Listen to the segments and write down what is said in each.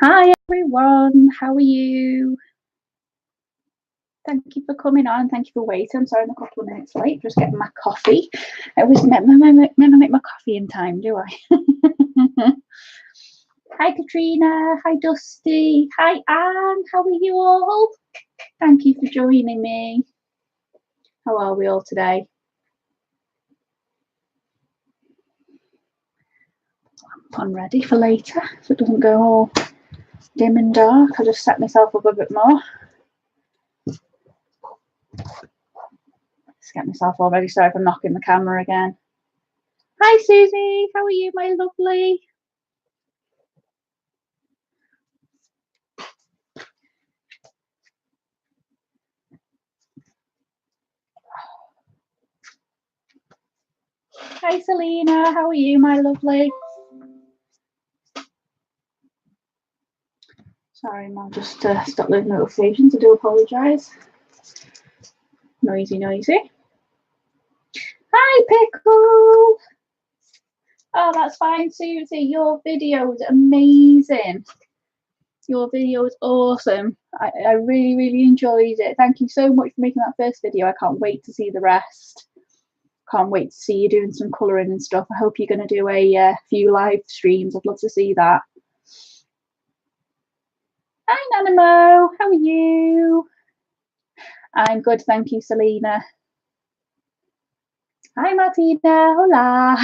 Hi everyone, how are you? Thank you for coming on. Thank you for waiting. I'm sorry I'm a couple of minutes late. Just getting my coffee. I always never make my coffee in time, do I? Hi Katrina. Hi Dusty. Hi Anne. How are you all? Thank you for joining me. How are we all today? I'm ready for later, so it doesn't go all dim and dark. I'll just set myself up a bit more. Just get myself all ready. Sorry if I'm knocking the camera again. Hi Susie, how are you, my lovely? Hi Selena, how are you, my lovely? Sorry, I'll just stop those notifications. I do apologise. Noisy. Hi Pickle. Oh, that's fine, Susie. Your video is amazing. Your video is awesome. I really enjoyed it. Thank you so much for making that first video. I can't wait to see the rest. Can't wait to see you doing some colouring and stuff. I hope you're going to do a few live streams. I'd love to see that. Hi Nanamo, how are you? I'm good, thank you, Selena. Hi Martina, hola.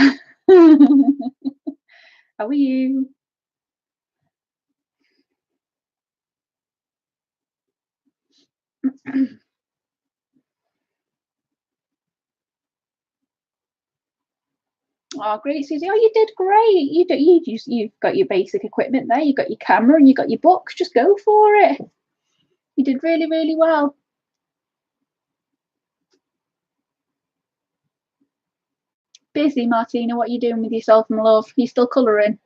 How are you? Oh, great, Susie. Oh, you did great. You've got your basic equipment there. You've got your camera and you've got your books. Just go for it. You did really well. Busy, Martina. What are you doing with yourself, my love? You still colouring?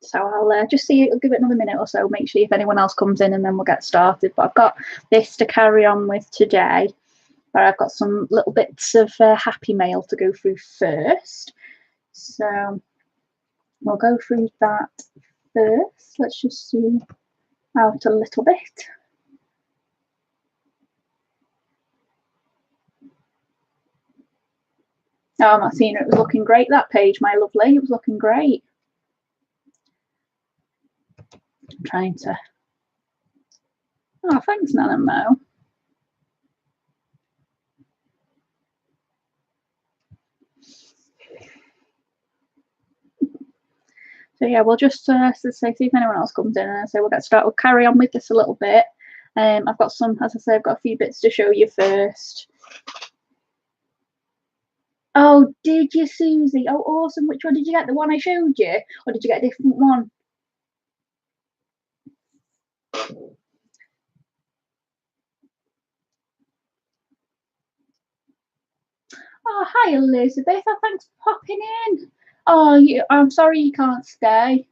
So I'll just see. I'll give it another minute or so. Make sure if anyone else comes in, and then we'll get started. But I've got this to carry on with today. But I've got some little bits of happy mail to go through first. So we'll go through that first. Let's just zoom out a little bit. Oh, Martina, it was looking great, that page, my lovely. It was looking great. I'm trying to... Oh, thanks, Nana Mo. So yeah, we'll just see if anyone else comes in, and so we'll get started. We'll carry on with this a little bit. I've got some, as I say, I've got a few bits to show you first. Oh, did you, Susie? Oh, awesome. Which one did you get? The one I showed you? Or did you get a different one? Oh, hi, Elizabeth. Oh, thanks for popping in. Oh, I'm sorry you can't stay.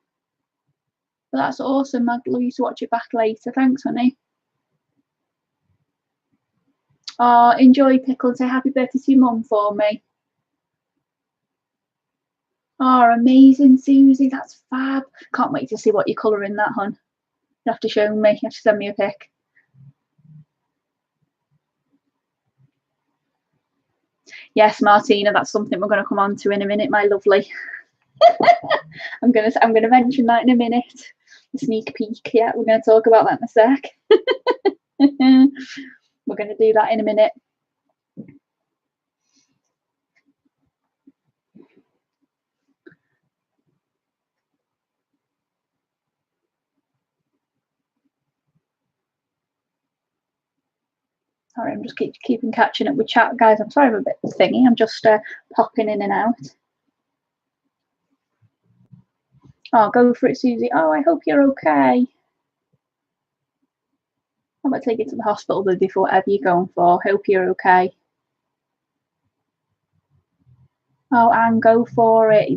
But that's awesome. I'd love you to watch it back later. Thanks, honey. Oh, enjoy, Pickle, and say happy birthday to your mum for me. Oh, amazing, Susie. That's fab. Can't wait to see what you're colouring that, hon. You have to show me. You have to send me a pic. Yes, Martina, that's something we're going to come on to in a minute, my lovely. I'm gonna mention that in a minute. A sneak peek. Yeah, we're going to talk about that in a sec. We're going to do that in a minute. Sorry, I'm just keeping catching up with chat, guys. I'm sorry I'm a bit thingy. I'm just popping in and out. Oh, go for it, Susie. Oh, I hope you're okay. I might take you to the hospital with you for whatever you're going for. Hope you're okay. Oh, and go for it.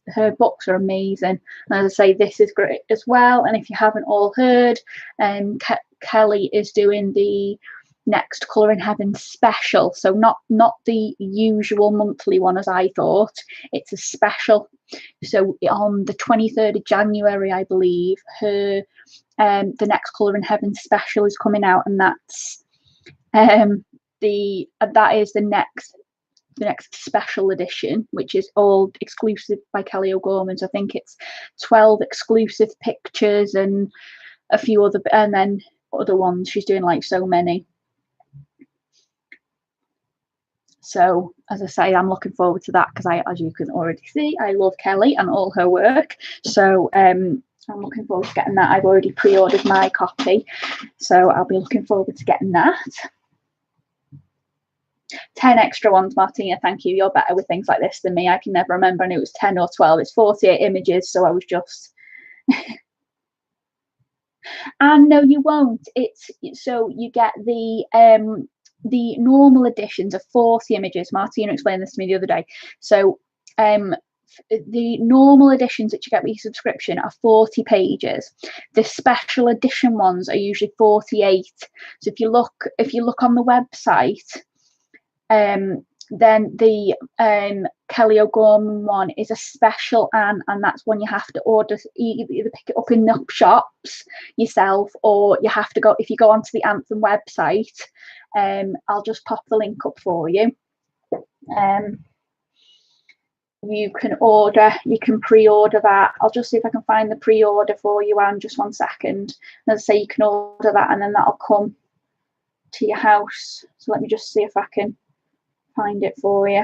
Her books are amazing. And as I say, this is great as well. And if you haven't all heard, Kelly is doing the next Colour in Heaven special. So not the usual monthly one as I thought. It's a special. So on the 23rd of January, I believe, her the next Colour in Heaven special is coming out, and that's that is the next special edition, which is all exclusive by Kelly O'Gorman. So I think it's 12 exclusive pictures and a few other, and then other ones. She's doing like so many. So as I say, I'm looking forward to that because as you can already see, I love Kelly and all her work. So I'm looking forward to getting that. I've already pre-ordered my copy, so I'll be looking forward to getting that. 10 extra ones, Martina, thank you. You're better with things like this than me. I can never remember, and it was 10 or 12. It's 48 images, so I was just and no, you won't. It's so you get the normal editions of 40 images. Martina explained this to me the other day. So the normal editions that you get with your subscription are 40 pages. The special edition ones are usually 48. So if you look on the website, then the Kelly O'Gorman one is a special, and that's one you have to order. Either pick it up in the shops yourself, or you have to go, if you go onto the Anthem website, I'll just pop the link up for you. You can pre-order that. I'll just see if I can find the pre-order for you, Anne, just one second. As I say, you can order that and then that'll come to your house. So let me just see if I can find it for you.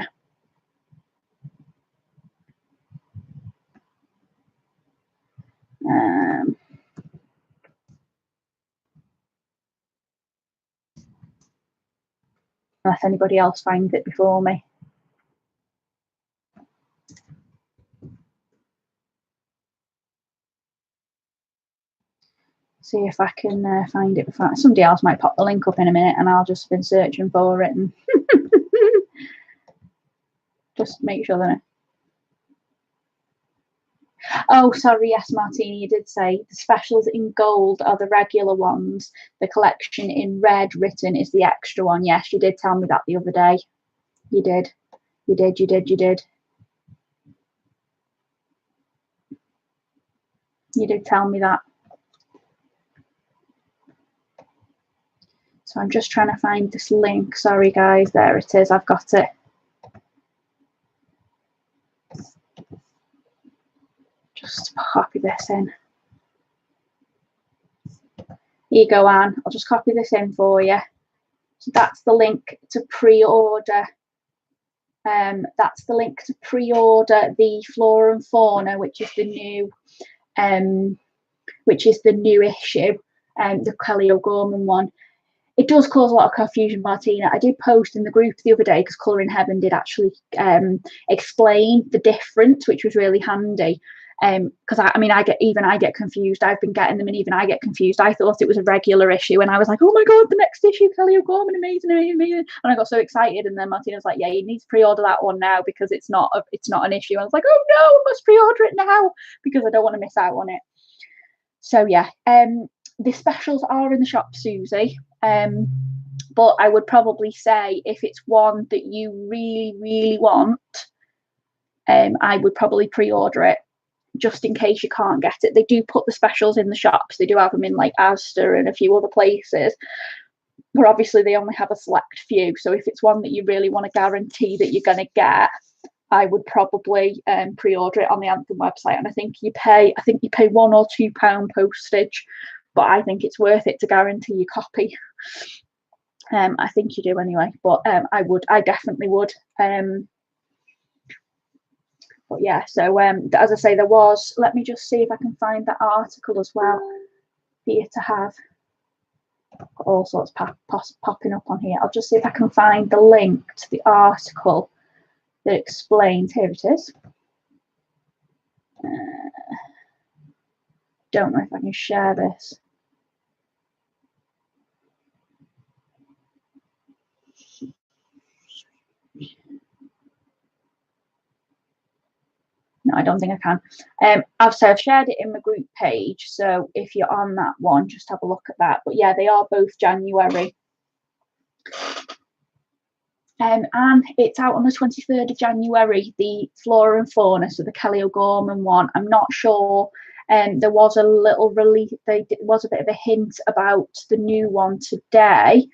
Unless anybody else finds it before me. See if I can find it before somebody else might pop the link up in a minute, and I'll just been searching for it and just make sure that Oh, sorry, yes, Martina, you did say the specials in gold are the regular ones. The collection in red written is the extra one. Yes, you did tell me that the other day. You did. You did. You did. You did. You did tell me that. So I'm just trying to find this link. Sorry, guys. There it is. I've got it. Just copy this in. Here you go, Anne. I'll just copy this in for you. So that's the link to pre-order. That's the link to pre-order the Flora and Fauna, which is the new issue, the Kelly O'Gorman one. It does cause a lot of confusion, Martina. I did post in the group the other day because Colour in Heaven did actually explain the difference, which was really handy. Because I get confused. I've been getting them, and even I get confused. I thought it was a regular issue, and I was like, "Oh my god, the next issue, Kelly O'Gorman, amazing, amazing, amazing!" And I got so excited. And then Martina was like, "Yeah, you need to pre-order that one now because it's not an issue." And I was like, "Oh no, I must pre-order it now because I don't want to miss out on it." So yeah, the specials are in the shop, Susie. But I would probably say if it's one that you really, really want, I would probably pre-order it just in case you can't get it. They do put the specials in the shops. They do have them in like Asda and a few other places. But obviously they only have a select few. So if it's one that you really want to guarantee that you're going to get, I would probably pre-order it on the Anthem website. And I think you pay £1 or £2 postage, but I think it's worth it to guarantee your copy. I think you do anyway, but I definitely would. But yeah, so as I say, there was, let me just see if I can find that article as well for you to have. Got all sorts popping up on here. I'll just see if I can find the link to the article that explains. Here it is. Don't know if I can share this. No, I don't think I can. I've shared it in my group page, so if you're on that one, just have a look at that. But yeah, they are both January. And it's out on the 23rd of January, the Flora and Fauna, so the Kelly O'Gorman one. I'm not sure. There was a little release, there was a bit of a hint about the new one today.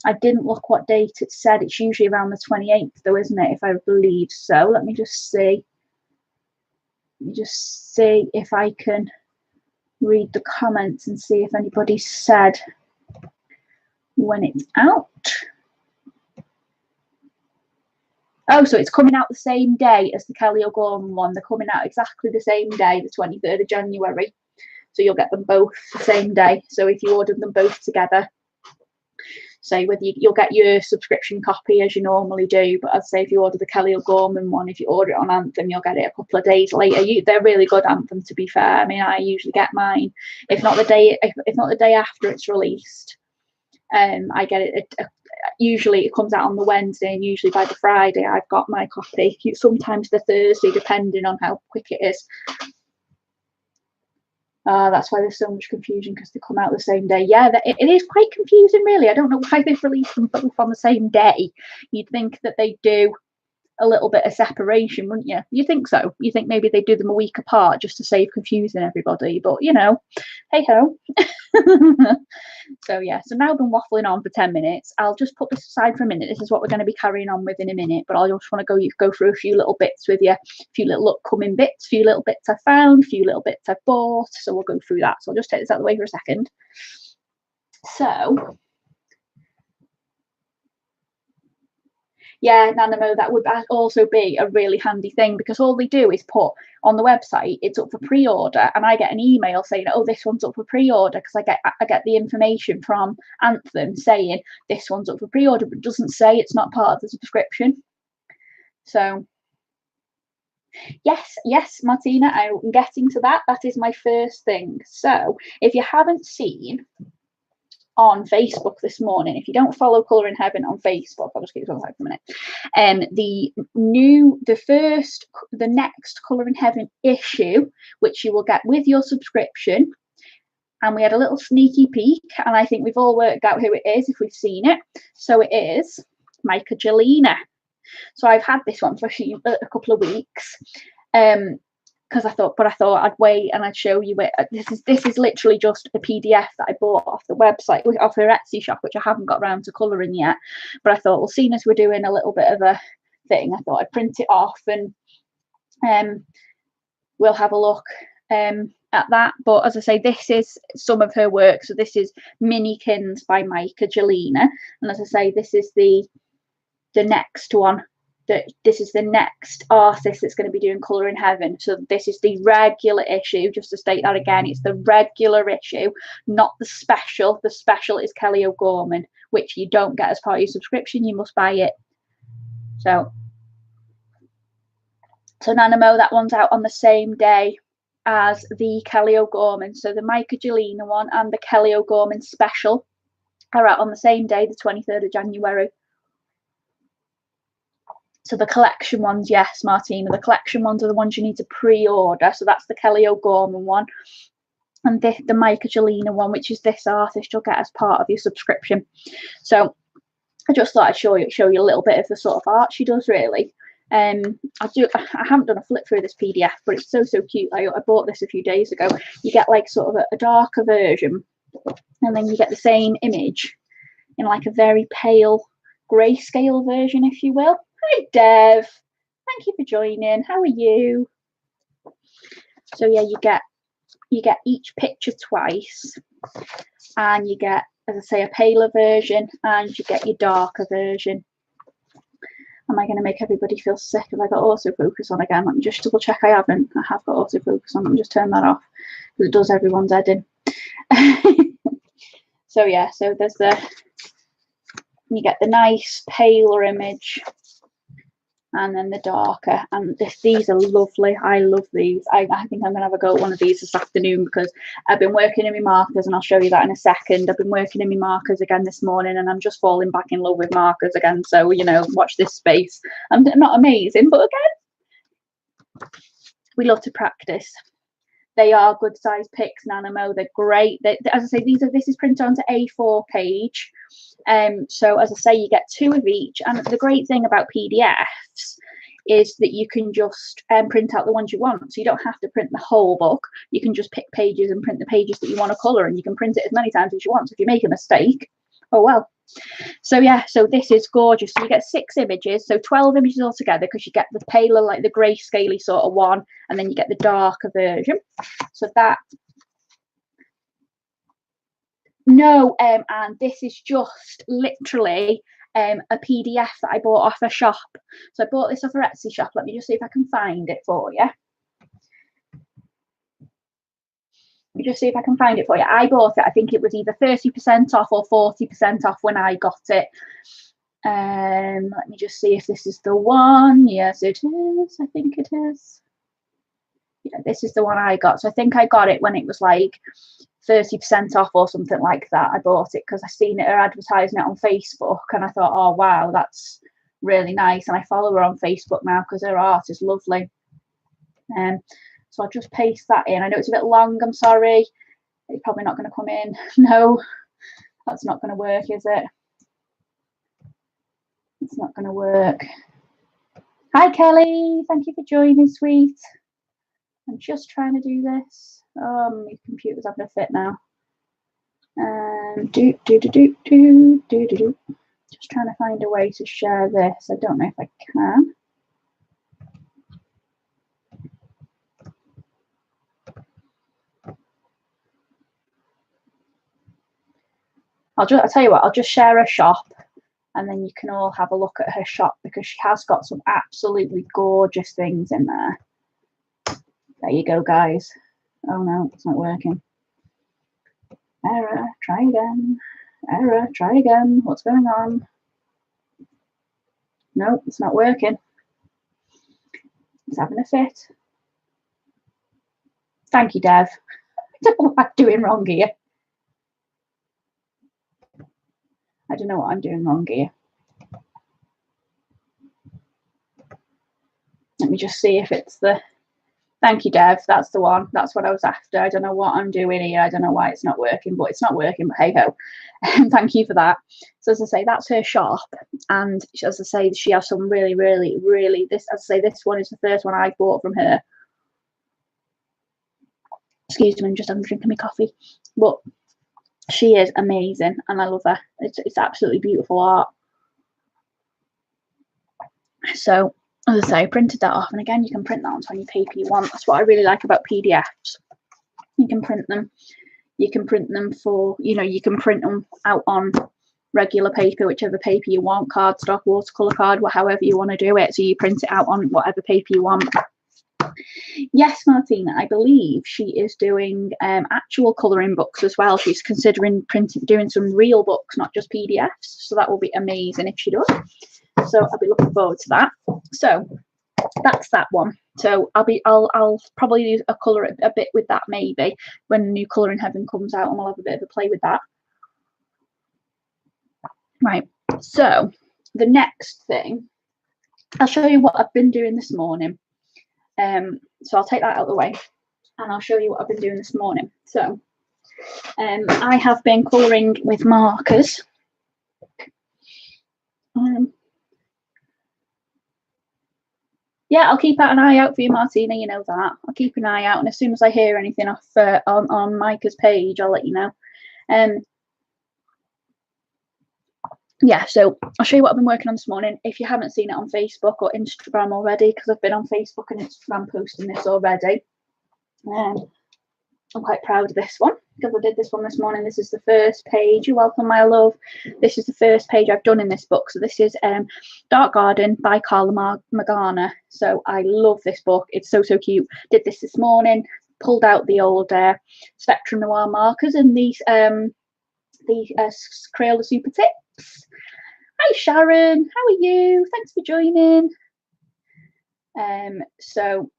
I didn't look what date it said. It's usually around the 28th, though, isn't it? If I believe so. Let me just see. Let me just see if I can read the comments and see if anybody said when it's out. Oh, so it's coming out the same day as the Kelly O'Gorman one. They're coming out exactly the same day, the 23rd of January. So you'll get them both the same day. So if you ordered them both together, say whether you'll get your subscription copy as you normally do, but I'd say if you order the Kelly O'Gorman one, if you order it on Anthem, you'll get it a couple of days later. They're really good, Anthem, to be fair. I mean, I usually get mine, if not the day after it's released. I get it. Usually it comes out on the Wednesday, and usually by the Friday I've got my copy. Sometimes the Thursday, depending on how quick it is. That's why there's so much confusion, because they come out the same day. Yeah, it is quite confusing, really. I don't know why they've released them both on the same day. You'd think that they do a little bit of separation, wouldn't you? You think so? You think maybe they do them a week apart just to save confusing everybody, but you know, hey ho. So yeah, so now I've been waffling on for 10 minutes. I'll just put this aside for a minute. This is what we're going to be carrying on with in a minute, but I just want to go through a few little bits with you, a few little upcoming bits, a few little bits I found, a few little bits I bought. So we'll go through that. So I'll just take this out of the way for a second. So yeah, Nanamo, that would also be a really handy thing, because all they do is put on the website, it's up for pre-order, and I get an email saying, oh, this one's up for pre-order, because I get the information from Anthem saying this one's up for pre-order, but it doesn't say, it's not part of the subscription. So yes, Martina, I'm getting to that. That is my first thing. So if you haven't seen on Facebook this morning, if you don't follow Colour in Heaven on Facebook, I'll just keep it on for a minute. The next Colour in Heaven issue, which you will get with your subscription, and we had a little sneaky peek, and I think we've all worked out who it is if we've seen it. So it is myka Jelina. So I've had this one for a couple of weeks. Because I thought I'd wait and I'd show you it. This is literally just a PDF that I bought off the website, off her Etsy shop, which I haven't got around to colouring yet. But I thought, well, seeing as we're doing a little bit of a thing, I thought I'd print it off and we'll have a look at that. But as I say, this is some of her work. So this is Minikins by myka Jelina, and as I say, this is the next one. This is the next artist that's going to be doing Colour in Heaven. So this is the regular issue, just to state that again, it's the regular issue, not the special. The special is Kelly O'Gorman, which you don't get as part of your subscription, you must buy it. So Nanamo, that one's out on the same day as the Kelly O'Gorman. So the myka Jelina one and the Kelly O'Gorman special are out on the same day, the 23rd of January. So the collection ones, yes, Martina, the collection ones are the ones you need to pre-order. So that's the Kelly O'Gorman one. And the myka Jelina one, which is this artist, you'll get as part of your subscription. So I just thought I'd show you a little bit of the sort of art she does, really. I haven't done a flip through this PDF, but it's so cute. I bought this a few days ago. You get like sort of a darker version, and then you get the same image in like a very pale grayscale version, if you will. Hi Dev, thank you for joining. How are you? So yeah, you get each picture twice, and you get, as I say, a paler version, and you get your darker version. Am I going to make everybody feel sick? Have I got autofocus on again? Let me just double check I haven't. I have got autofocus on. Let me just turn that off, because it does everyone's head in. So yeah, so there's you get the nice paler image, and then the darker, and these are lovely. I love these. I think I'm gonna have a go at one of these this afternoon, because I've been working in my markers, and I'll show you that in a second. I've been working in my markers again this morning, and I'm just falling back in love with markers again. So, you know, watch this space. I'm not amazing, but again, we love to practice. They are good size picks, Nanimo. They're great. As I say, this is printed onto A4 page. So as I say, you get 2 of each. And the great thing about PDFs is that you can just print out the ones you want. So you don't have to print the whole book. You can just pick pages and print the pages that you want to colour, and you can print it as many times as you want. So if you make a mistake, oh well. So yeah, so this is gorgeous. So you get 6 images, so 12 images altogether, because you get the paler, like the grey scaly sort of one, and then you get the darker version. So that, no, and this is just literally a PDF that I bought off a shop. So I bought this off a Etsy shop. Let me just see if I can find it for you. Let me just see if I can find it for you. I bought it, I think it was either 30% off or 40% off when I got it. Let me just see if this is the one. Yes, it is. I think it is. Yeah, this is the one I got. So I think I got it when it was like 30% off or something like that. I bought it because I seen her advertising it on Facebook, and I thought, oh wow, that's really nice. And I follow her on Facebook now because her art is lovely. So I'll just paste that in. I know it's a bit long, I'm sorry. It's probably not going to come in. No, that's not going to work, is it? It's not going to work. Hi, Kelly. Thank you for joining, sweet. I'm just trying to do this. Oh, my computer's having a fit now. Just trying to find a way to share this. I don't know if I can. I'll tell you what, I'll just share a shop, and then you can all have a look at her shop, because she has got some absolutely gorgeous things in there. There you go, guys. Oh no, it's not working. Error, try again. Error, try again. What's going on? No, it's not working. It's having a fit. Thank you, Dev. I don't know what I'm doing wrong here. I don't know what I'm doing wrong here. Let me just see if it's the... Thank you, Dev. That's the one. That's what I was after. I don't know what I'm doing here. I don't know why it's not working, but it's not working. But hey ho. Thank you for that. So as I say, that's her shop, and as I say, she has some really, really, really. This, as I say, this one is the first one I bought from her. Excuse me, I'm drinking my coffee. But she is amazing, and I love her. It's absolutely beautiful art. So as I say, I printed that off, and again, you can print that onto any paper you want. That's what I really like about PDFs. You can print them. You can print them for, you know, you can print them out on regular paper, whichever paper you want, cardstock, watercolor card, however you want to do it. So you print it out on whatever paper you want. Yes, Martina, I believe she is doing actual colouring books as well. She's considering doing some real books, not just PDFs. So that will be amazing if she does. So I'll be looking forward to that. So that's that one. So I'll probably use a colour a bit with that, maybe when New Colour in Heaven comes out, and we'll have a bit of a play with that. Right. So the next thing, I'll show you what I've been doing this morning. So I'll take that out of the way, and I'll show you what I've been doing this morning. So I have been colouring with markers. Yeah, I'll keep an eye out for you, Martina. You know that. I'll keep an eye out, and as soon as I hear anything off on Myka's page, I'll let you know. Yeah, so I'll show you what I've been working on this morning. If you haven't seen it on Facebook or Instagram already, because I've been on Facebook and Instagram posting this already. I'm quite proud of this one, because I did this one this morning. This is the first page. You're welcome, my love. This is the first page I've done in this book. So this is Dark Garden by Carla Magana. So I love this book. It's so cute. Did this morning. Pulled out the old Spectrum Noir markers and these Crayola Super Tips. Hi Sharon, how are you? Thanks for joining. So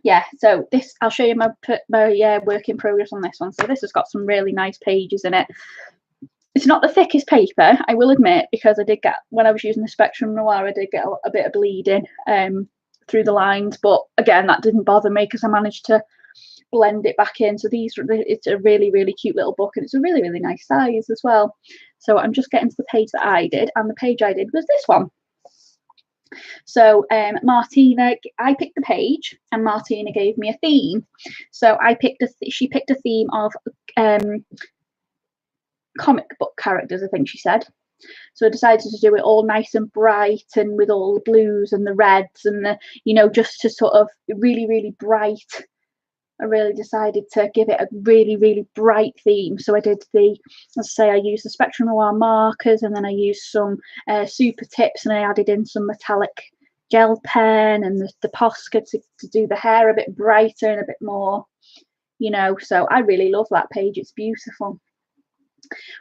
yeah, so this, I'll show you my work in progress on this one. So this has got some really nice pages in it. It's not the thickest paper, I will admit, because I did get, when I was using the Spectrum Noir, I did get a bit of bleeding through the lines, but again, that didn't bother me because I managed to blend it back in. So it's a really, really cute little book, and it's a really, really nice size as well. So I'm just getting to the page that I did, and the page I did was this one. So Martina, I picked the page, and Martina gave me a theme. So she picked a theme of comic book characters, I think she said. So I decided to do it all nice and bright, and with all the blues and the reds and the, just to sort of really, really bright. I really decided to give it a really, really bright theme. So I did I used the Spectrum Noir markers, and then I used some super tips, and I added in some metallic gel pen and the Posca to do the hair a bit brighter and a bit more, so I really love that page. It's beautiful.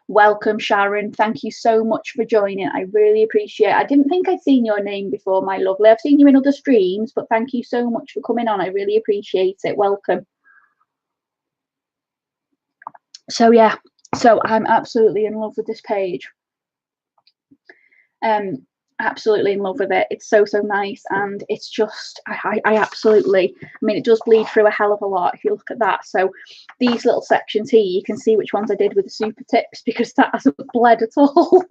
Welcome, Sharon. Thank you so much for joining. I really appreciate it. I didn't think I'd seen your name before, my lovely. I've seen you in other streams, but thank you so much for coming on. I really appreciate it. Welcome. So yeah, so I'm absolutely in love with this page. Absolutely in love with it. It's so nice, and it's just I absolutely, I mean, it does bleed through a hell of a lot if you look at that. So these little sections here, you can see which ones I did with the super tips, because that hasn't bled at all.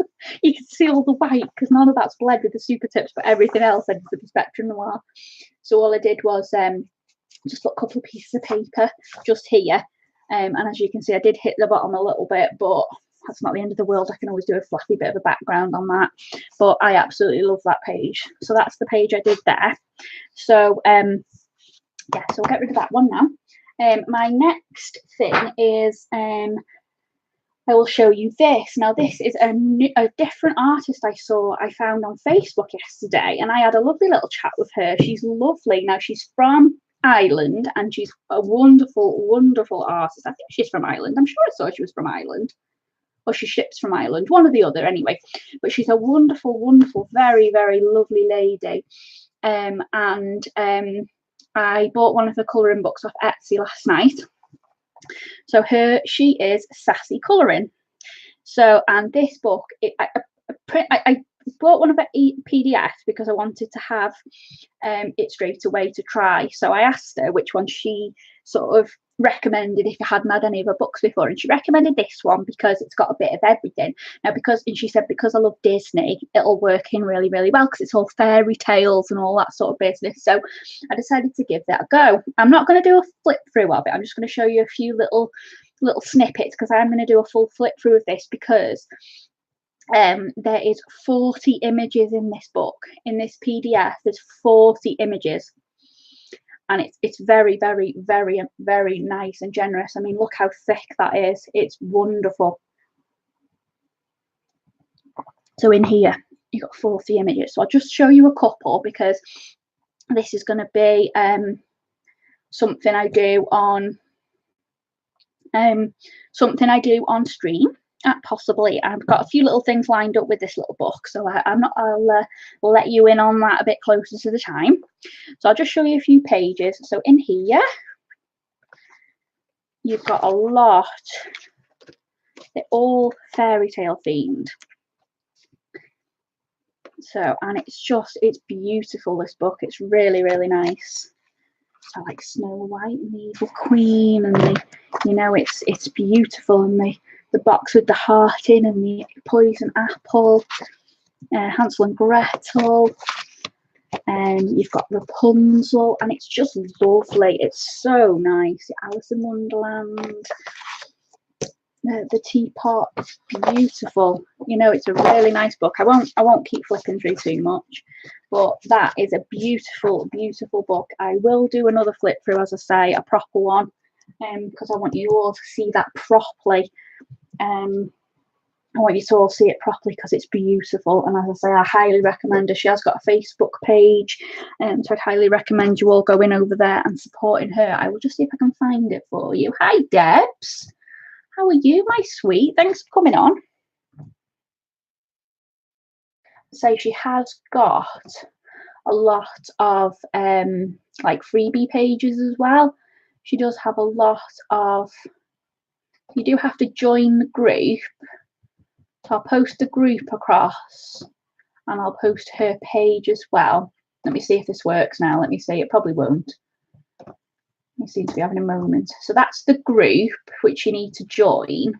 You can see all the white because none of that's bled with the super tips, but everything else I did with the Spectrum Noir. So all I did was just put a couple of pieces of paper just here, and as you can see, I did hit the bottom a little bit, but that's not the end of the world. I can always do a fluffy bit of a background on that. But I absolutely love that page. So that's the page I did there. So yeah, so we'll get rid of that one now. My next thing is I will show you this. Now, this is a different artist I found on Facebook yesterday, and I had a lovely little chat with her. She's lovely. Now, she's from Ireland, and she's a wonderful, wonderful artist. I think she's from Ireland. I'm sure I saw she was from Ireland. Or she ships from Ireland, one or the other anyway. But she's a wonderful, wonderful, very, very lovely lady. I bought one of her colouring books off Etsy last night. So she is Sassy Colouring. So, and this book, I bought one of her PDFs because I wanted to have it straight away to try. So I asked her which one she sort of recommended if I hadn't had any of her books before, and she recommended this one because it's got a bit of everything. Now, and she said because I love Disney, it'll work in really, really well because it's all fairy tales and all that sort of business. So I decided to give that a go. I'm not going to do a flip through of it. I'm just going to show you a few little snippets, because I'm going to do a full flip through of this, because there is 40 images in this book. In this PDF, there's 40 images. And it's very, very, very, very nice and generous. I mean, look how thick that is. It's wonderful. So in here, you've got 40 images. So I'll just show you a couple, because this is going to be something I do on stream. Possibly. I've got a few little things lined up with this little book, so I'll let you in on that a bit closer to the time. So I'll just show you a few pages. So in here, you've got a lot. They're all fairy tale themed. So, and it's beautiful, this book. It's really, really nice. So like Snow White and the Evil Queen, and it's beautiful, and the box with the heart in, and the poison apple, Hansel and Gretel, and you've got Rapunzel, and it's just lovely. It's so nice. Alice in Wonderland, the teapot, it's beautiful. It's a really nice book. I won't keep flipping through too much, but that is a beautiful, beautiful book. I will do another flip through, as I say, a proper one, because I want you all to see that properly. I want you to all see it properly because it's beautiful. And as I say, I highly recommend her. She has got a Facebook page, so I'd highly recommend you all going over there and supporting her. I will just see if I can find it for you. Hi, Debs. How are you, my sweet? Thanks for coming on. So she has got a lot of like freebie pages as well. She does have a lot of, you do have to join the group. So I'll post the group across, and I'll post her page as well. Let me see if this works now. Let me see. It probably won't. We seem to be having a moment. So that's the group which you need to join.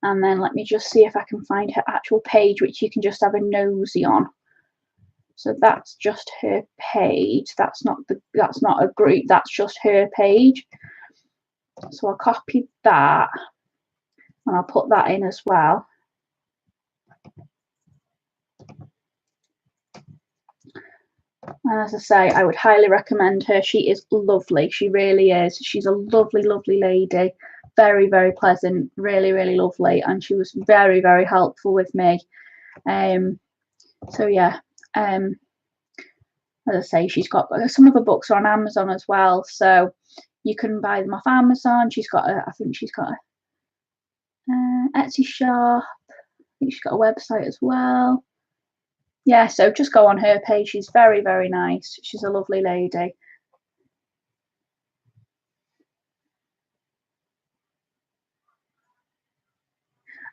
And then let me just see if I can find her actual page, which you can just have a nosy on. So that's just her page. That's not a group. That's just her page. So I'll copy that and I'll put that in as well. And as I say, I would highly recommend her. She is lovely. She really is. She's a lovely, lovely lady. Very, very pleasant. Really, really lovely. And she was very, very helpful with me. So yeah. As I say, she's got some of her books are on Amazon as well. So you can buy them off Amazon. She's got I think she's got a Etsy shop. I think she's got a website as well. Yeah, so just go on her page. She's very, very nice. She's a lovely lady.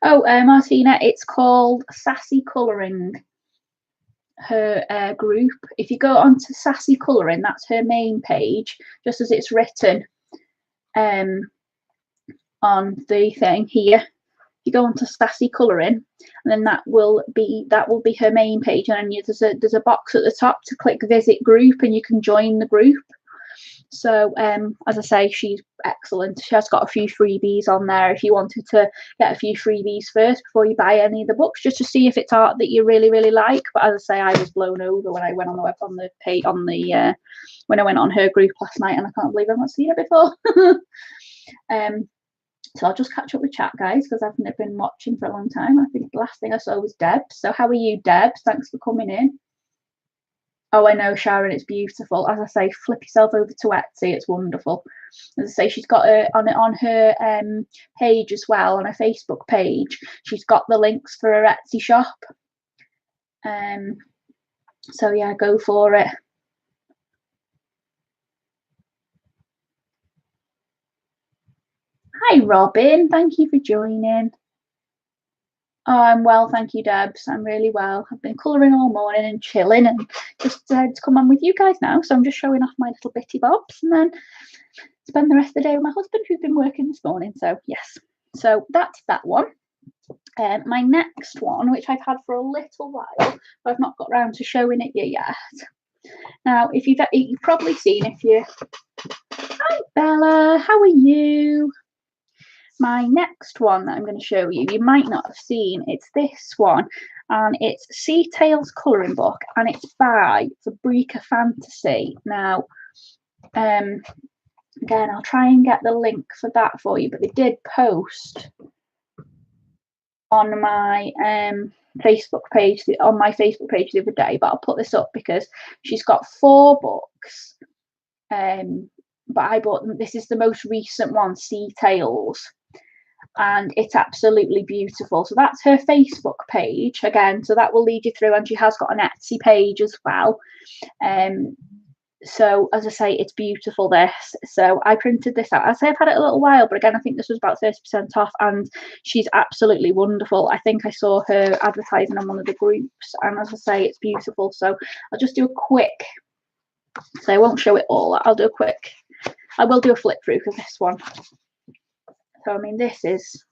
Oh, Martina, it's called Sassy Colouring, her group. If you go onto Sassy Colouring, that's her main page, just as it's written on the thing here. You go onto Sassy Colouring, and then that will be her main page, and then there's a box at the top to click visit group, and you can join the group. So as I say, she's excellent. She has got a few freebies on there if you wanted to get a few freebies first before you buy any of the books, just to see if it's art that you really, really like. But as I say, I was blown over when I went on the web when I went on her group last night, and I can't believe I've not seen her before. So I'll just catch up with chat, guys, because I've been watching for a long time. I think the last thing I saw was Debs. So how are you, Debs? Thanks for coming in. Oh, I know, Sharon, it's beautiful. As I say, flip yourself over to Etsy. It's wonderful. As I say, she's got on her page as well, on her Facebook page. She's got the links for her Etsy shop. So yeah, go for it. Hi, Robin. Thank you for joining. Oh, I'm well, thank you, Debs. I'm really well. I've been colouring all morning and chilling, and just to come on with you guys now. So I'm just showing off my little bitty bobs, and then spend the rest of the day with my husband, who's been working this morning. So yes, so that's that one. My next one, which I've had for a little while, but I've not got round to showing it yet. Now, if you've probably seen, hi Bella, how are you? My next one that I'm going to show you, you might not have seen, it's this one, and it's Sea Tales colouring book, and it's by Fabrica Fantasy. Now, again, I'll try and get the link for that for you, but they did post on my Facebook page the other day, but I'll put this up because she's got 4 books, but I bought them. This is the most recent one, Sea Tales, and it's absolutely beautiful. So that's her Facebook page again, so that will lead you through, and she has got an Etsy page as well. So as I say, it's beautiful, this. So I printed this out. I say I've had it a little while, but again, I think this was about 30% off, and she's absolutely wonderful. I think I saw her advertising on one of the groups, and as I say, it's beautiful. So I'll just do a quick, so I won't show it all. I'll do a quick, I will do a flip through for this one. So I mean, this is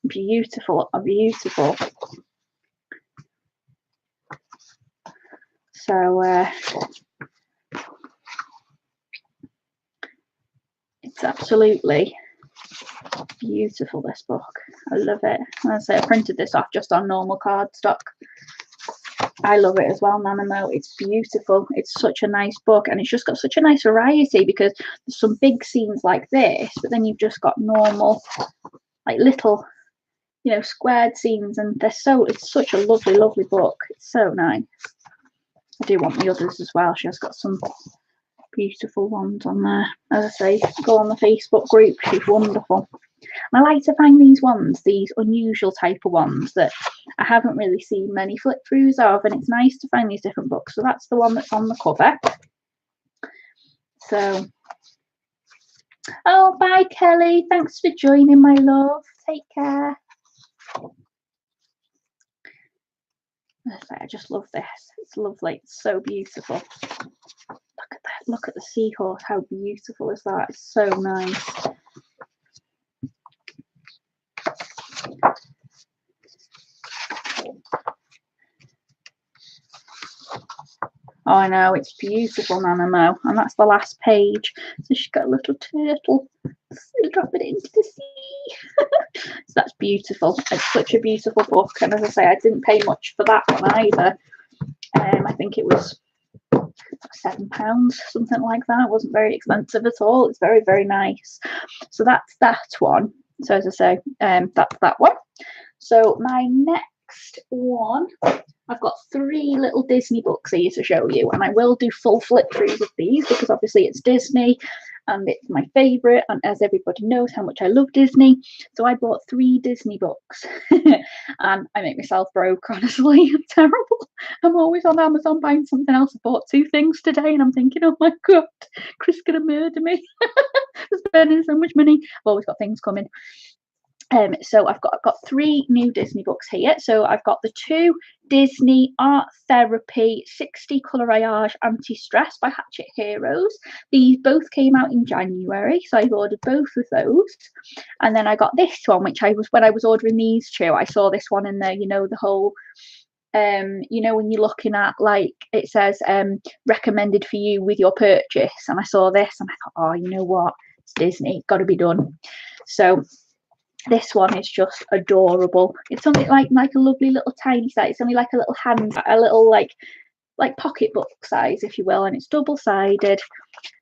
beautiful, beautiful. So it's absolutely beautiful, this book. I love it. And as I say, I printed this off just on normal cardstock. I love it as well, Nanamo. It's beautiful. It's such a nice book, and it's just got such a nice variety, because there's some big scenes like this, but then you've just got normal, like little, you know, squared scenes, and it's such a lovely, lovely book. It's so nice. I do want the others as well. She has got some beautiful ones on there. As I say, go on the Facebook group. She's wonderful. And I like to find these unusual type of ones that I haven't really seen many flip throughs of, and it's nice to find these different books. So that's the one that's on the cover. So, oh, bye Kelly, thanks for joining, my love. Take care. I just love this. It's lovely. It's so beautiful. Look at that. Look at the seahorse. How beautiful is that? It's so nice. Oh, I know, it's beautiful, Nanamo. And that's the last page. So she's got a little turtle. So drop it into the sea. So that's beautiful. It's such a beautiful book. And as I say, I didn't pay much for that one either. I think it was £7, something like that. It wasn't very expensive at all. It's very, very nice. So that's that one. So as I say, that's that one. So my next one, I've got 3 little Disney books here to show you, and I will do full flip throughs of these because obviously it's Disney and it's my favourite, and as everybody knows how much I love Disney. So I bought 3 Disney books and I make myself broke, honestly. I'm terrible. I'm always on Amazon buying something else. I bought 2 things today and I'm thinking, oh my god, Chris is gonna murder me. Spending so much money. I've always got things coming. So I've got 3 new Disney books here. So I've got the 2 Disney Art Therapy 60 Coloriage Anti-Stress by Hatchet Heroes. These both came out in January, so I've ordered both of those. And then I got this one, which when I was ordering these 2, I saw this one in there, you know, the whole you know, when you're looking at, like, it says recommended for you with your purchase, and I saw this and I thought, oh, you know what, it's Disney, got to be done. So this one is just adorable. It's something like a lovely little tiny size. It's only like a little a little like pocketbook size, if you will, and it's double-sided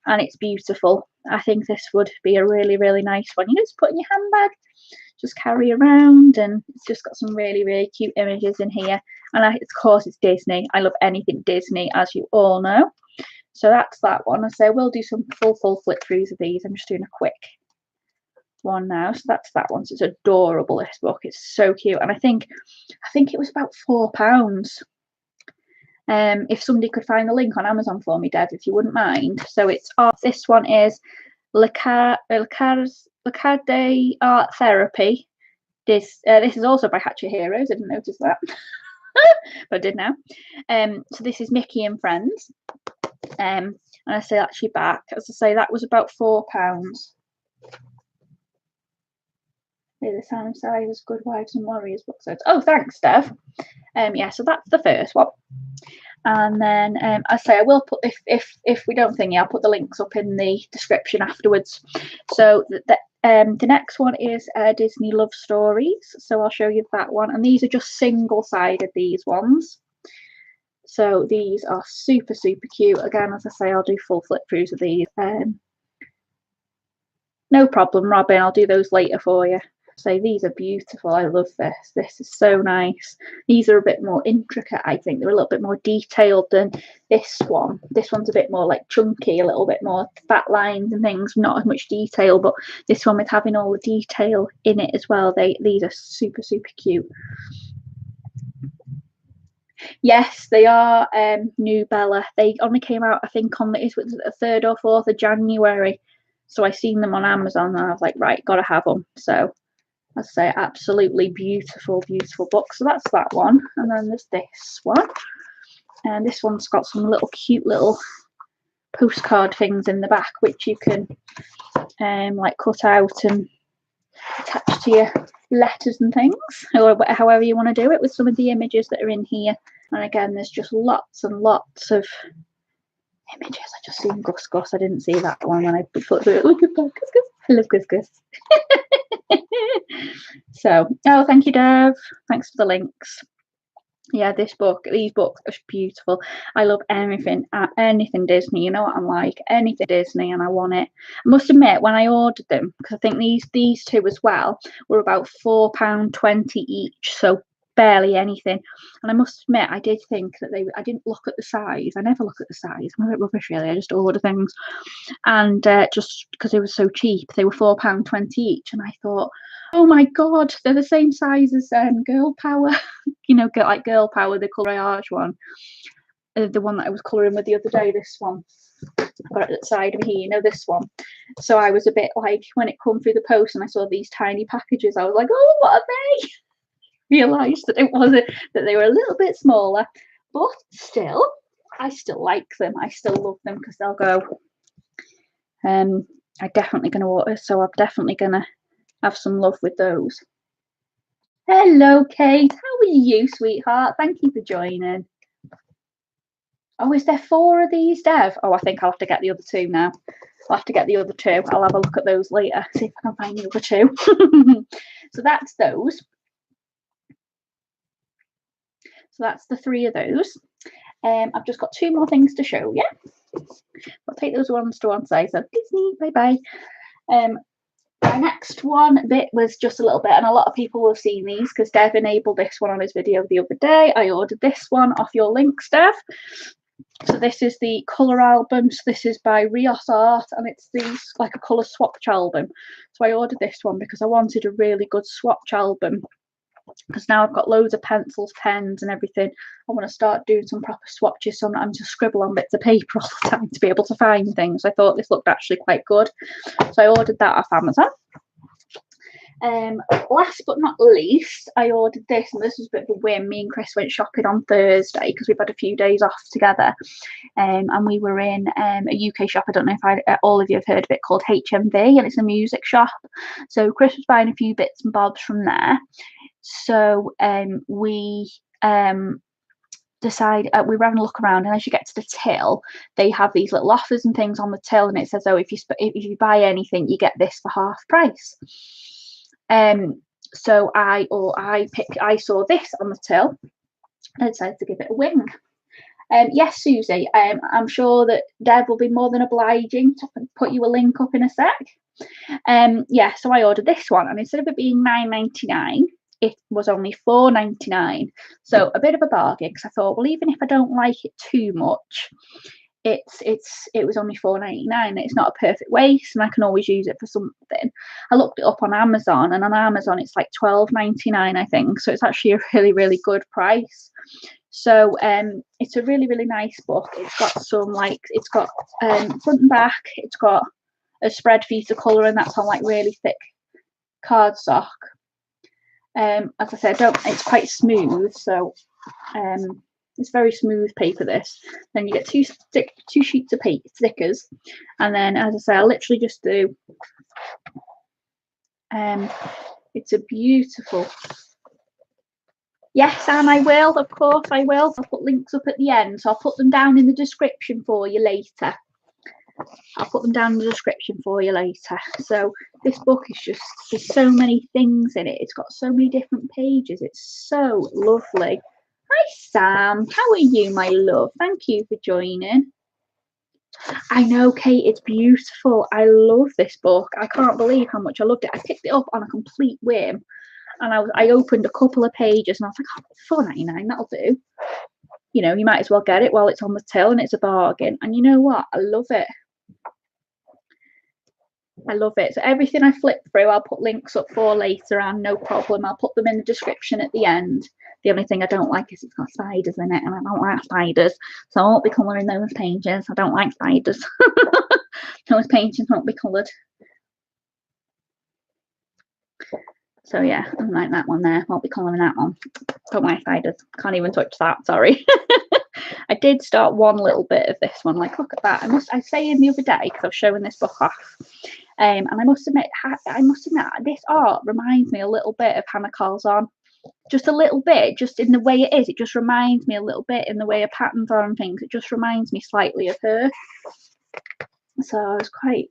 and it's beautiful. I think this would be a really, really nice one. You know, just put in your handbag, just carry around, and it's just got some really, really cute images in here. And of course, it's Disney. I love anything Disney, as you all know. So that's that one. So we'll do some full flip throughs of these. I'm just doing a quick one now. So that's that one. So it's adorable, this book. It's so cute. And I think it was about £4. If somebody could find the link on Amazon for me, Dev, if you wouldn't mind. So it's this one is Le Carde Art Therapy. This is also by Hatchet Heroes. I didn't notice that. But I did now. So this is Mickey and Friends. And I say actually back, as I say, that was about £4. The Sound Size, Good Wives and Warriors book sets. Oh, thanks, Dev. Yeah, so that's the first one. And then I say I will put, if we don't think, I'll put the links up in the description afterwards. So the next one is Disney Love Stories. So I'll show you that one. And these are just single-sided, these ones. So these are super, super cute. Again, as I say, I'll do full flip throughs of these. No problem, Robin. I'll do those later for you. So these are beautiful. I love this. This is so nice. These are a bit more intricate, I think. They're a little bit more detailed than this one. This one's a bit more like chunky, a little bit more fat lines and things, not as much detail. But this one, with having all the detail in it as well, these are super, super cute. Yes, they are new, Bella. They only came out, I think, on the 3rd or 4th of January. So I seen them on Amazon and I was like, right, gotta have them. So I'd say absolutely beautiful, beautiful book. So that's that one. And then there's this one. And this one's got some little cute little postcard things in the back, which you can like cut out and attach to your letters and things, or however you want to do it, with some of the images that are in here. And again, there's just lots and lots of images. I just seen Gus Gus. I didn't see that one when I put through it. Look at that, Gus Gus. I love Gus Gus. So, oh, thank you, Dev. Thanks for the links. Yeah, these books are beautiful. I love anything Disney. You know what I'm like, anything Disney, and I want it. I must admit, when I ordered them, because I think these 2 as well were about £4.20 each, so barely anything. And I must admit, I did think that I didn't look at the size. I never look at the size. I'm a bit rubbish, really. I just order things, and just because they were so cheap, they were £4.20 each, and I thought, oh my god, they're the same size as Girl Power. You know, like Girl Power, the coloriage one, the one that I was colouring with the other day. This one, I've got it at the side of here, you know, this one. So I was a bit like, when it come through the post and I saw these tiny packages, I was like, oh, what are they? realised that it wasn't, that they were a little bit smaller, but still, I still like them. I still love them because they'll go. I'm definitely going to order, so I'm definitely going to have some love with those. Hello, Kate. How are you, sweetheart? Thank you for joining. Oh, is there 4 of these, Dev? Oh, I think I'll have to get the other 2 now. I'll have to get the other 2. I'll have a look at those later, see if I can find the other 2. So that's those. So that's the 3 of those. I've just got 2 more things to show you. I'll take those ones to one side. So Disney, bye-bye. My next one bit was just a little bit, and a lot of people will have seen these because Dev enabled this one on his video the other day. I ordered this one off your links, Dev. So this is the colour album. So this is by Rios Art, and it's like a colour swatch album. So I ordered this one because I wanted a really good swatch album, because now I've got loads of pencils, pens and everything. I want to start doing some proper swatches, so I'm not having to scribble on bits of paper all the time to be able to find things. I thought this looked actually quite good, so I ordered that off Amazon. Last but not least, I ordered this, and this was a bit of a whim. Me and Chris went shopping on Thursday because we've had a few days off together, and we were in a UK shop. I don't know if all of you have heard of it, called HMV, and it's a music shop. So Chris was buying a few bits and bobs from there. So we decide we were having a look around, and as you get to the till, they have these little offers and things on the till, and it says, oh, if you buy anything, you get this for half price. So I saw this on the till, and I decided to give it a wing. Yes, Susie, I'm sure that Deb will be more than obliging to put you a link up in a sec. Yeah, so I ordered this one, and instead of it being £9.99, it was only £4.99. So a bit of a bargain, because I thought, well, even if I don't like it too much, it was only £4.99. It's not a perfect waste, and I can always use it for something. I looked it up on Amazon, and on Amazon it's like £12.99, I think. So it's actually a really, really good price. So it's a really, really nice book. It's got some it's got front and back. It's got a spread for you to colour, and that's on like really thick cardstock. As I said, it's quite smooth, so it's very smooth paper, this. Then you get two sheets of paper stickers, and then, as I say, I literally just do. It's a beautiful. Yes, and I will, of course I will. I'll put links up at the end, so I'll put them down in the description for you later. I'll put them down in the description for you later. So this book is just, there's so many things in it. It's got so many different pages. It's so lovely. Hi, Sam. How are you, my love? Thank you for joining. I know, Kate, it's beautiful. I love this book. I can't believe how much I loved it. I picked it up on a complete whim, and I opened a couple of pages, and I was like, oh, £4.99, that'll do. You know, you might as well get it while it's on the till, and it's a bargain. And you know what? I love it. I love it. So everything I flip through, I'll put links up for later on, no problem. I'll put them in the description at the end. The only thing I don't like is it's got spiders in it, and I don't like spiders, so I won't be colouring those pages. I don't like spiders. Those pages won't be coloured. So yeah, I don't like that one there. Won't be colouring that one. Don't like spiders. Can't even touch that, sorry. I did start one little bit of this one. Like, look at that. I say in the other day, because I was showing this book off, and I must admit, this art reminds me a little bit of Hannah Carlson. Just a little bit, just in the way it is. It just reminds me a little bit in the way her patterns are and things. It just reminds me slightly of her. So I was quite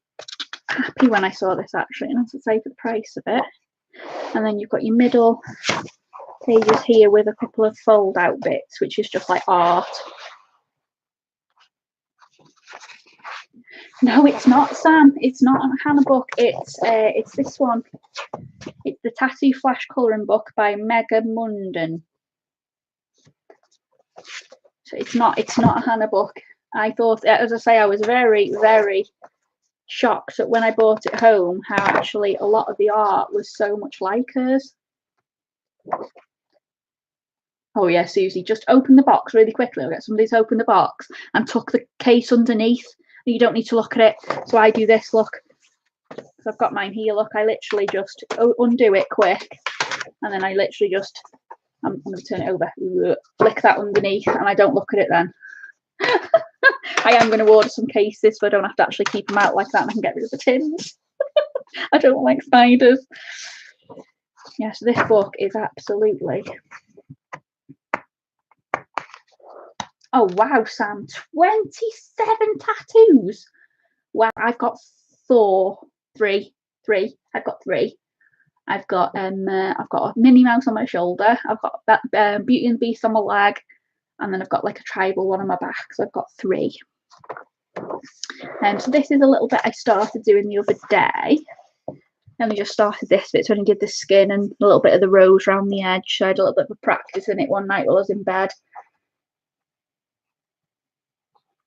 happy when I saw this, actually, and as I say, for the price of it. And then you've got your middle pages here with a couple of fold out bits, which is just like art. No, it's not, Sam. It's not a Hannah book. It's this one. It's the Tattoo Flash Colouring Book by Mega Munden. So it's not a Hannah book. I thought, as I say, I was very, very shocked that when I bought it home, how actually a lot of the art was so much like hers. Oh yeah, Susie, just open the box really quickly. I'll get somebody to open the box and tuck the case underneath. You don't need to look at it. So I do this, look. So I've got mine here, look. I literally just undo it quick, and then I literally just I'm going to turn it over, flick that underneath, and I don't look at it then. I am going to order some cases so I don't have to actually keep them out like that, and I can get rid of the tins. I don't like spiders. Yeah, so this book is absolutely... Oh, wow, Sam, 27 tattoos. Wow, I've got three. I've got three. I've got a Minnie Mouse on my shoulder. I've got Beauty and the Beast on my leg, and then I've got like a tribal one on my back. So I've got three. So this is a little bit I started doing the other day. I only just started this bit, so I only did the skin and a little bit of the rose around the edge. So I had a little bit of a practice in it one night while I was in bed.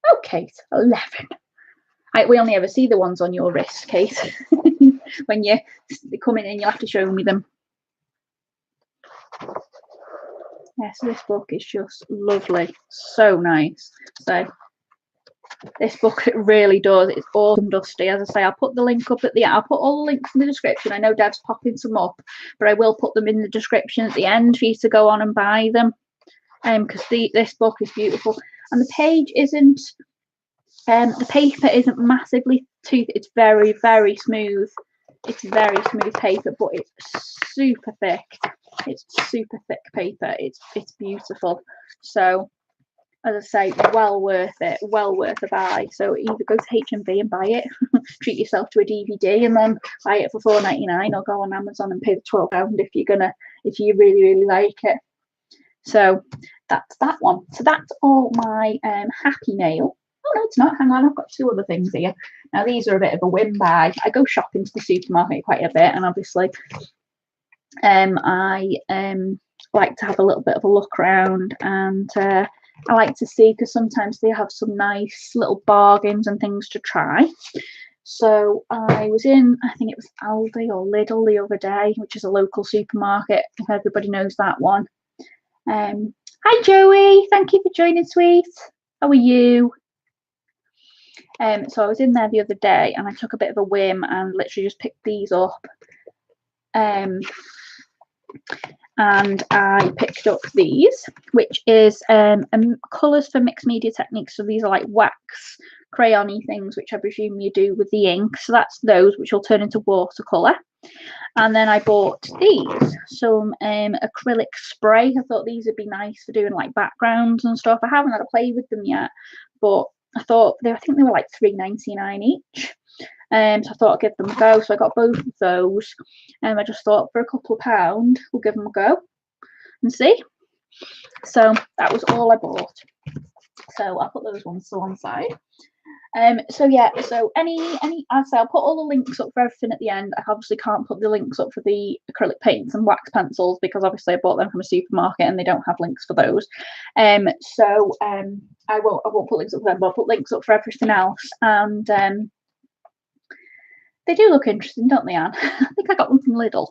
Oh, Kate, 11. We only ever see the ones on your wrist, Kate. When you come in and you'll have to show me them. Yeah, so this book is just lovely. So nice. So this book, it really does. It's awesome dusty. As I say, I'll put the link up at the end. I'll put all the links in the description. I know Dad's popping some up, but I will put them in the description at the end for you to go on and buy them. Because this book is beautiful. And the page isn't... the paper isn't massively toothed. It's very, very smooth. It's very smooth paper, but it's super thick. It's super thick paper. It's beautiful. So, as I say, well worth it. Well worth a buy. So either go to HMV and buy it, treat yourself to a DVD, and then buy it for £4.99, or go on Amazon and pay the £12 if you really, really like it. So that's that one. So that's all my happy mail. Oh, no, it's not. Hang on, I've got two other things here. Now, these are a bit of a whim buy. I go shopping to the supermarket quite a bit, and obviously I like to have a little bit of a look around, and I like to see, because sometimes they have some nice little bargains and things to try. So I was in, I think it was Aldi or Lidl the other day, which is a local supermarket, if everybody knows that one. Hi, Joey. Thank you for joining, sweet. How are you? So I was in there the other day, and I took a bit of a whim and literally just picked these up. And I picked up these, which is colours for mixed media techniques. So these are like wax crayon-y things, which I presume you do with the ink. So that's those, which will turn into watercolour. And then I bought these, some acrylic spray. I thought these would be nice for doing like backgrounds and stuff. I haven't had a play with them yet, but I thought I think they were like £3.99 each. So I thought I'd give them a go. So I got both of those. I just thought for a couple of £1, we'll give them a go and see. So that was all I bought. So I'll put those ones to one side. So yeah, so I'll put all the links up for everything at the end. I obviously can't put the links up for the acrylic paints and wax pencils, because obviously I bought them from a supermarket and they don't have links for those. I won't put links up for them, but I'll put links up for everything else. And they do look interesting, don't they, Anne? I think I got them from Lidl.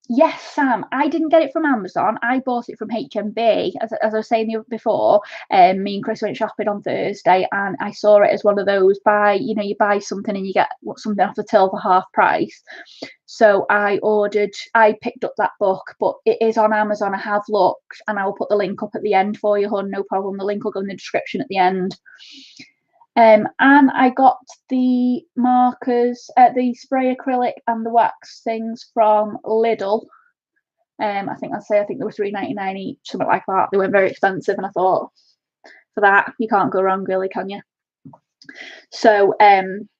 Yes, Sam, I didn't get it from Amazon. I bought it from HMV. As I was saying before, me and Chris went shopping on Thursday, and I saw it as one of those you buy something and you get something off the till for half price. So I picked up that book, but it is on Amazon. I have looked, and I will put the link up at the end for you, hon. No problem. The link will go in the description at the end. And I got the markers, the spray acrylic and the wax things from Lidl. I think they were £3.99 each, something like that. They weren't very expensive, and I thought, for that, you can't go wrong, really, can you? So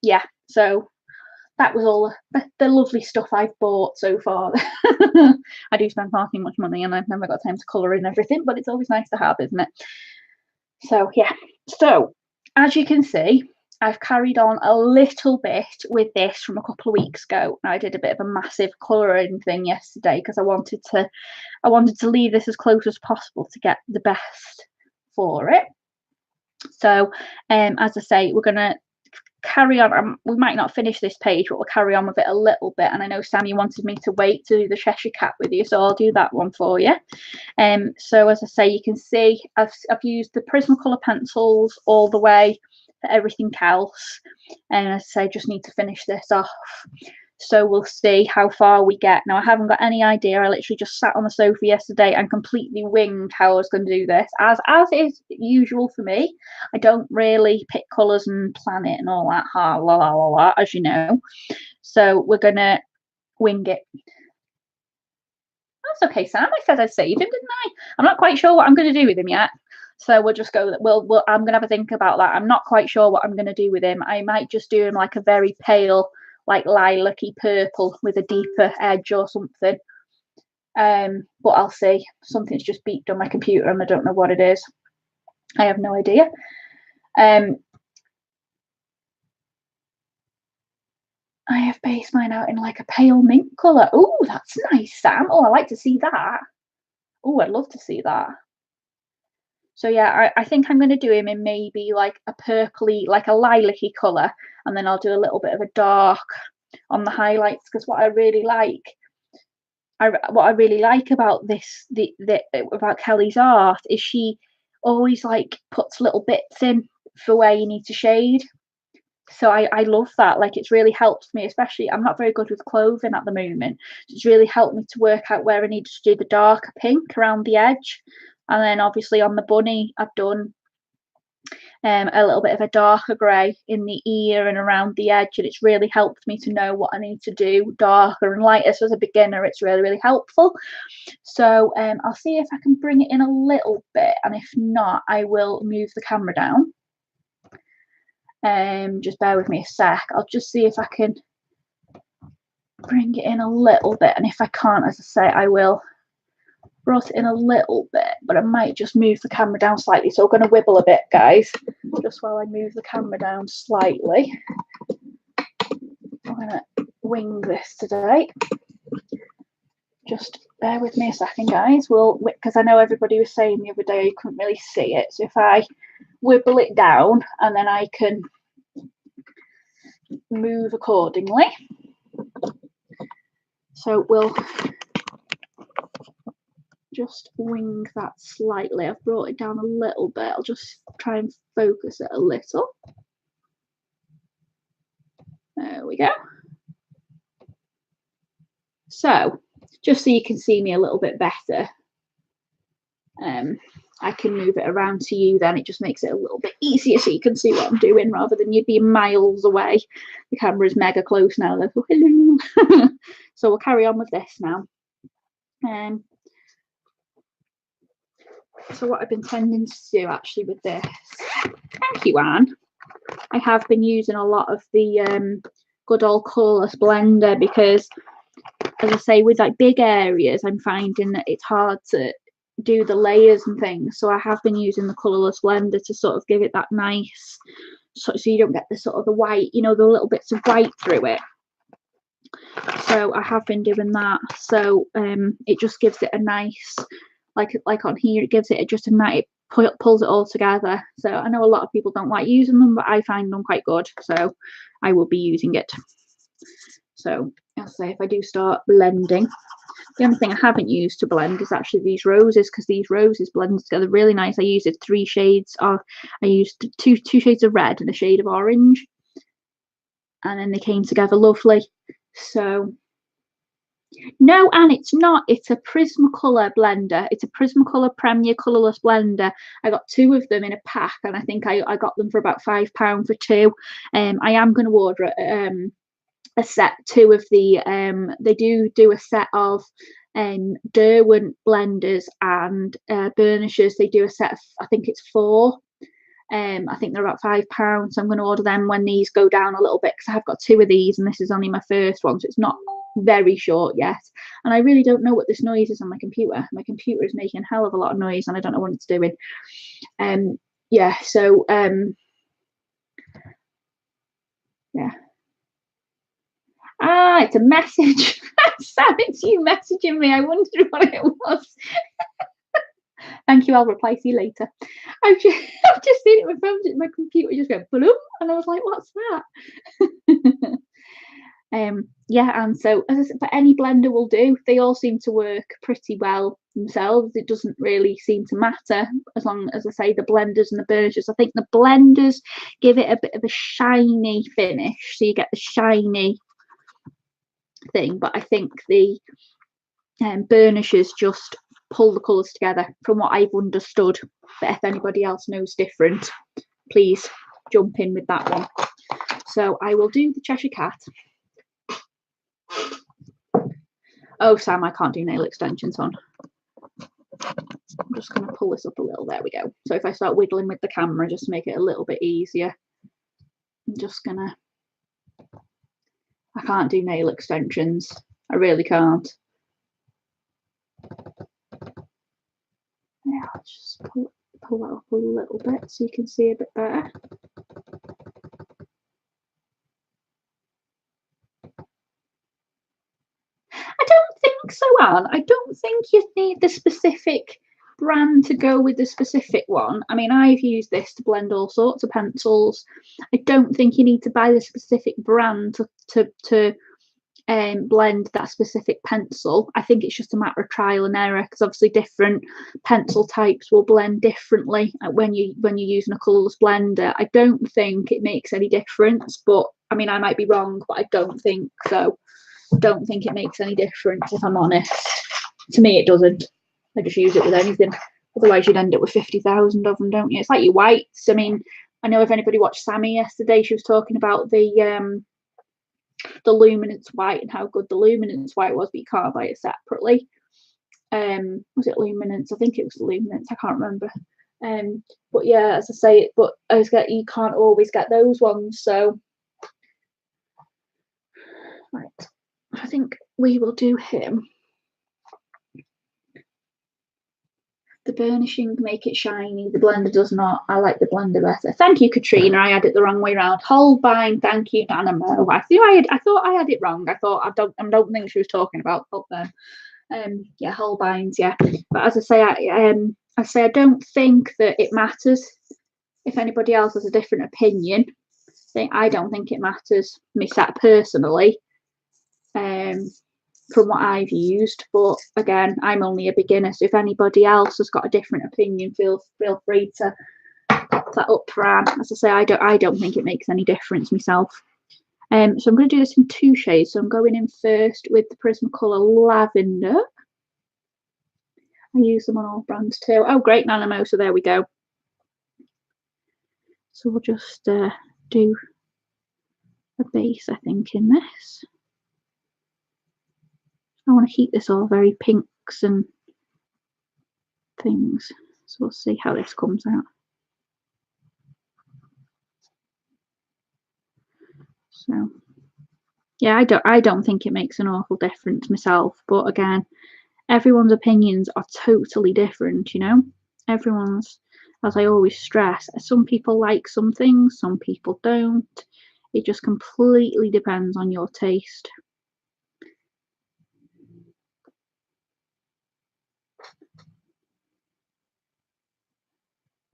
yeah, so that was all the lovely stuff I've bought so far. I do spend far too much money, and I've never got time to colour in everything, but it's always nice to have, isn't it? So yeah, so as you can see, I've carried on a little bit with this from a couple of weeks ago. I did a bit of a massive colouring thing yesterday, because I wanted to leave this as close as possible to get the best for it. So as I say, we're going to carry on. We might not finish this page, but we'll carry on with it a little bit. And I know, Sam, you wanted me to wait to do the Cheshire Cat with you, so I'll do that one for you. So as I say, you can see I've used the Prismacolor pencils all the way for everything else, and as I say, just need to finish this off. So we'll see how far we get. Now, I haven't got any idea. I literally just sat on the sofa yesterday and completely winged how I was going to do this, as is usual for me. I don't really pick colours and plan it and all that, la la la la, as you know. So we're going to wing it. That's okay, Sam. I said I'd save him, didn't I? I'm not quite sure what I'm going to do with him yet. So we'll just go. I'm going to have a think about that. I'm not quite sure what I'm going to do with him. I might just do him like a very pale, like lilac-y purple with a deeper edge or something. But I'll see. Something's just beeped on my computer and I don't know what it is. I have no idea. I have based mine out in like a pale mint colour. Oh, that's nice, Sam. Oh, I like to see that. Oh, I'd love to see that. So yeah, I think I'm going to do him in maybe like a purpley, like a lilac-y colour, and then I'll do a little bit of a dark on the highlights, because what I really like about this, about Kelly's art, is she always like puts little bits in for where you need to shade. So I love that. Like, it's really helped me, especially I'm not very good with clothing at the moment. It's really helped me to work out where I need to do the darker pink around the edge. And then obviously on the bunny, I've done a little bit of a darker grey in the ear and around the edge, and it's really helped me to know what I need to do darker and lighter. So as a beginner, it's really, really helpful. So I'll see if I can bring it in a little bit, and if not, I will move the camera down. Just bear with me a sec. I'll just see if I can bring it in a little bit, and if I can't, as I say, I will brought it in a little bit, but I might just move the camera down slightly. So I'm going to wibble a bit, guys, just while I move the camera down slightly. I'm going to wing this today. Just bear with me a second, guys. Because I know everybody was saying the other day you couldn't really see it. So if I wibble it down, and then I can move accordingly. So we'll just wing that slightly. I've brought it down a little bit. I'll just try and focus it a little. There we go. So just so you can see me a little bit better, I can move it around to you then. It just makes it a little bit easier so you can see what I'm doing, rather than you'd be miles away. The camera is mega close now though. Hello. So we'll carry on with this now. So what I've been tending to do actually with this, thank you, Anne, I have been using a lot of the good old colourless blender, because as I say, with like big areas, I'm finding that it's hard to do the layers and things. So I have been using the colourless blender to sort of give it that nice, so you don't get the sort of the white, you know, the little bits of white through it. So I have been doing that. So it just gives it a nice, like on here, it gives it just a nice, it pulls it all together. So I know a lot of people don't like using them, but I find them quite good. So I will be using it. So I'll say if I do start blending, the only thing I haven't used to blend is actually these roses, because these roses blend together really nice. I used 3 shades of, I used two shades of red and a shade of orange, and then they came together lovely. So no, and it's not, it's a Prismacolor blender. It's a Prismacolor Premier colourless blender. I got 2 of them in a pack, and I think I got them for about £5 for 2. I am going to order a set 2 of the they do a set of Derwent blenders and burnishes. They do a set of, I think it's 4. I think they're about £5, so I'm going to order them when these go down a little bit, because I have got 2 of these and this is only my first one, so it's not very short yet. And I really don't know what this noise is on my computer. My computer is making a hell of a lot of noise and I don't know what it's doing. Yeah, so yeah. Ah, it's a message. Sam, it's you messaging me. I wondered what it was. Thank you, I'll reply to you later. I've just seen it, my computer just went bloom, and I was like, what's that? Yeah, and so as I said, but any blender will do. They all seem to work pretty well themselves. It doesn't really seem to matter, as long as I say the blenders and the burnishes. I think the blenders give it a bit of a shiny finish, so you get the shiny thing, but I think the burnishes just pull the colours together from what I've understood. But if anybody else knows different, please jump in with that one. So I will do the Cheshire Cat. Oh, Sam, I can't do nail extensions on. I'm just going to pull this up a little. There we go. So if I start wiggling with the camera, just to make it a little bit easier, I'm just going to... I can't do nail extensions. I really can't. Yeah, I'll just pull that up a little bit so you can see a bit better. I don't think so, Anne. I don't think you need the specific brand to go with the specific one. I mean, I've used this to blend all sorts of pencils. I don't think you need to buy the specific brand to blend that specific pencil. I think it's just a matter of trial and error, because obviously different pencil types will blend differently when you're using a colourless blender. I don't think it makes any difference, but I mean, I might be wrong, but I don't think so. Don't think it makes any difference, if I'm honest. To me, it doesn't. I just use it with anything. Otherwise, you'd end up with 50,000 of them, don't you? It's like your whites. I mean, I know if anybody watched Sammy yesterday, she was talking about the luminance white and how good the luminance white was, but you can't buy it separately. Was it luminance? I think it was luminance. I can't remember. But yeah, as I say, you can't always get those ones. So right, I think we will do him. The burnishing make it shiny. The blender does not. I like the blender better. Thank you, Katrina. I had it the wrong way around. Holbein. Thank you, Nana Mo. I thought I had it wrong. I don't think she was talking about them. Yeah, Holbeins. Yeah, but as I say, I don't think that it matters if anybody else has a different opinion. I don't think it matters me personally. From what I've used, but again, I'm only a beginner, so if anybody else has got a different opinion, feel free to pop that up for Anne. As I say, I don't think it makes any difference myself. So I'm going to do this in 2 shades. So I'm going in first with the Prismacolor Lavender. I use them on all brands too. Oh, great, Nanamo. So there we go. So we'll just do a base, I think, in this. I want to keep this all very pinks and things. So we'll see how this comes out. So yeah, I don't think it makes an awful difference myself, but again, everyone's opinions are totally different, you know. Everyone's, as I always stress, some people like some things, some people don't. It just completely depends on your taste.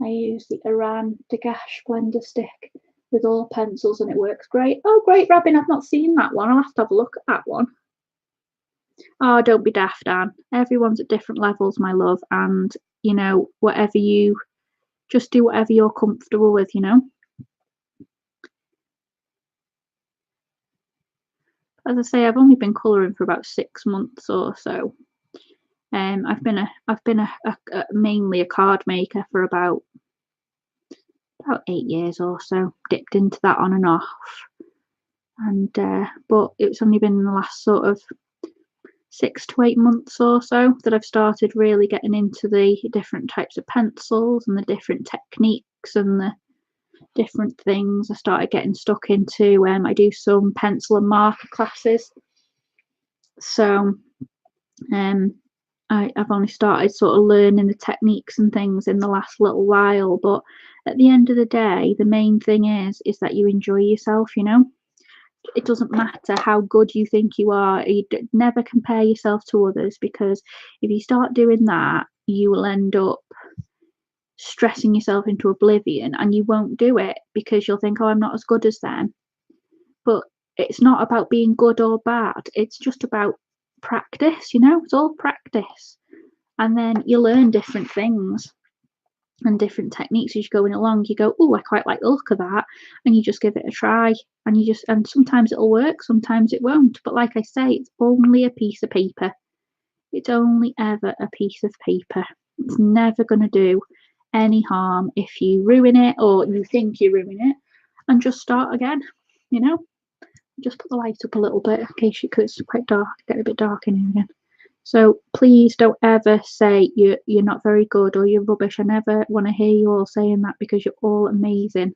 I use the Iran Degash blender stick with all pencils and it works great. Oh, great, Robin, I've not seen that one. I'll have to have a look at that one. Oh, don't be daft, Anne. Everyone's at different levels, my love, and you know, just do whatever you're comfortable with, you know. As I say, I've only been colouring for about 6 months or so. I've been mainly a card maker for about 8 years or so. Dipped into that on and off, and but it's only been in the last sort of 6 to 8 months or so that I've started really getting into the different types of pencils and the different techniques and the different things. I started getting stuck into I do some pencil and marker classes, so I've only started sort of learning the techniques and things in the last little while, but at the end of the day, the main thing is that you enjoy yourself, you know. It doesn't matter how good you think you are. You never compare yourself to others, because if you start doing that, you will end up stressing yourself into oblivion, and you won't do it because you'll think, oh, I'm not as good as them. But it's not about being good or bad. It's just about practice, you know. It's all practice, and then you learn different things. and different techniques as you're going along. You go, oh, I quite like the look of that, and you just give it a try, and sometimes it'll work, sometimes it won't. But like I say, it's only a piece of paper. It's only ever a piece of paper. It's never going to do any harm if you ruin it or you think you ruin it, and just start again. You know, just put the light up a little bit in case because it's quite dark, get a bit dark in here again. So please don't ever say you're not very good or you're rubbish. I never want to hear you all saying that, because you're all amazing.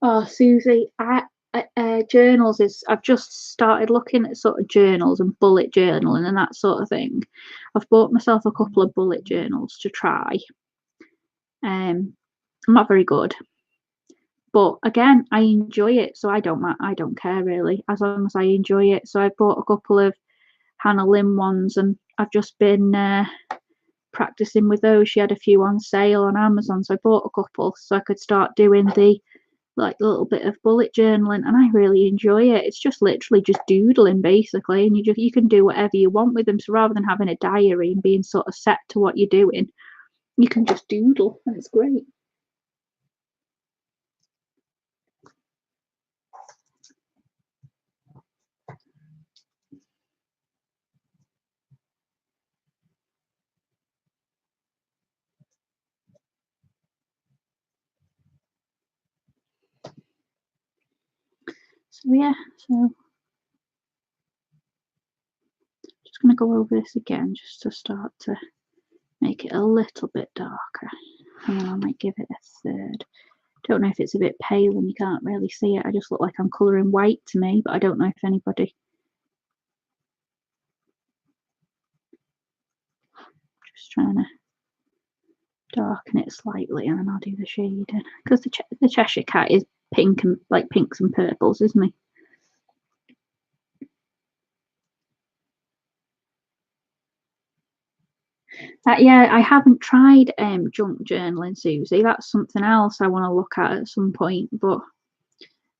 Oh, Susie, journals is, I've just started looking at sort of journals and bullet journaling and that sort of thing. I've bought myself a couple of bullet journals to try. I'm not very good, but again, I enjoy it, so I don't care really, as long as I enjoy it. So I bought a couple of Hannah Lim ones, and I've just been practicing with those. She had a few on sale on Amazon, so I bought a couple so I could start doing the little bit of bullet journaling, and I really enjoy it. It's just literally just doodling basically, and you can do whatever you want with them. So rather than having a diary and being sort of set to what you're doing, you can just doodle, and it's great. So yeah, so just going to go over this again just to start to make it a little bit darker, and then I might give it a third. Don't know if it's a bit pale and you can't really see it. I just look like I'm colouring white to me, but I don't know if anybody. Just trying to darken it slightly, and then I'll do the shading, because the Cheshire Cat is pink and like pinks and purples, isn't he? Yeah, I haven't tried junk journaling, Susie. That's something else I want to look at some point, but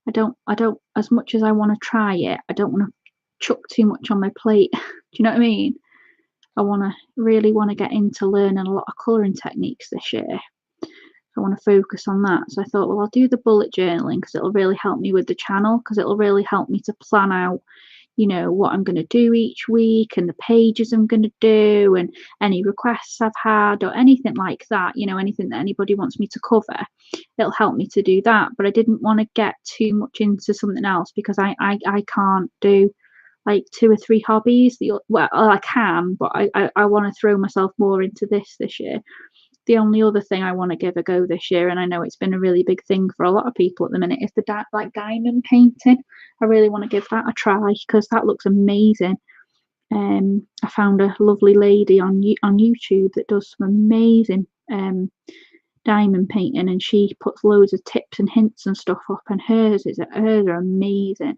I don't, as much as I want to try it, I don't want to chuck too much on my plate. Do you know what I mean? I really want to get into learning a lot of colouring techniques this year. I want to focus on that. So I thought, well, I'll do the bullet journaling because it'll really help me with the channel, because it'll really help me to plan out, you know, what I'm going to do each week and the pages I'm going to do and any requests I've had or anything like that, you know, anything that anybody wants me to cover. It'll help me to do that. But I didn't want to get too much into something else, because I can't do like 2 or 3 hobbies. Well, I can, but I want to throw myself more into this year. The only other thing I want to give a go this year, and I know it's been a really big thing for a lot of people at the minute, is the diamond painting. I really want to give that a try because that looks amazing. I found a lovely lady on YouTube that does some amazing diamond painting, and she puts loads of tips and hints and stuff up, and hers are amazing.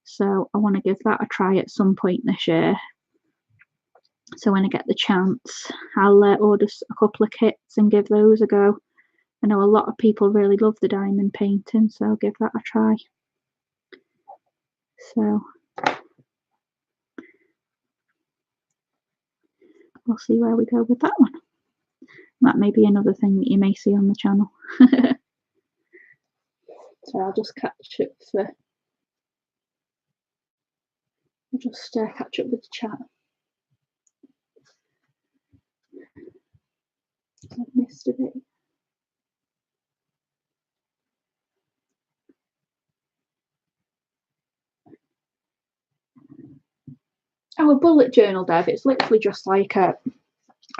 So I want to give that a try at some point this year. So when I get the chance, I'll order a couple of kits and give those a go. I know a lot of people really love the diamond painting, so I'll give that a try. So we'll see where we go with that one. That may be another thing that you may see on the channel. So I'll just catch up with the chat. I've missed a bit. Oh, a bullet journal, Dev. It's literally just like I'll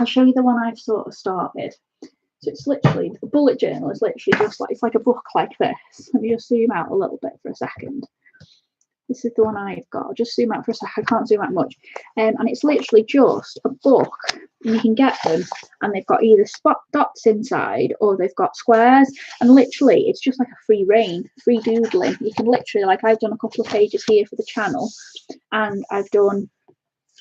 show you the one I've sort of started. So it's literally, the bullet journal is literally just like, it's like a book like this. Let me just zoom out a little bit for a second. This is the one I've got. I'll just zoom out for a sec. I can't zoom out much. And it's literally just a book. And you can get them, and they've got either spot dots inside or they've got squares. And literally, it's just like a free reign, free doodling. You can literally, like I've done a couple of pages here for the channel, and I've done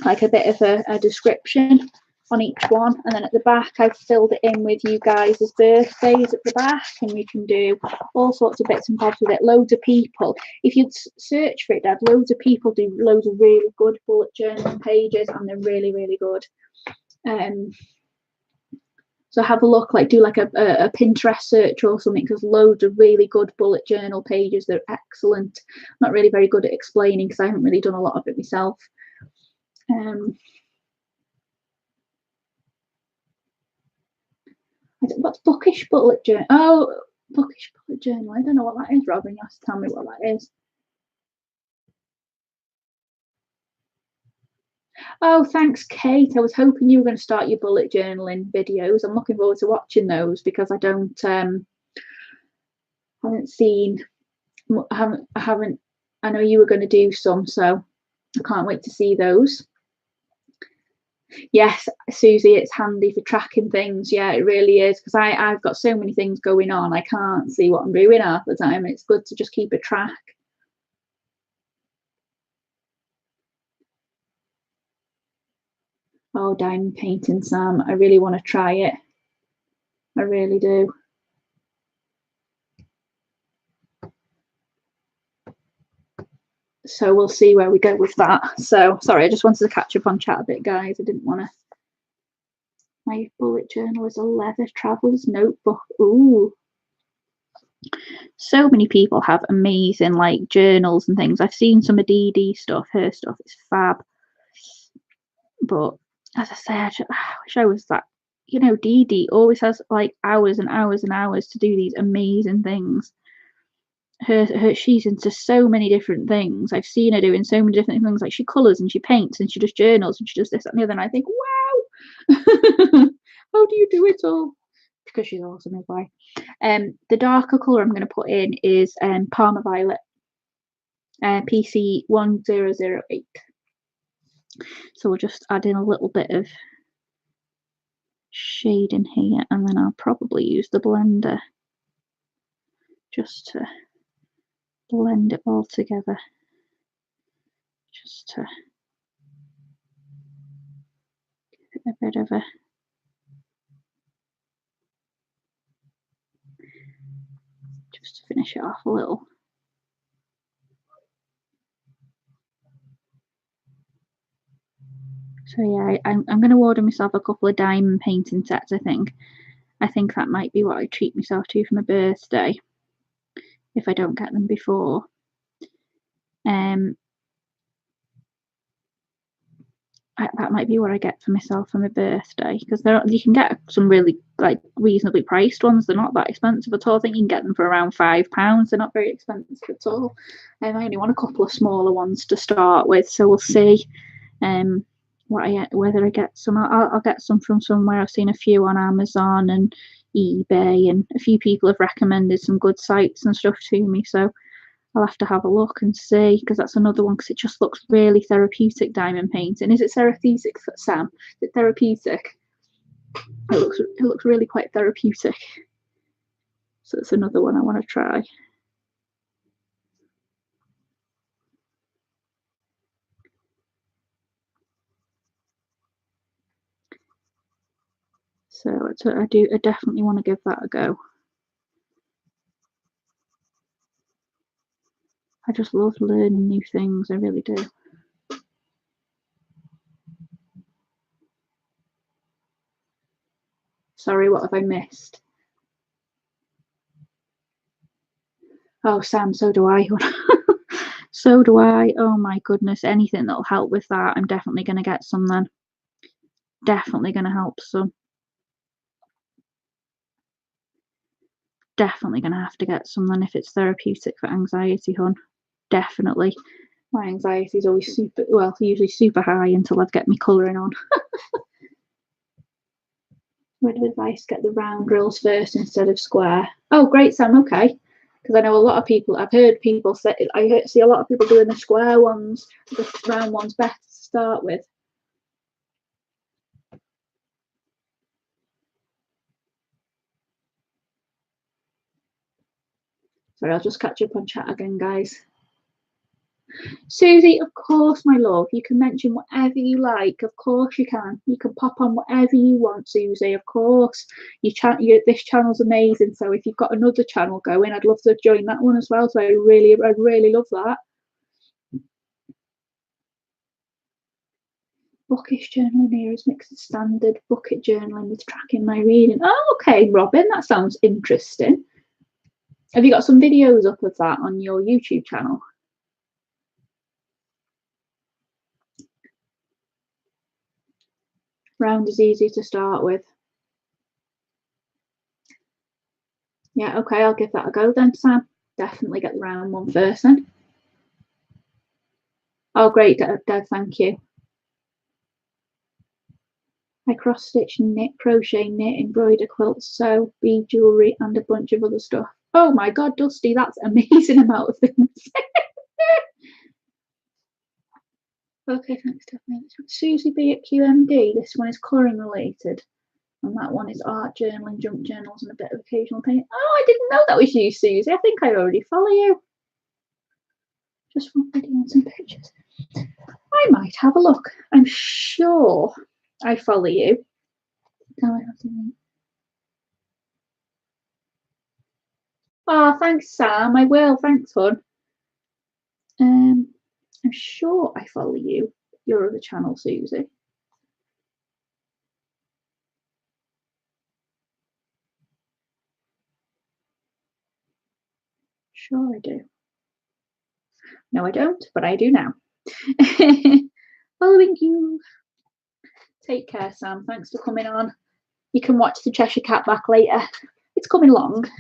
like a bit of a description. on each one, and then at the back I've filled it in with you guys' birthdays at the back, and we can do all sorts of bits and bobs with it. Loads of people, if you'd search for it, Dad, loads of people do loads of really good bullet journaling pages, and they're really, really good. So have a look, like do like a Pinterest search or something, because loads of really good bullet journal pages. They're excellent. I'm not really very good at explaining because I haven't really done a lot of it myself. What's bookish bullet journal? Oh, bookish bullet journal. I don't know what that is, Robin. You have to tell me what that is. Oh, thanks, Kate. I was hoping you were going to start your bullet journaling videos. I'm looking forward to watching those because I don't haven't seen. I haven't. I know you were going to do some, so I can't wait to see those. Yes, Susie, it's handy for tracking things. Yeah, it really is, because I've got so many things going on. I can't see what I'm doing half the time. It's good to just keep a track. Oh, diamond painting, Sam. I really want to try it. I really do. So we'll see where we go with that. So sorry, I just wanted to catch up on chat a bit, guys. I didn't want to. My bullet journal is a leather traveler's notebook. Ooh. So many people have amazing like journals and things. I've seen some of Dee Dee stuff. Her stuff is fab. But as I said, I wish I was that. You know, Dee Dee always has like hours and hours and hours to do these amazing things. She's into so many different things. I've seen her doing so many different things. Like she colours and she paints and she does journals and she does this that, and the other. And I think, wow, how do you do it all? Because she's awesome as well. The darker colour I'm going to put in is Parma Violet, PC 1008. So we'll just add in a little bit of shade in here, and then I'll probably use the blender just to blend it all together, just to give it a bit of a just to finish it off a little. So yeah, I'm going to order myself a couple of diamond painting sets. I think that might be what I treat myself to for my birthday if I don't get them before. That might be what I get for myself for my birthday, because you can get some really like reasonably priced ones. They're not that expensive at all. I think you can get them for around £5. They're not very expensive at all. I only want a couple of smaller ones to start with, so we'll see. Whether I get some. I'll get some from somewhere. I've seen a few on Amazon and eBay, and a few people have recommended some good sites and stuff to me. So I'll have to have a look and see, because that's another one, because it just looks really therapeutic, diamond painting. Is it therapeutic, Sam? Is it therapeutic? It looks really quite therapeutic. So it's another one I want to try. So I definitely want to give that a go. I just love learning new things. I really do. Sorry, what have I missed? Oh, Sam, so do I. So do I. Oh my goodness, anything that'll help with that. I'm definitely going to get some then. Definitely going to help some. Definitely going to have to get some then if it's therapeutic for anxiety, hun. Definitely. My anxiety is always usually super high until I've get my colouring on. Word of advice, get the round drills first instead of square. Oh, great, Sam, okay. Because I know a lot of people, I've heard people say, see a lot of people doing the square ones, the round ones better to start with. Sorry, I'll just catch up on chat again, guys. Susie, of course, my love, you can mention whatever you like. Of course you can. You can pop on whatever you want, Susie. Of course. This channel's amazing. So if you've got another channel going, I'd love to join that one as well. So I'd really love that. Bookish journaling here is mixed standard bucket journaling with tracking my reading. Oh, okay, Robin, that sounds interesting. Have you got some videos up of that on your YouTube channel? Round is easy to start with. Yeah, okay, I'll give that a go then, Sam. Definitely get the round one first then. Oh, great, Dev, thank you. I cross-stitch, knit, crochet, knit, embroider, quilt, sew, bead jewellery and a bunch of other stuff. Oh my God, Dusty, that's an amazing amount of things. Okay, thanks, Stephanie. Susie B at QMD. This one is colouring related. And that one is art journaling, junk journals, and a bit of occasional painting. Oh, I didn't know that was you, Susie. I think I already follow you. Just one video and some pictures. I might have a look. I'm sure I follow you. Now I have to. Oh, thanks, Sam. I will. Thanks, hon. I'm sure I follow you. Your other channel, Susie. Sure I do. No, I don't, but I do now. Following you. Take care, Sam. Thanks for coming on. You can watch the Cheshire Cat back later. It's coming along.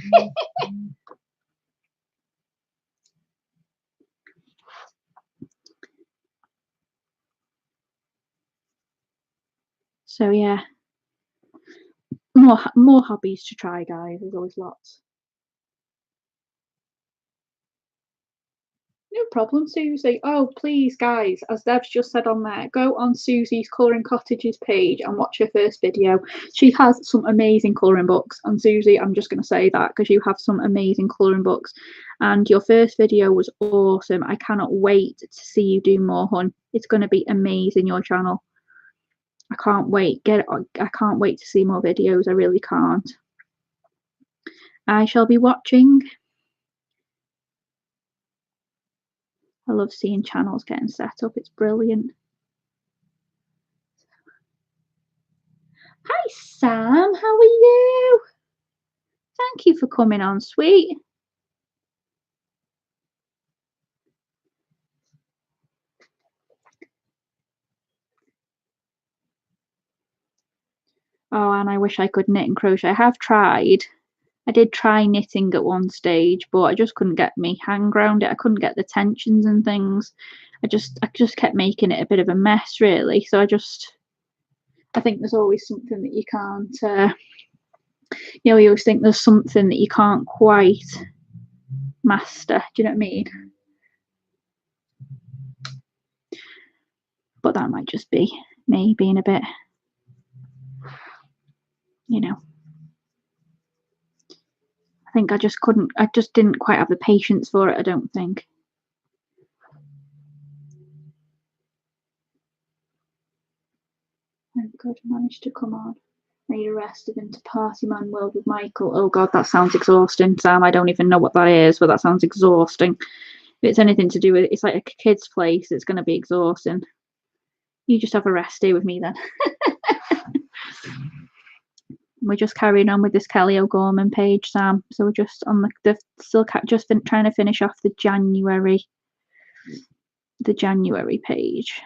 So yeah, more hobbies to try, guys. There's always lots. No problem, Susie. Oh, please, guys, as Deb's just said on there, go on Susie's Colouring Cottages page and watch her first video. She has some amazing colouring books. And Susie, I'm just going to say that because you have some amazing colouring books. And your first video was awesome. I cannot wait to see you do more, hun. It's going to be amazing, your channel. I can't wait. I can't wait to see more videos. I really can't. I shall be watching. I love seeing channels getting set up. It's brilliant. Hi, Sam. How are you? Thank you for coming on, sweet. Oh, and I wish I could knit and crochet. I have tried. I did try knitting at one stage, but I just couldn't get me hang around it. I couldn't get the tensions and things. I just kept making it a bit of a mess, really. So I think there's always something that you can't, you always think there's something that you can't quite master. Do you know what I mean? But that might just be me being a bit, you know. I think I just didn't quite have the patience for it, I don't think. Oh God, I managed to come on. Made arrested into Party Man World with Michael. Oh God, that sounds exhausting, Sam. I don't even know what that is, but that sounds exhausting. If it's anything to do with it's like a kid's place, it's going to be exhausting. You just have a rest day with me then. We're just carrying on with this Kelly O'Gorman page, Sam. So we're just on the still just trying to finish off the January page.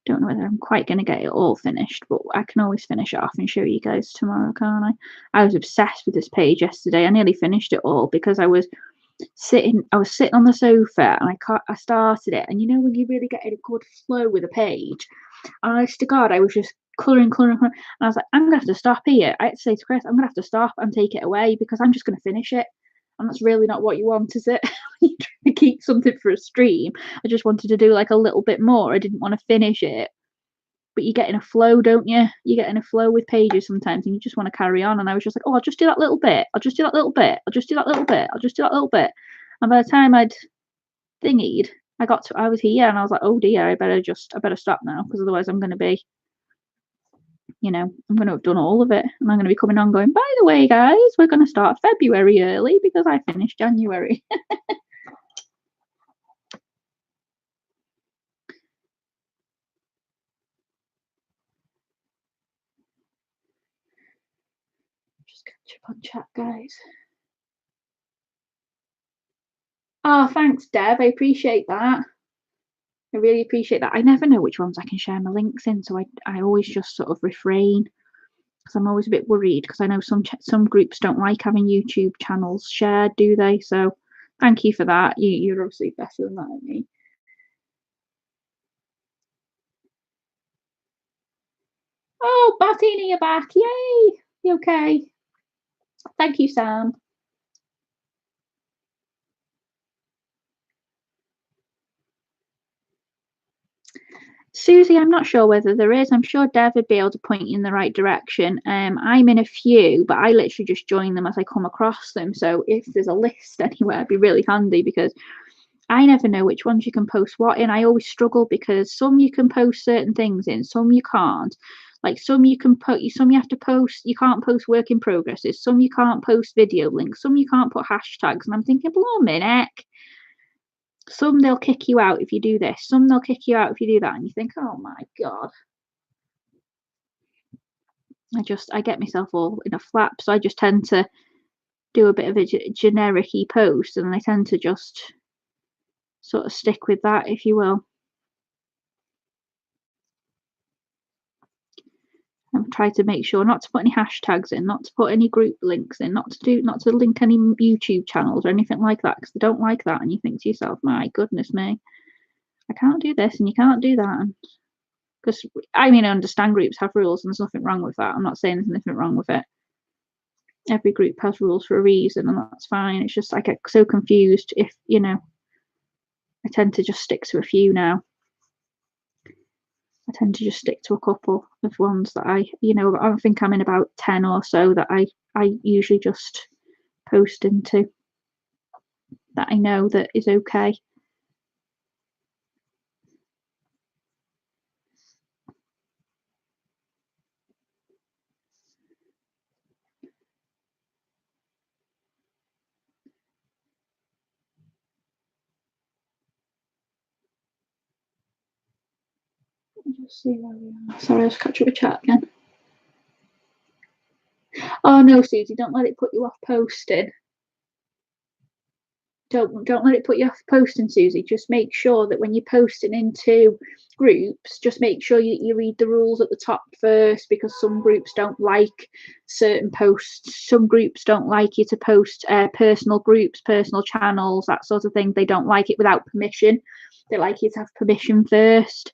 Don't know whether I'm quite going to get it all finished, but I can always finish it off and show you guys tomorrow, can't I? I was obsessed with this page yesterday. I nearly finished it all because I was sitting on the sofa and I started it, and you know when you really get in a good flow with a page, and honest to God, I was just colouring, and I was like, I'm gonna have to stop here. I had to say to Chris, I'm gonna have to stop and take it away because I'm just gonna finish it. And that's really not what you want, is it? You're trying to keep something for a stream. I just wanted to do like a little bit more. I didn't want to finish it. But you get in a flow, don't you? You get in a flow with pages sometimes and you just want to carry on. And I was just like, oh, I'll just do that little bit. I'll just do that little bit. I'll just do that little bit. I'll just do that little bit. And by the time I'd thingied, I was here, and I was like, oh dear, I better stop now, because otherwise I'm going to be, I'm going to have done all of it, and I'm going to be coming on going, by the way, guys, we're going to start February early because I finished January. Just catch up on chat, guys. Oh, thanks, Deb. I appreciate that. I really appreciate that. I never know which ones I can share my links in, so I always just sort of refrain, because I'm always a bit worried, because I know some groups don't like having YouTube channels shared, do they? So thank you for that. You're obviously better than that at me. Oh, Martina, you're back. Yay! You okay? Thank you, Sam. Susie, I'm not sure whether there is. I'm sure Dev would be able to point you in the right direction. I'm in a few, but I literally just join them as I come across them. So if there's a list anywhere, it'd be really handy, because I never know which ones you can post what in. I always struggle, because some you can post certain things in, some you can't. Like some you can put, some you have to post, you can't post work in progresses, some you can't post video links, some you can't put hashtags. And I'm thinking, blooming heck. Some they'll kick you out if you do this, some they'll kick you out if you do that, and you think, oh my god. I get myself all in a flap, so I just tend to do a bit of a generic-y post, and I tend to just sort of stick with that, if you will. And try to make sure not to put any hashtags in, not to put any group links in, not to link any YouTube channels or anything like that, because they don't like that, and you think to yourself, my goodness me, I can't do this and you can't do that. Because I understand groups have rules, and there's nothing wrong with that. I'm not saying there's nothing wrong with it. Every group has rules for a reason, and that's fine. It's just I get so confused if I tend to just stick to a few now. I tend to just stick to a couple of ones that I think I'm in about 10 or so that I usually just post into, that I know that is okay. Just see where we are. Sorry, I'll just catch up with chat again. Oh no, Susie, don't let it put you off posting. Don't let it put you off posting, Susie. Just make sure that when you're posting into groups, just make sure you read the rules at the top first, because some groups don't like certain posts. Some groups don't like you to post personal groups, personal channels, that sort of thing. They don't like it without permission. They like you to have permission first.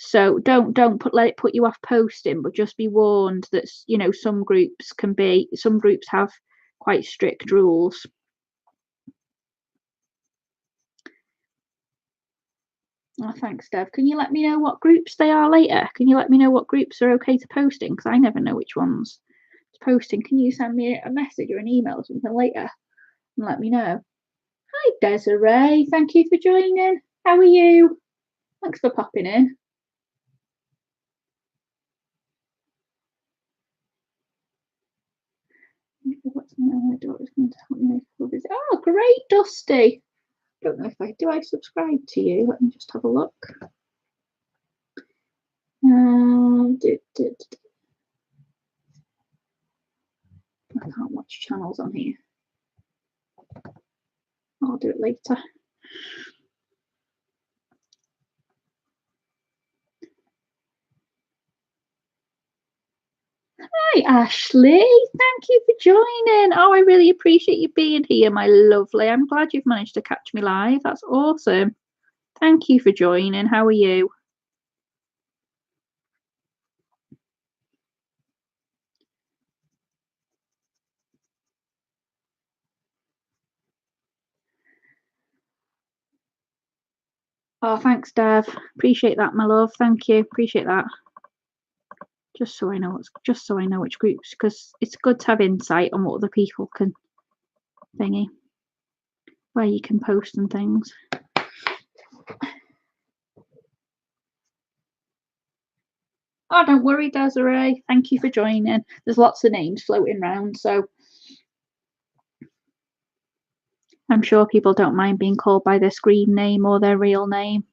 So don't let it put you off posting, but just be warned that some groups have quite strict rules. Oh, thanks, Dev. Can you let me know what groups they are later? Can you let me know what groups are okay to post in? Because I never know which ones to post in. Can you send me a message or an email or something later and let me know? Hi, Desiree. Thank you for joining. How are you? Thanks for popping in. What's my daughter's going to help me make. Oh, great, Dusty. Don't know if do I subscribe to you? Let me just have a look. I can't watch channels on here. I'll do it later. Hi, Ashley. Thank you for joining. Oh, I really appreciate you being here, my lovely. I'm glad you've managed to catch me live. That's awesome. Thank you for joining. How are you? Oh, thanks, Dev. Appreciate that, my love. Thank you. Appreciate that. Just so I know which groups, because it's good to have insight on what other people can thingy. where you can post and things. Oh, don't worry, Desiree. Thank you for joining. There's lots of names floating around, so I'm sure people don't mind being called by their screen name or their real name.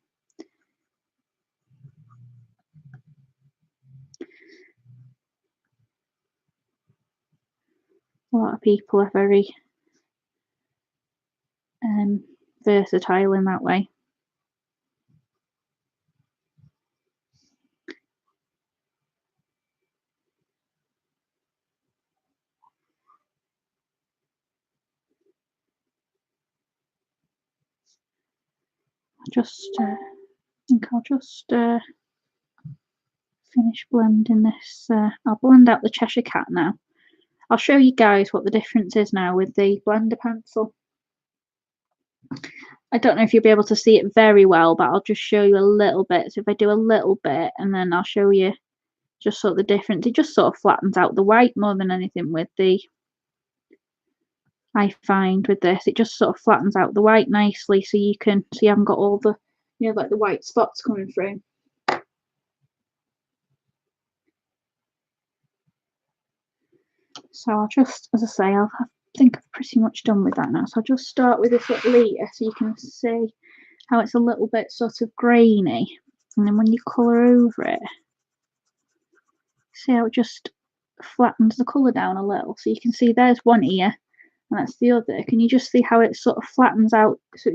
A lot of people are very versatile in that way. I think I'll just finish blending this. I'll blend out the Cheshire Cat now. I'll show you guys what the difference is now with the blender pencil. I don't know if you'll be able to see it very well, but I'll just show you a little bit. So if I do a little bit and then I'll show you just sort of the difference. It just sort of flattens out the white more than anything with the, I find with this, it just sort of flattens out the white nicely so you haven't got all the, you know, like the white spots coming through. So I'll just, as I say, I think I've pretty much done with that now. So I'll just start with this little leaf so you can see how it's a little bit sort of grainy. And then when you colour over it, see how it just flattens the colour down a little. So you can see there's one ear and that's the other. Can you just see how it sort of flattens out so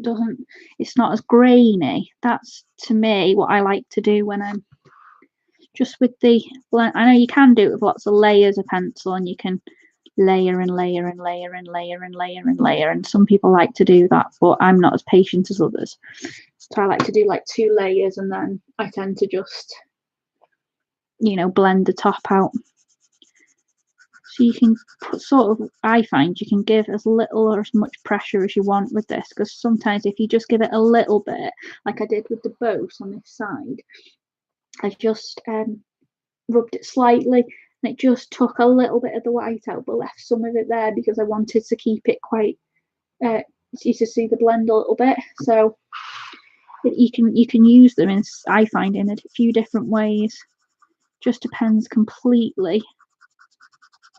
it's not as grainy? That's, to me, what I like to do when I'm just with the blend. I know you can do it with lots of layers of pencil and you can layer and layer and layer and layer and layer and layer, and some people like to do that, but I'm not as patient as others. So I like to do like 2 layers and then I tend to just, you know, blend the top out. So you can put sort of, I find you can give as little or as much pressure as you want with this, because sometimes if you just give it a little bit, like I did with the boat on this side, I just rubbed it slightly and it just took a little bit of the white out but left some of it there because I wanted to keep it quite you to see the blend a little bit. So you can use them in, I find, in a few different ways. Just depends completely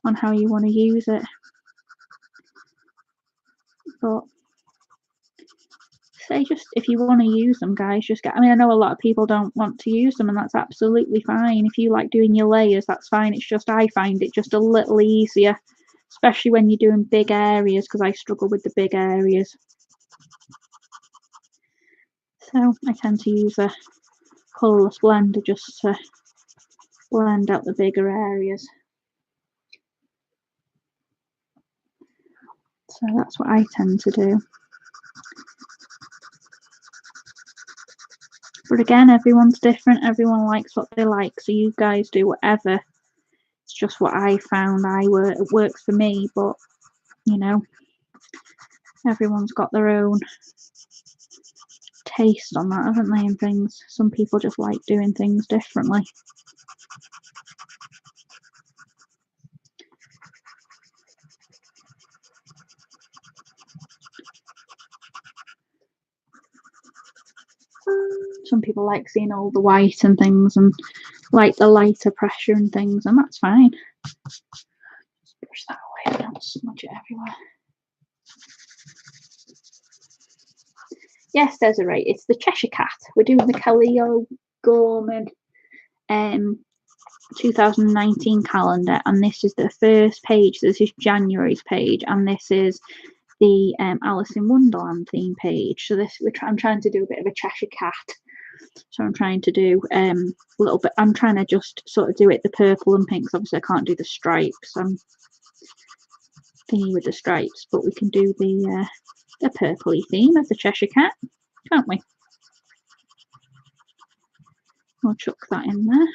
on how you want to use it. But say, just if you want to use them, guys, just get, I mean, I know a lot of people don't want to use them and that's absolutely fine. If you like doing your layers, that's fine. It's just I find it just a little easier, especially when you're doing big areas, because I struggle with the big areas. So I tend to use a colourless blender just to blend out the bigger areas. So that's what I tend to do. But again, everyone's different. Everyone likes what they like. So you guys do whatever. It's just what I found it works for me. But, you know, everyone's got their own taste on that, haven't they, and things. Some people just like doing things differently. Some people like seeing all the white and things and like the lighter pressure and things, and that's fine. Just brush that away, I don't smudge it everywhere. Yes, Desiree, it's the Cheshire Cat. We're doing the Kaleo Gorman 2019 calendar, and this is the first page. This is January's page, and this is the Alice in Wonderland theme page. So this I'm trying to do a bit of a Cheshire Cat. So I'm trying to do a little bit. I'm trying to just sort of do it the purple and pinks. Obviously, I can't do the stripes. I'm thingy with the stripes, but we can do the purpley theme of the Cheshire Cat, can't we? I'll chuck that in there.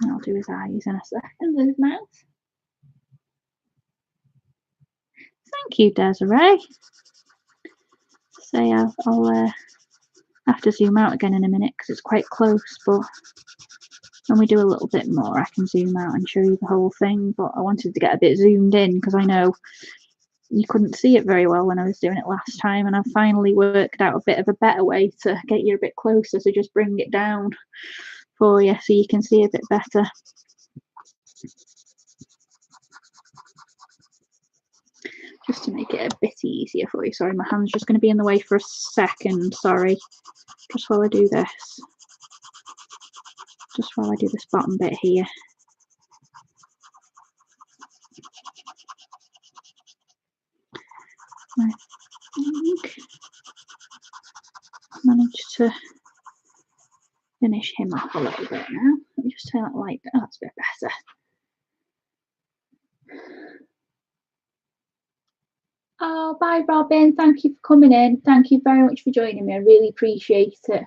And I'll do his eyes in a second, his mouth. Thank you, Desiree. Say I'll have to zoom out again in a minute because it's quite close, but when we do a little bit more I can zoom out and show you the whole thing. But I wanted to get a bit zoomed in because I know you couldn't see it very well when I was doing it last time, and I've finally worked out a bit of a better way to get you a bit closer, so just bring it down for you so you can see a bit better. Just to make it a bit easier for you. Sorry, my hand's just going to be in the way for a second, sorry. Just while I do this. Just while I do this bottom bit here. I think I managed to finish him off a little bit now. Let me just turn that light down. That's a bit better. Oh, bye, Robin. Thank you for coming in. Thank you very much for joining me. I really appreciate it.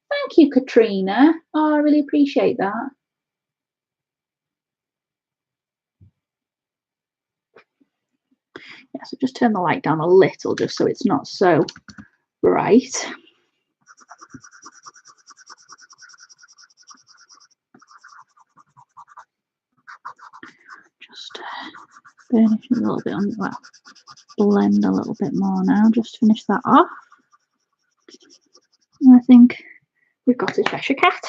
Thank you, Katrina. Oh, I really appreciate that. Yeah, so just turn the light down a little just so it's not so bright. Just burnish a little bit on that. Blend a little bit more now. Just finish that off. And I think we've got a Cheshire Cat.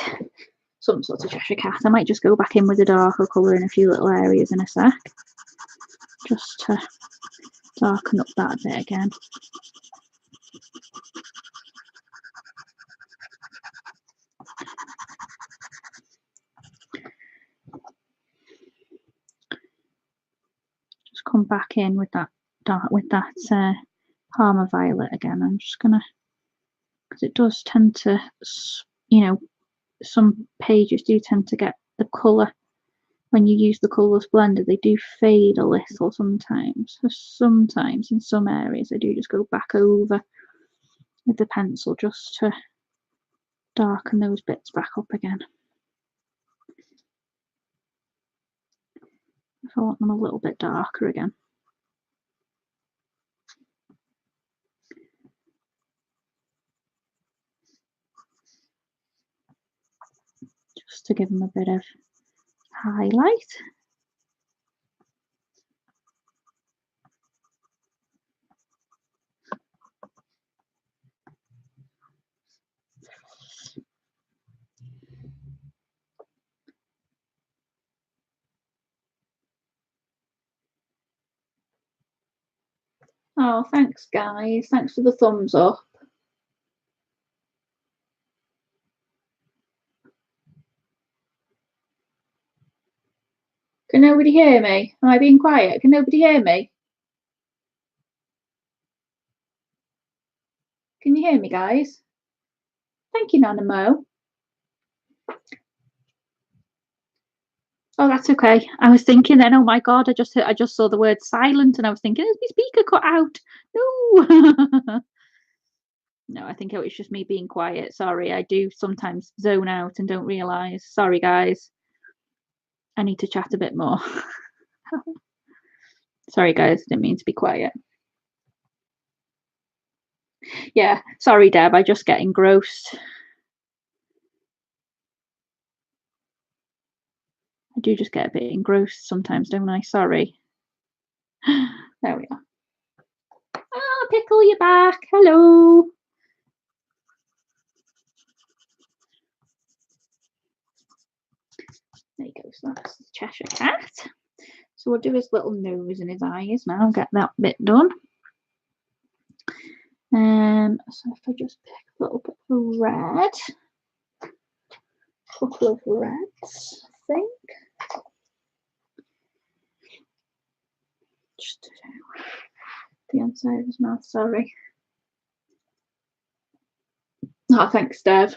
Some sort of Cheshire Cat. I might just go back in with a darker colour in a few little areas in a sec. Just to darken up that bit again. Just come back in with that dark, with that Parma Violet again. I'm just gonna, because it does tend to, you know, some pages do tend to get the colour when you use the colours blender, they do fade a little sometimes. So sometimes in some areas I do just go back over with the pencil just to darken those bits back up again. If I want them a little bit darker again. Just to give them a bit of highlight. Oh, thanks guys. Thanks for the thumbs up. Can nobody hear me? Am I being quiet? Can nobody hear me? Can you hear me, guys? Thank you, Nana Mo. Oh, that's okay. I was thinking then, oh my God, I just saw the word silent and I was thinking, is my speaker cut out? No. No, I think it was just me being quiet. Sorry, I do sometimes zone out and don't realise. Sorry, guys. I need to chat a bit more. Sorry, guys. Didn't mean to be quiet. Yeah, sorry, Deb. I just get engrossed. I do just get a bit engrossed sometimes, don't I? Sorry. There we are. Oh, Pickle, you're back. Hello. There you go. So that's the Cheshire Cat. So we'll do his little nose and his eyes now. Get that bit done. So if I just pick a little bit of red, a couple of reds, I think. Just the inside of his mouth, sorry. Oh, thanks, Dev.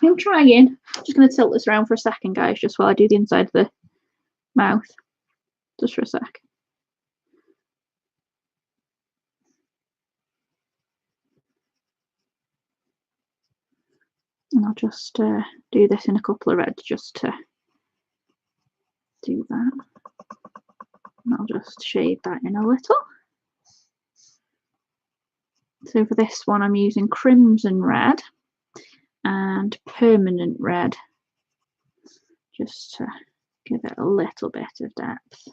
I'm trying. Just going to tilt this around for a second, guys, just while I do the inside of the mouth. Just for a sec. And I'll just do this in a couple of reds just to do that. And I'll just shade that in a little. So for this one, I'm using Crimson Red and Permanent Red, just to give it a little bit of depth.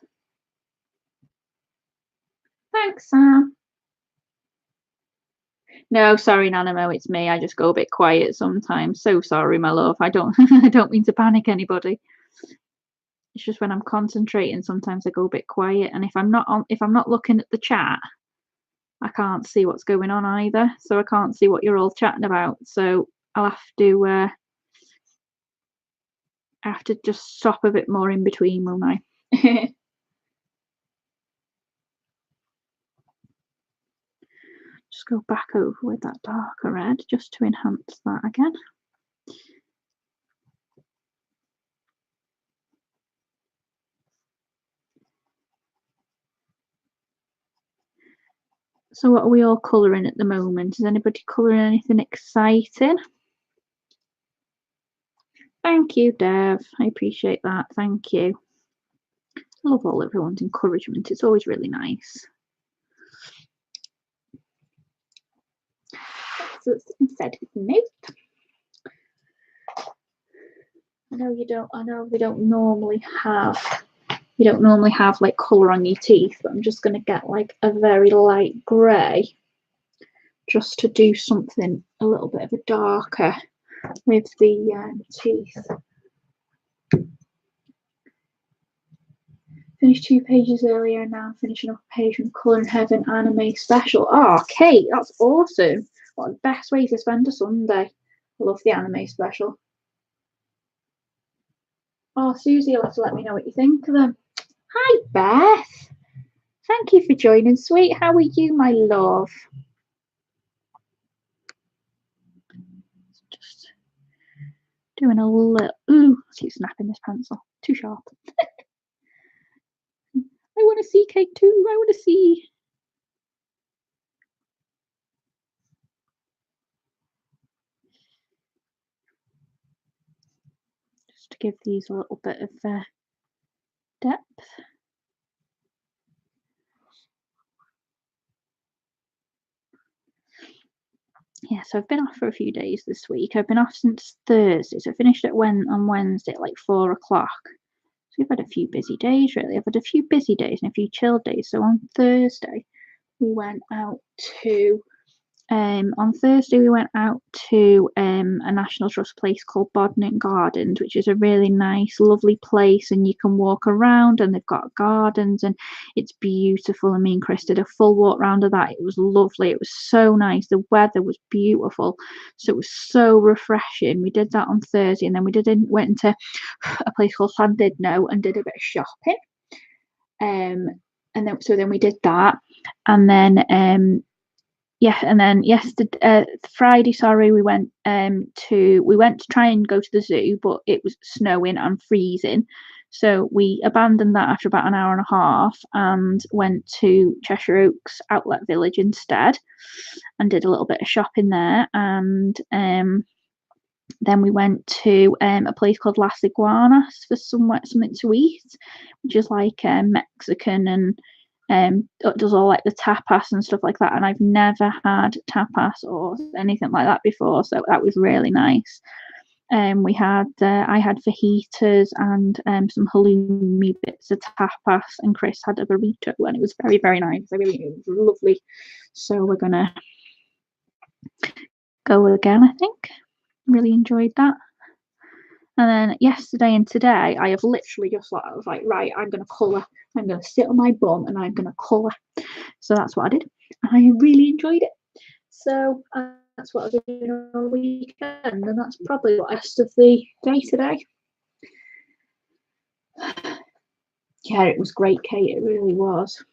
Thanks, Sam. No, sorry, Nanamo, it's me. I just go a bit quiet sometimes. So sorry, my love. I don't I don't mean to panic anybody. It's just when I'm concentrating, sometimes I go a bit quiet, and if I'm not looking at the chat, I can't see what's going on either. So I can't see what you're all chatting about. So I'll have to just stop a bit more in between, won't I? Just go back over with that darker red just to enhance that again. So what are we all colouring at the moment? Is anybody colouring anything exciting? Thank you, Dev. I appreciate that. Thank you. I love all everyone's encouragement. It's always really nice. So instead, note. I know you don't. I know we don't normally have. You don't normally have like colour on your teeth, but I'm just going to get like a very light grey, just to do something a little bit of a darker with the teeth. Finished 2 pages earlier, and now I'm finishing off a page from Colour in Heaven Anime Special. Oh, Kate, that's awesome. What a best way to spend a Sunday. I love the anime special. Oh, Susie, you'll have to let me know what you think of them. Hi, Beth. Thank you for joining, sweet. How are you, my love? Just doing a little... Ooh, I keep snapping this pencil. Too sharp. I want to see Kate too. I want to see... Just to give these a little bit of depth. Yeah, so I've been off for a few days this week. I've been off since Thursday, so I finished on Wednesday at like 4 o'clock. So we've had a few busy days, really. I've had a few busy days and a few chill days. So on Thursday, we went out to a National Trust place called Bodnant Gardens, which is a really nice, lovely place, and you can walk around, and they've got gardens, and it's beautiful. And me and Chris did a full walk round of that. It was lovely. It was so nice. The weather was beautiful, so it was so refreshing. We did that on Thursday, and then went into a place called Llandudno and did a bit of shopping. And then we did that, and then yesterday, Friday, we went to try and go to the zoo, but it was snowing and freezing, so we abandoned that after about an hour and a half and went to Cheshire Oaks Outlet Village instead and did a little bit of shopping there. And then we went to a place called Las Iguanas for something to eat, which is like Mexican, and it does all like the tapas and stuff like that. And I've never had tapas or anything like that before, so that was really nice. I had fajitas and some halloumi bits of tapas, and Chris had a burrito, and it was very, very nice. It was lovely. So we're gonna go again, I think. Really enjoyed that. And then yesterday and today, I have literally just I was like, right, I'm going to colour. I'm going to sit on my bum and I'm going to colour. So that's what I did. I really enjoyed it. So that's what I've been doing all weekend. And that's probably the rest of the day today. Yeah, it was great, Kate. It really was.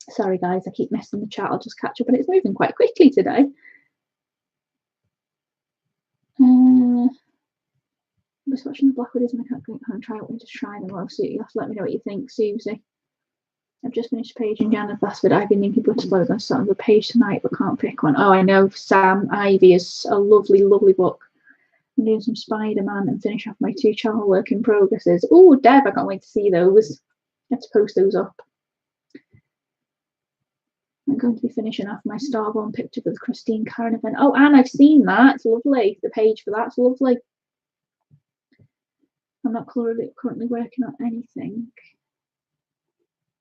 Sorry, guys, I keep missing the chat. I'll just catch up. And it's moving quite quickly today. I'm just watching the Blackwoodies and I can't try it. Just try them. Well, so you have to let me know what you think, Susie. I've just finished a page in Jan of Glassford. I've been thinking Butterfly. I'm going to start on the page tonight, but can't pick one. Oh, I know. Sam Ivy is a lovely, lovely book. I'm doing some Spider-Man and finish off my 2 channel work in progresses. Oh, Deb, I can't wait to see those. Let's post those up. I'm going to be finishing off my Starborn picture with Christine Karen event. Oh, and I've seen that. It's lovely. The page for that's lovely. I'm not currently working on anything.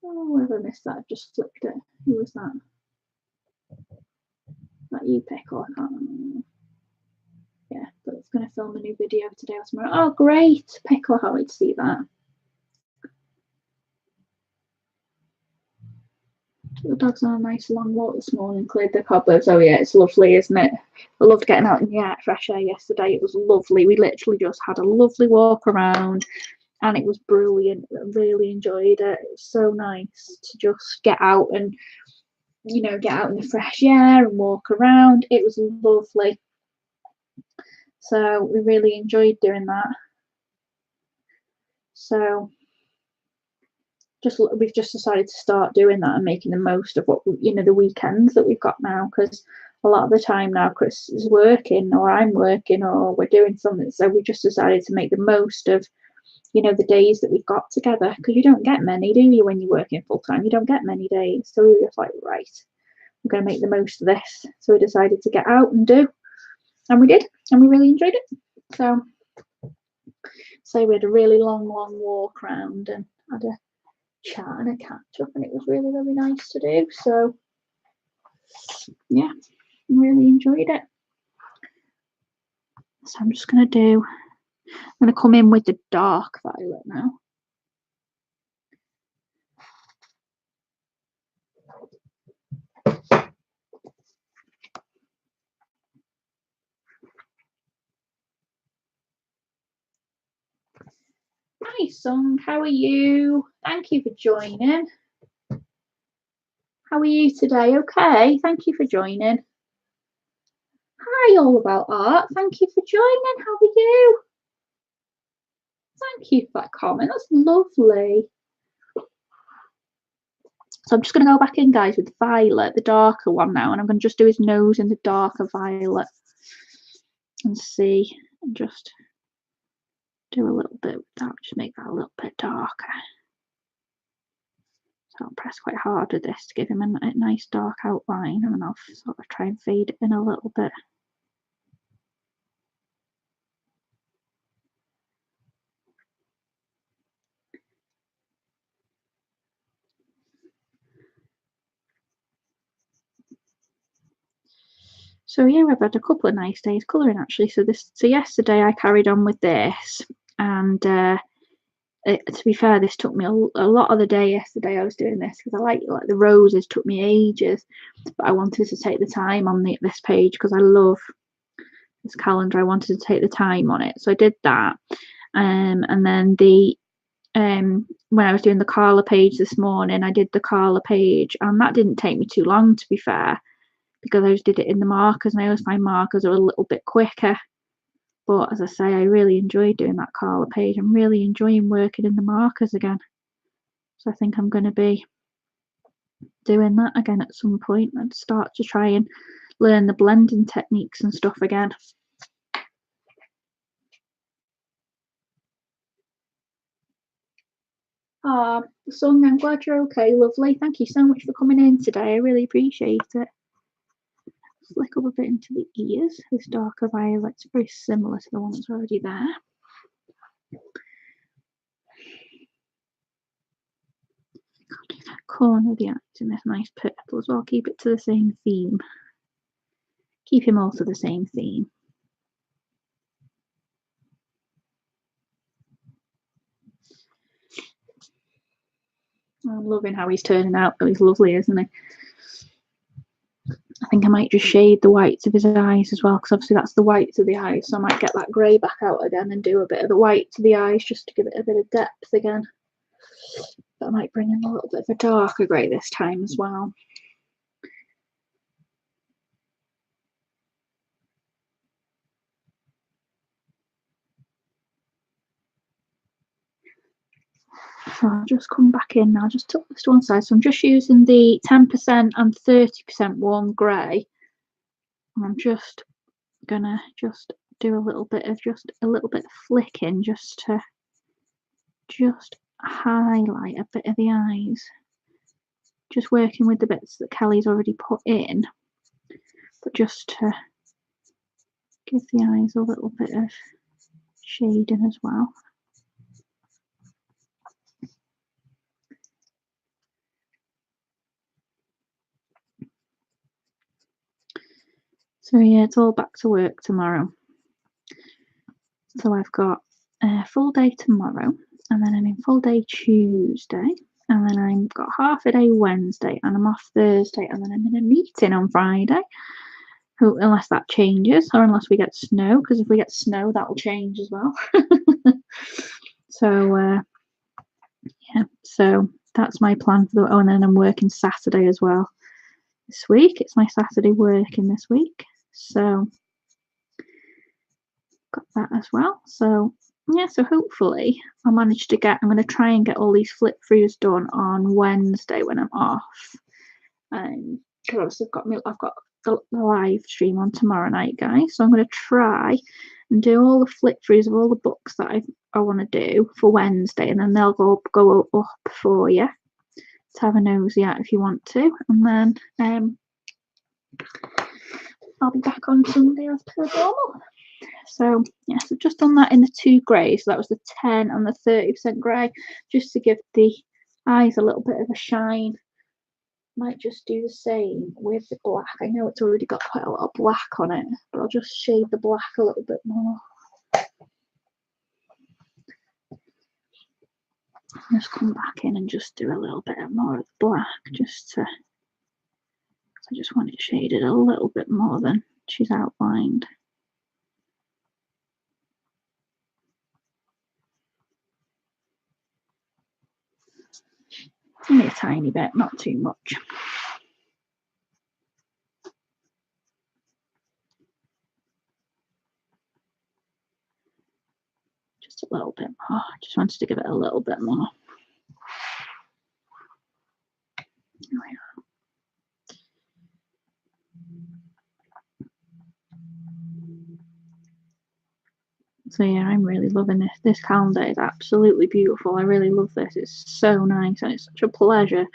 Oh, where have I missed that? I've just flicked it. Who was that? That you, Pickle? I can't remember. Yeah, but it's going to film a new video today or tomorrow. Oh, great. Pickle, I can't wait to see that. The dog's on a nice long walk this morning, cleared the cobwebs. Oh yeah, it's lovely, isn't it? I loved getting out in the fresh air yesterday. It was lovely. We literally just had a lovely walk around and it was brilliant. I really enjoyed it. It was so nice to just get out and, you know, get out in the fresh air and walk around. It was lovely. So we really enjoyed doing that. So we've just decided to start doing that and making the most of what, you know, the weekends that we've got now, because a lot of the time now Chris is working or I'm working or we're doing something, so we just decided to make the most of, you know, the days that we've got together, because you don't get many, do you, when you're working full time? You don't get many days. So we were just like, right, we're going to make the most of this. So we decided to get out and do, and we did, and we really enjoyed it. So we had a really long walk around and had a chat and a catch up, and it was really, really nice to do. So yeah, really enjoyed it. So I'm just going to come in with the dark violet now. Hi Sung, how are you? Thank you for joining. How are you today? Okay, thank you for joining. Hi, All About Art. Thank you for joining. How are you? Thank you for that comment. That's lovely. So I'm just going to go back in, guys, with Violet, the darker one now, and I'm going to just do his nose in the darker violet and see, and just do a little bit with that, just make that a little bit darker. So I'll press quite hard with this to give him a nice dark outline, and then I'll sort of try and fade it in a little bit. So yeah, I've had a couple of nice days colouring actually. So yesterday I carried on with this, and to be fair, this took me a lot of the day yesterday. I was doing this because I like the roses took me ages, but I wanted to take the time on this page because I love this calendar. I wanted to take the time on it, so I did that. And then when I was doing the Carla page this morning, I did the Carla page, and that didn't take me too long, to be fair, because I just did it in the markers, and I always find markers are a little bit quicker. But as I say, I really enjoyed doing that Carla page. I'm really enjoying working in the markers again. So I think I'm going to be doing that again at some point and start to try and learn the blending techniques and stuff again. Sung, I'm glad you're okay, lovely. Thank you so much for coming in today. I really appreciate it. Flick up a bit into the ears. This darker violet's very similar to the one that's already there. I'll do that corner of the eyes in this nice purple as well. Keep it to the same theme. Keep him all to the same theme. I'm loving how he's turning out though. He's lovely, isn't he? I think I might just shade the whites of his eyes as well, because obviously that's the whites of the eyes, so I might get that grey back out again and do a bit of the white to the eyes just to give it a bit of depth again. But I might bring in a little bit of a darker grey this time as well. So I'll just come back in now, just tuck this to one side. So I'm just using the 10% and 30% warm grey, and I'm just gonna do a little bit of flicking just to highlight a bit of the eyes. just working with the bits that Kelly's already put in, but just to give the eyes a little bit of shading as well. So yeah, it's all back to work tomorrow. So I've got a full day tomorrow, and then I'm in full day Tuesday, and then I've got half a day Wednesday, and I'm off Thursday, and then I'm in a meeting on Friday. Unless that changes, or unless we get snow, because if we get snow, that will change as well. So yeah, so that's my plan for the. Oh, and then I'm working Saturday as well this week. It's my Saturday working this week, so got that as well. So yeah, so hopefully I'll manage to get. I'm going to try and get all these flip throughs done on Wednesday when I'm off, because I've got the live stream on tomorrow night, guys. So I'm going to try and do all the flip throughs of all the books that I want to do for Wednesday, and then they'll go up for you to have a nosy at if you want to, and then I'll be back on Sunday as per normal. So yeah, so just done that in the 2 grey. So that was the 10 and the 30% grey, just to give the eyes a little bit of a shine. Might just do the same with the black. I know it's already got quite a lot of black on it, but I'll just shade the black a little bit more. Just come back in and just do a little bit more of the black, just to. I just want it shaded a little bit more than she's outlined. Only a tiny bit, not too much. Just a little bit more. I just wanted to give it a little bit more. There we are. So yeah, I'm really loving this. This calendar is absolutely beautiful. I really love this. It's so nice, and it's such a pleasure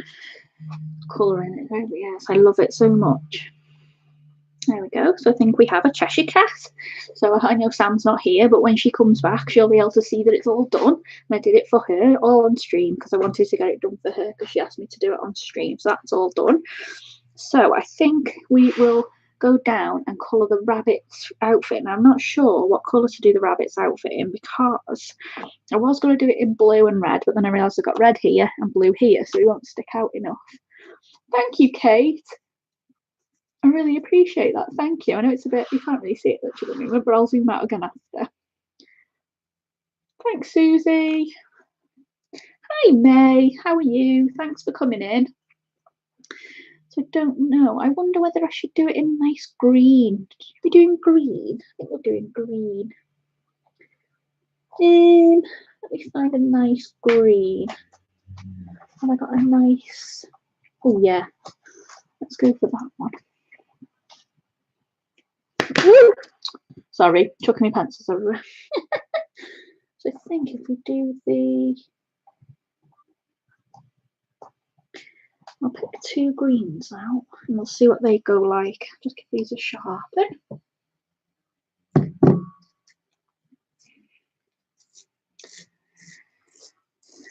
colouring it. Oh yes, I love it so much. There we go. So I think we have a Cheshire Cat. So I know Sam's not here, but when she comes back, she'll be able to see that it's all done. And I did it for her all on stream because I wanted to get it done for her because she asked me to do it on stream. So that's all done. So I think we will go down and colour the rabbit's outfit. And I'm not sure what colour to do the rabbit's outfit in, because I was going to do it in blue and red, but then I realised I've got red here and blue here, so it won't stick out enough. Thank you, Kate. I really appreciate that. Thank you. I know it's a bit, you can't really see it much at the moment, but I'll zoom out again after. Thanks, Susie. Hi, May. How are you? Thanks for coming in. So I don't know. I wonder whether I should do it in nice green. Should we be doing green? I think we're doing green. Let me find a nice green. Have I got a nice? Oh yeah. Let's go for that one. Woo! Sorry, chucking my pencils everywhere. So I think if we do the, I'll pick 2 greens out and we'll see what they go like. Just give these a sharpen.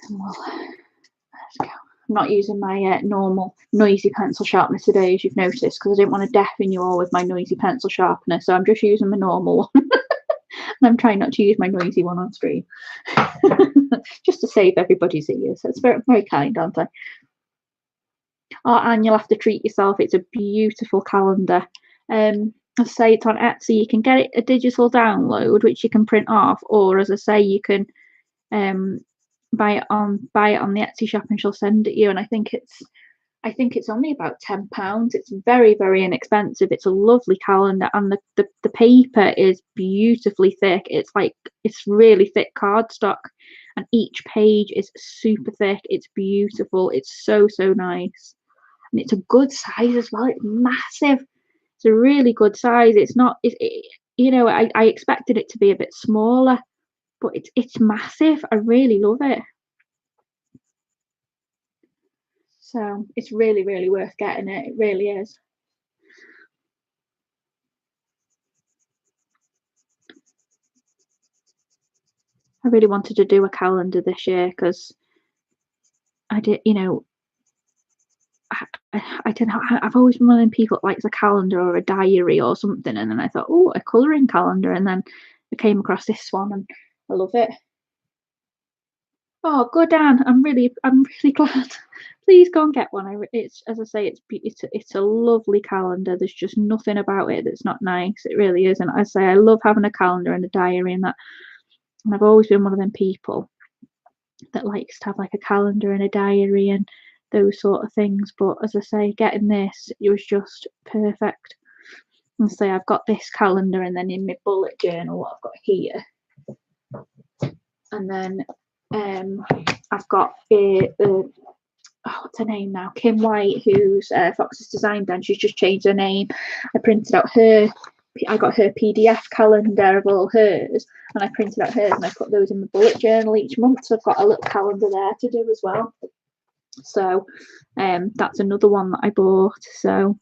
And let's go. I'm not using my normal noisy pencil sharpener today, as you've noticed, because I didn't want to deafen you all with my noisy pencil sharpener. So I'm just using my normal one. And I'm trying not to use my noisy one on stream. Just to save everybody's ears. It's very, very kind, aren't I? Oh, and you'll have to treat yourself. It's a beautiful calendar. As I say, it's on Etsy. You can get it a digital download, which you can print off, or as I say, you can buy it on the Etsy shop, and she'll send it you. And I think it's only about £10. It's very, very inexpensive. It's a lovely calendar, and the paper is beautifully thick. It's really thick cardstock, and each page is super thick. It's beautiful. It's so nice, and it's a good size as well. It's massive. It's a really good size. It's not. You know, I expected it to be a bit smaller, but it's massive. I really love it. So it's really, really worth getting it. It really is. I really wanted to do a calendar this year because I did, you know, I don't know. I've always been one of them people that likes a calendar or a diary or something, and then I thought, oh, a colouring calendar, and then I came across this one, and I love it. Oh, good, Anne. I'm really glad. Please go and get one. It's, as I say, it's a lovely calendar. There's just nothing about it that's not nice. It really is. And I say I love having a calendar and a diary and that. And I've always been one of them people that likes to have like a calendar and a diary and those sort of things. But as I say, getting this, it was just perfect. And say I've got this calendar, and then in my bullet journal, what I've got here, and then I've got what's her name now? Kim White, who's Fox's Design Den. She's just changed her name. I got her PDF calendar of all hers, and I printed out hers, and I put those in the bullet journal each month. So I've got a little calendar there to do as well. So that's another one that I bought. So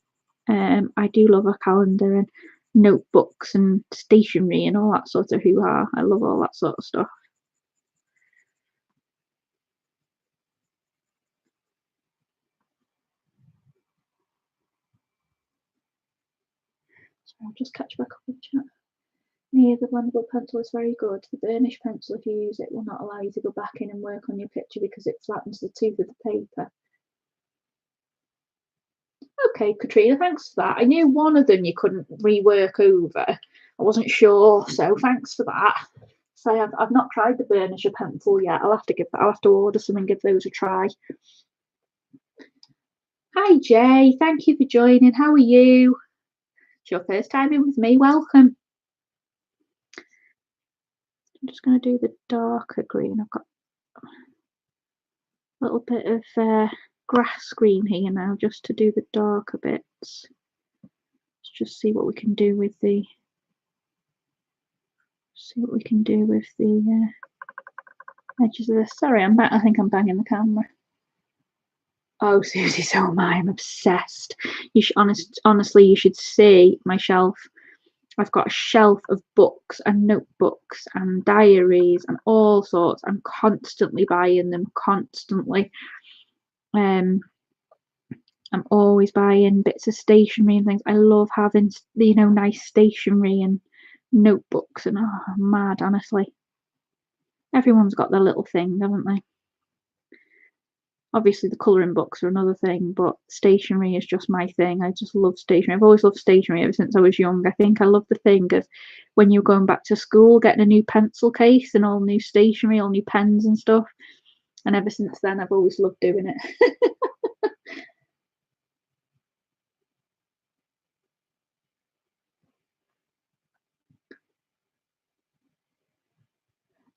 I do love a calendar and notebooks and stationery and all that sort of hoo-ha. I love all that sort of stuff. So I'll just catch back up in chat. Near the blendable pencil is very good. The burnish pencil, if you use it, will not allow you to go back in and work on your picture because it flattens the tooth of the paper. Okay, Katrina, thanks for that. I knew one of them you couldn't rework over. I wasn't sure, so thanks for that. So I've not tried the burnisher pencil yet. I'll have to order some and give those a try. Hi Jay, thank you for joining. How are you? It's your first time in with me. Welcome. I'm just going to do the darker green. I've got a little bit of grass green here now, just to do the darker bits. Let's just see what we can do with the edges of this. Sorry, I think I'm banging the camera. Oh, Susie, so am I. I'm obsessed. Honestly, you should see my shelf. I've got a shelf of books and notebooks and diaries and all sorts. I'm constantly buying them, constantly. I'm always buying bits of stationery and things. I love having, nice stationery and notebooks, and I'm mad, honestly. Everyone's got their little thing, haven't they? Obviously, the colouring books are another thing, but stationery is just my thing. I just love stationery. I've always loved stationery ever since I was young. I think I love the thing of when you're going back to school, getting a new pencil case and all new stationery, all new pens and stuff. And ever since then, I've always loved doing it.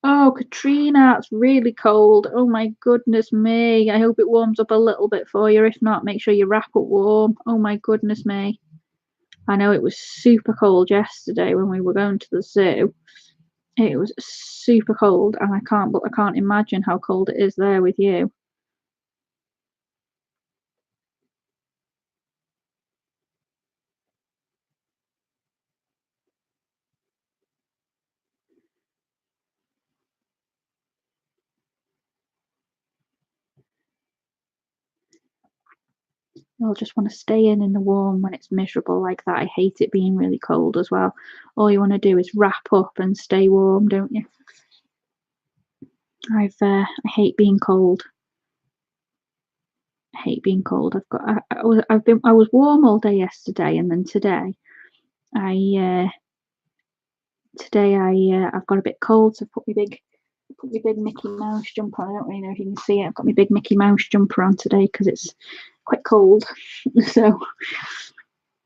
Oh, Katrina, it's really cold. Oh my goodness me. I hope it warms up a little bit for you. If not, make sure you wrap up warm. Oh my goodness me. I know it was super cold yesterday when we were going to the zoo. It was super cold, and I can't imagine how cold it is there with you. You'll just want to stay in the warm when it's miserable like that. I hate it being really cold as well. All you want to do is wrap up and stay warm, don't you? I hate being cold. I hate being cold. I was warm all day yesterday, and then today I've got a bit cold, so I put my big Mickey Mouse jumper on. I don't really know if you can see it. I've got my big Mickey Mouse jumper on today because it's quite cold. So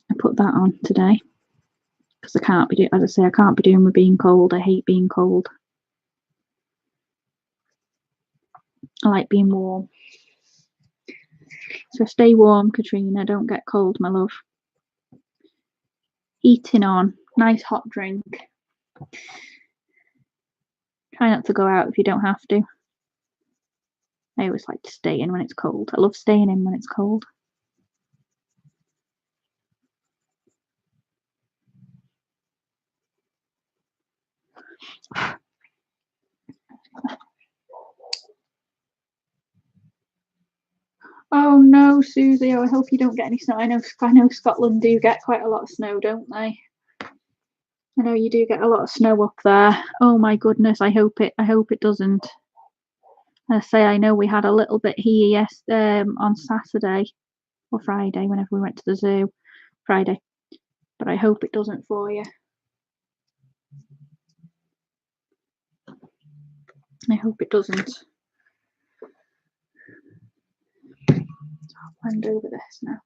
I put that on today because I can't be doing with being cold. I hate being cold. I like being warm. So stay warm, Katrina. Don't get cold, my love. Heating on. Nice hot drink. Try not to go out if you don't have to. I always like to stay in when it's cold. I love staying in when it's cold. Oh no, Susie, I hope you don't get any snow. I know Scotland do get quite a lot of snow, don't they? I know you do get a lot of snow up there. Oh my goodness, I hope it doesn't. I know we had a little bit here on Saturday or Friday, whenever we went to the zoo. Friday. But I hope it doesn't for you. I hope it doesn't. I'll blend over this now.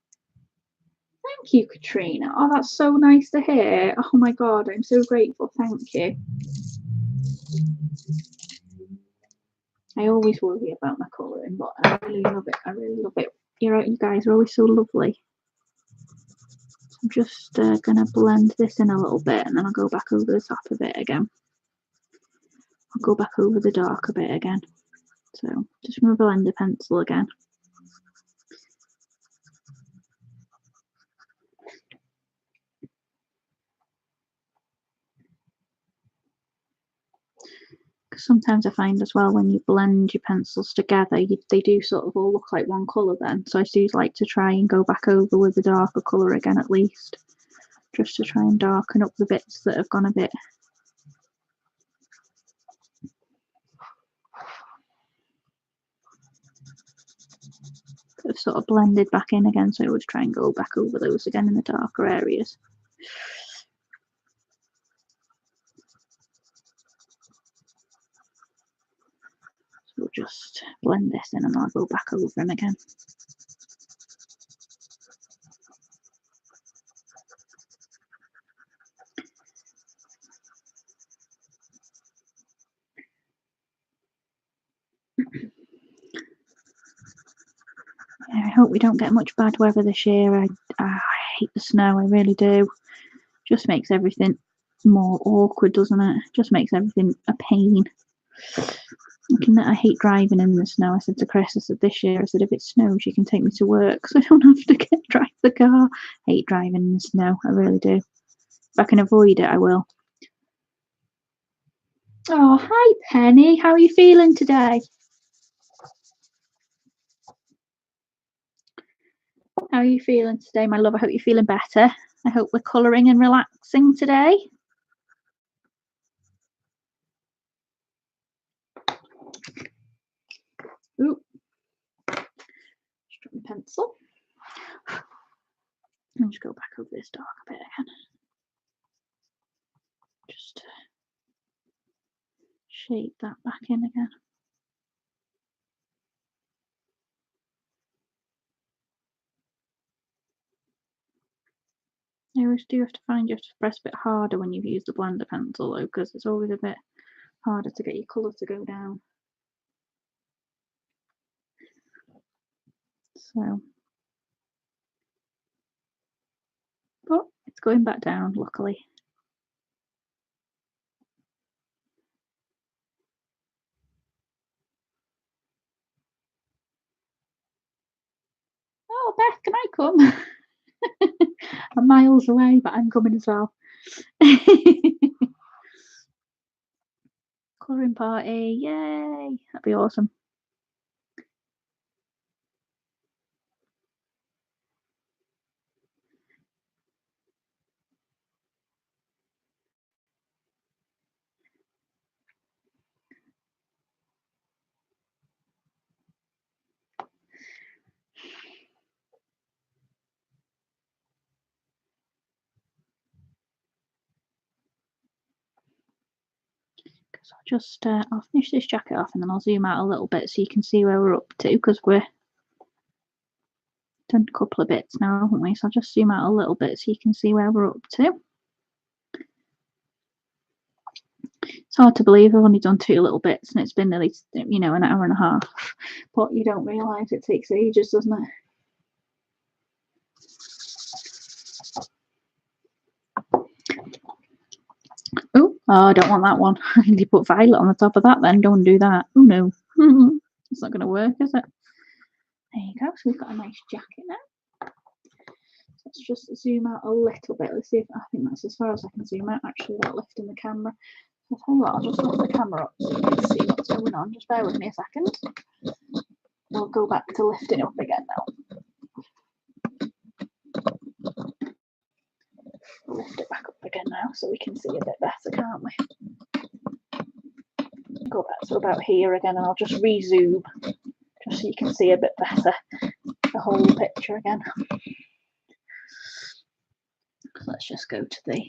Thank you, Katrina. Oh, that's so nice to hear. Oh my God, I'm so grateful. Thank you. I always worry about my colouring, but I really love it. I really love it. You're right, you guys are always so lovely. I'm just going to blend this in a little bit, and then I'll go back over the top of it again. I'll go back over the darker bit again. So just with a blender pencil again. Sometimes I find as well when you blend your pencils together, they do sort of all look like one colour then. So I do like to try and go back over with the darker colour again at least, just to try and darken up the bits that have gone a bit. Have sort of blended back in again, so I always try and go back over those again in the darker areas. So we'll just blend this in and I'll go back over them again. I hope we don't get much bad weather this year. I hate the snow, I really do. Just makes everything more awkward, doesn't it? Just makes everything a pain. I hate driving in the snow. I said to Chris, I said this year, I said if it snows, you can take me to work so I don't have to drive the car. I hate driving in the snow, I really do. If I can avoid it, I will. Oh, hi Penny, how are you feeling today? How are you feeling today, my love? I hope you're feeling better. I hope we're colouring and relaxing today. Ooh, just drop my pencil. And just go back over this dark a bit again. Just shape that back in again. I always do have to find you have to press a bit harder when you've used the blender pencil though, because it's always a bit harder to get your colour to go down. So, but it's going back down, luckily. Oh, Beth, can I come? I'm miles away, but I'm coming as well. Colouring party, yay! That'd be awesome. So I'll just I'll finish this jacket off and then I'll zoom out a little bit so you can see where we're up to, because we're done a couple of bits now, haven't we? So I'll just zoom out a little bit so you can see where we're up to. It's hard to believe I've only done 2 little bits and it's been nearly, you know, an hour and a half, but you don't realise it takes ages, doesn't it? Oh, I don't want that one. You put violet on the top of that then, don't do that. Oh no. It's not going to work, is it? There you go. So we've got a nice jacket now. Let's just zoom out a little bit. Let's see if I think that's as far as I can zoom out actually without lifting the camera. I'll tell you what, I'll just lift the camera up so you can see what's going on. Just bear with me a second. We'll go back to lifting up again now. We'll lift it back up again now so we can see a bit better, can't we? Go back to about here again and I'll just re-zoom just so you can see a bit better the whole picture again. Let's just go to the, there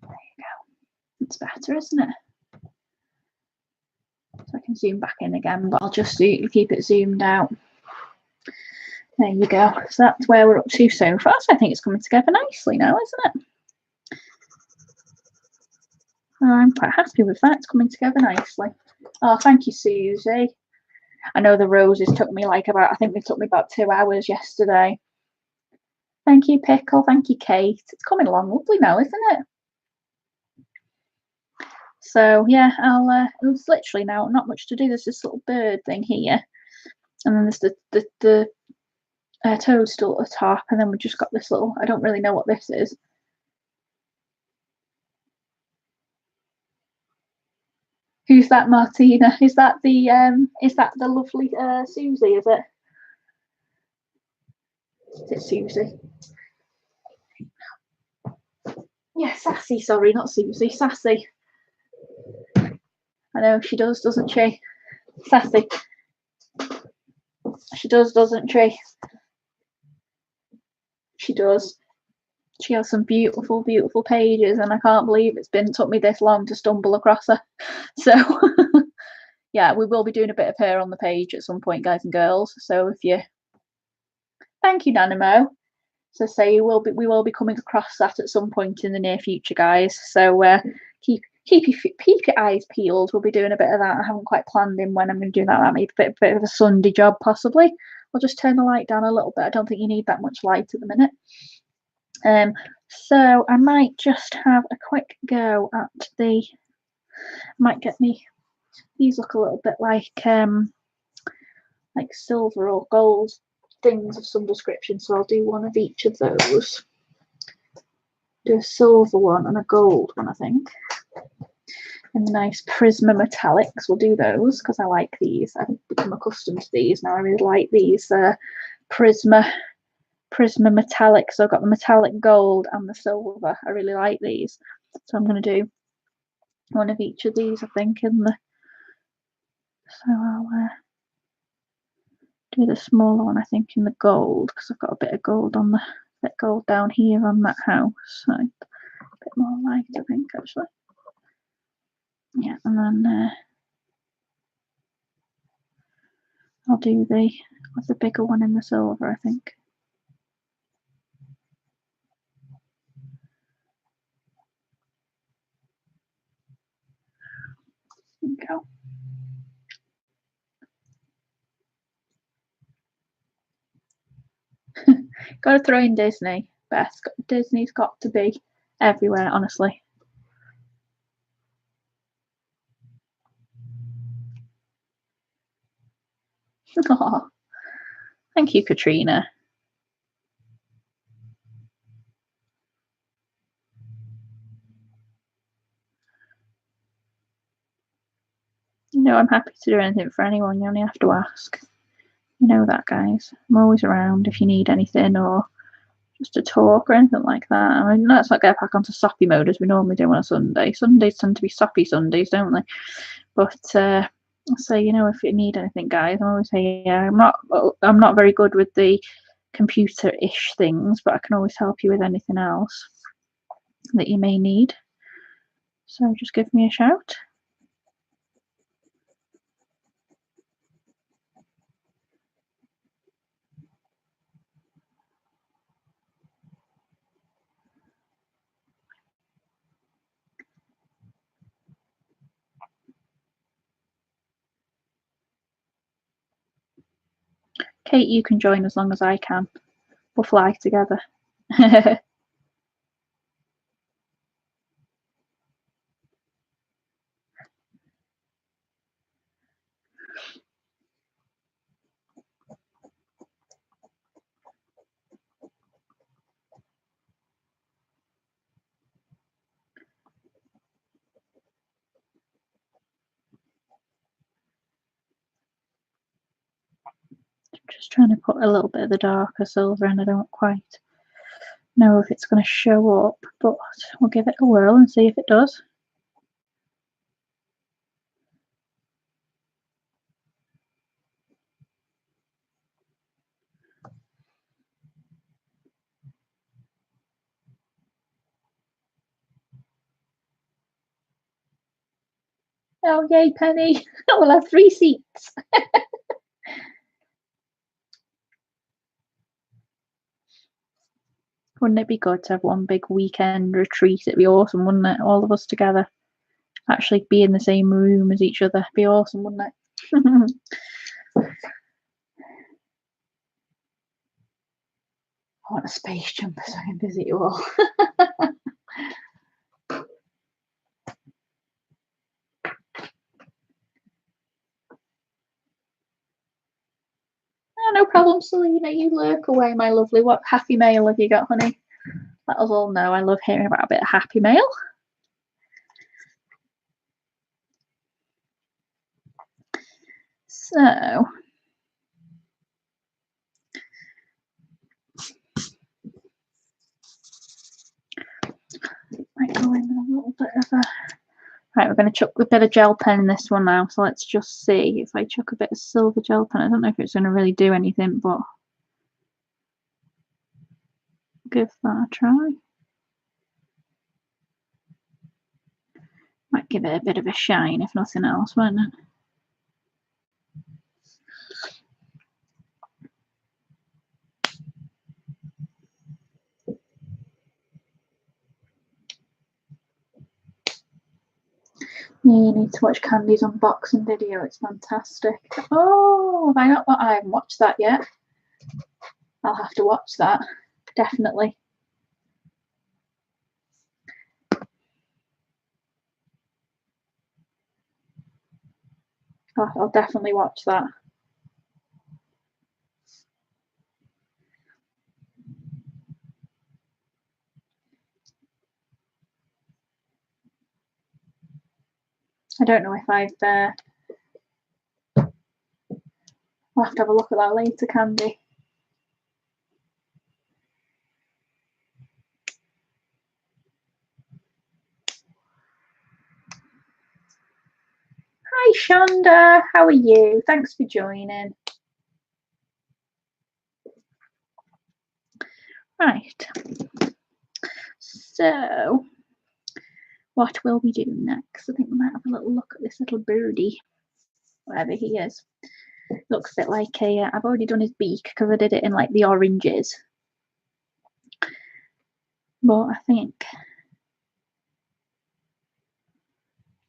you go, it's better, isn't it? So I can zoom back in again, but I'll just keep it zoomed out. There you go. So that's where we're up to so far. So I think it's coming together nicely now, isn't it? I'm quite happy with that. It's coming together nicely. Oh, thank you, Susie. I know the roses took me like about, I think they took me about 2 hours yesterday. Thank you, Pickle. Thank you, Kate. It's coming along lovely now, isn't it? So yeah, it's literally now not much to do. There's this little bird thing here, and then there's the toadstool at the top, and then we've just got this little, I don't really know what this is. Who's that, Martina? Is that the lovely Susie, is it? Is it Susie? Yeah, Sassy, sorry, not Susie, Sassy. I know she does, doesn't she? Sassy. She does, doesn't she? She does. She has some beautiful, beautiful pages, and I can't believe took me this long to stumble across her. So yeah, we will be doing a bit of her on the page at some point, guys and girls. So if you, thank you, Nanimo. So say we will be coming across that at some point in the near future, guys. So keep your eyes peeled. We'll be doing a bit of that. I haven't quite planned in when I'm going to do that. That may be a bit of a Sunday job, possibly. I'll just turn the light down a little bit. I don't think you need that much light at the minute. So I might just have a quick go at the. Might get me. These look a little bit like silver or gold things of some description. So I'll do one of each of those. Do a silver one and a gold one, I think. And nice Prisma metallics. We'll do those because I like these. I've become accustomed to these now. I really like these Prisma metallics. So I've got the metallic gold and the silver. I really like these. So I'm going to do one of each of these, I think, in the. So I'll do the smaller one, I think, in the gold because I've got a bit of gold on bit gold down here on that house. So a bit more light, I think, actually. Yeah, and then I'll do the bigger one in the silver, I think. There we go. Got to throw in Disney. Beth. Disney's got to be everywhere, honestly. Oh, thank you, Katrina. You know, I'm happy to do anything for anyone. You only have to ask. You know that, guys. I'm always around if you need anything or just to talk or anything like that. I mean, let's not get back onto soppy mode as we normally do on a Sunday. Sundays tend to be soppy Sundays, don't they? But so you know, if you need anything, guys, I'm always here. I'm not very good with the computer-ish things, but I can always help you with anything else that you may need. So just give me a shout. Kate, you can join as long as I can. We'll fly together. Just trying to put a little bit of the darker silver in. I don't quite know if it's going to show up, but we'll give it a whirl and see if it does. Oh, yay, Penny. We'll have 3 seats. Wouldn't it be good to have one big weekend retreat? It'd be awesome, wouldn't it? All of us together. Actually be in the same room as each other. It'd be awesome, wouldn't it? I want a space jumper so I can visit you all. Oh, no problem, Selena. You lurk away, my lovely. What happy mail have you got, honey? Let us all know. I love hearing about a bit of happy mail. So, might go in a little bit of a. Right, we're going to chuck a bit of gel pen in this one now. So let's just see if I chuck a bit of silver gel pen. I don't know if it's going to really do anything, but give that a try. Might give it a bit of a shine, if nothing else, won't it? You need to watch Candy's unboxing video. It's fantastic. Oh, have I not? I haven't watched that yet. I'll have to watch that. Definitely. Oh, I'll definitely watch that. I don't know if I've. I'll have to have a look at that later, Candy. Hi, Shonda. How are you? Thanks for joining. Right. So, what will we do next? I think we might have a little look at this little birdie, wherever he is. Looks a bit like a. I've already done his beak because I did it in like the oranges. But I think.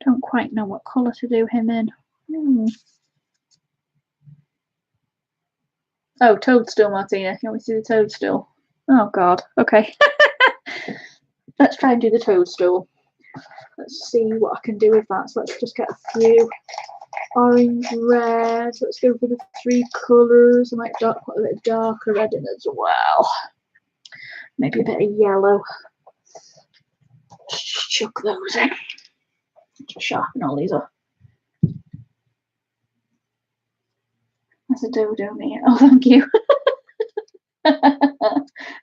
Don't quite know what colour to do him in. Oh, toadstool, Martina. You want me to do the toadstool? Oh, God. Okay. Let's try and do the toadstool. Let's see what I can do with that. So let's just get a few orange, red. Let's go for the 3 colours. I might put a bit darker red in as well. Maybe a bit of yellow. Let's just chuck those in. Just sharpen all these up. That's a dodo, me. Oh, thank you.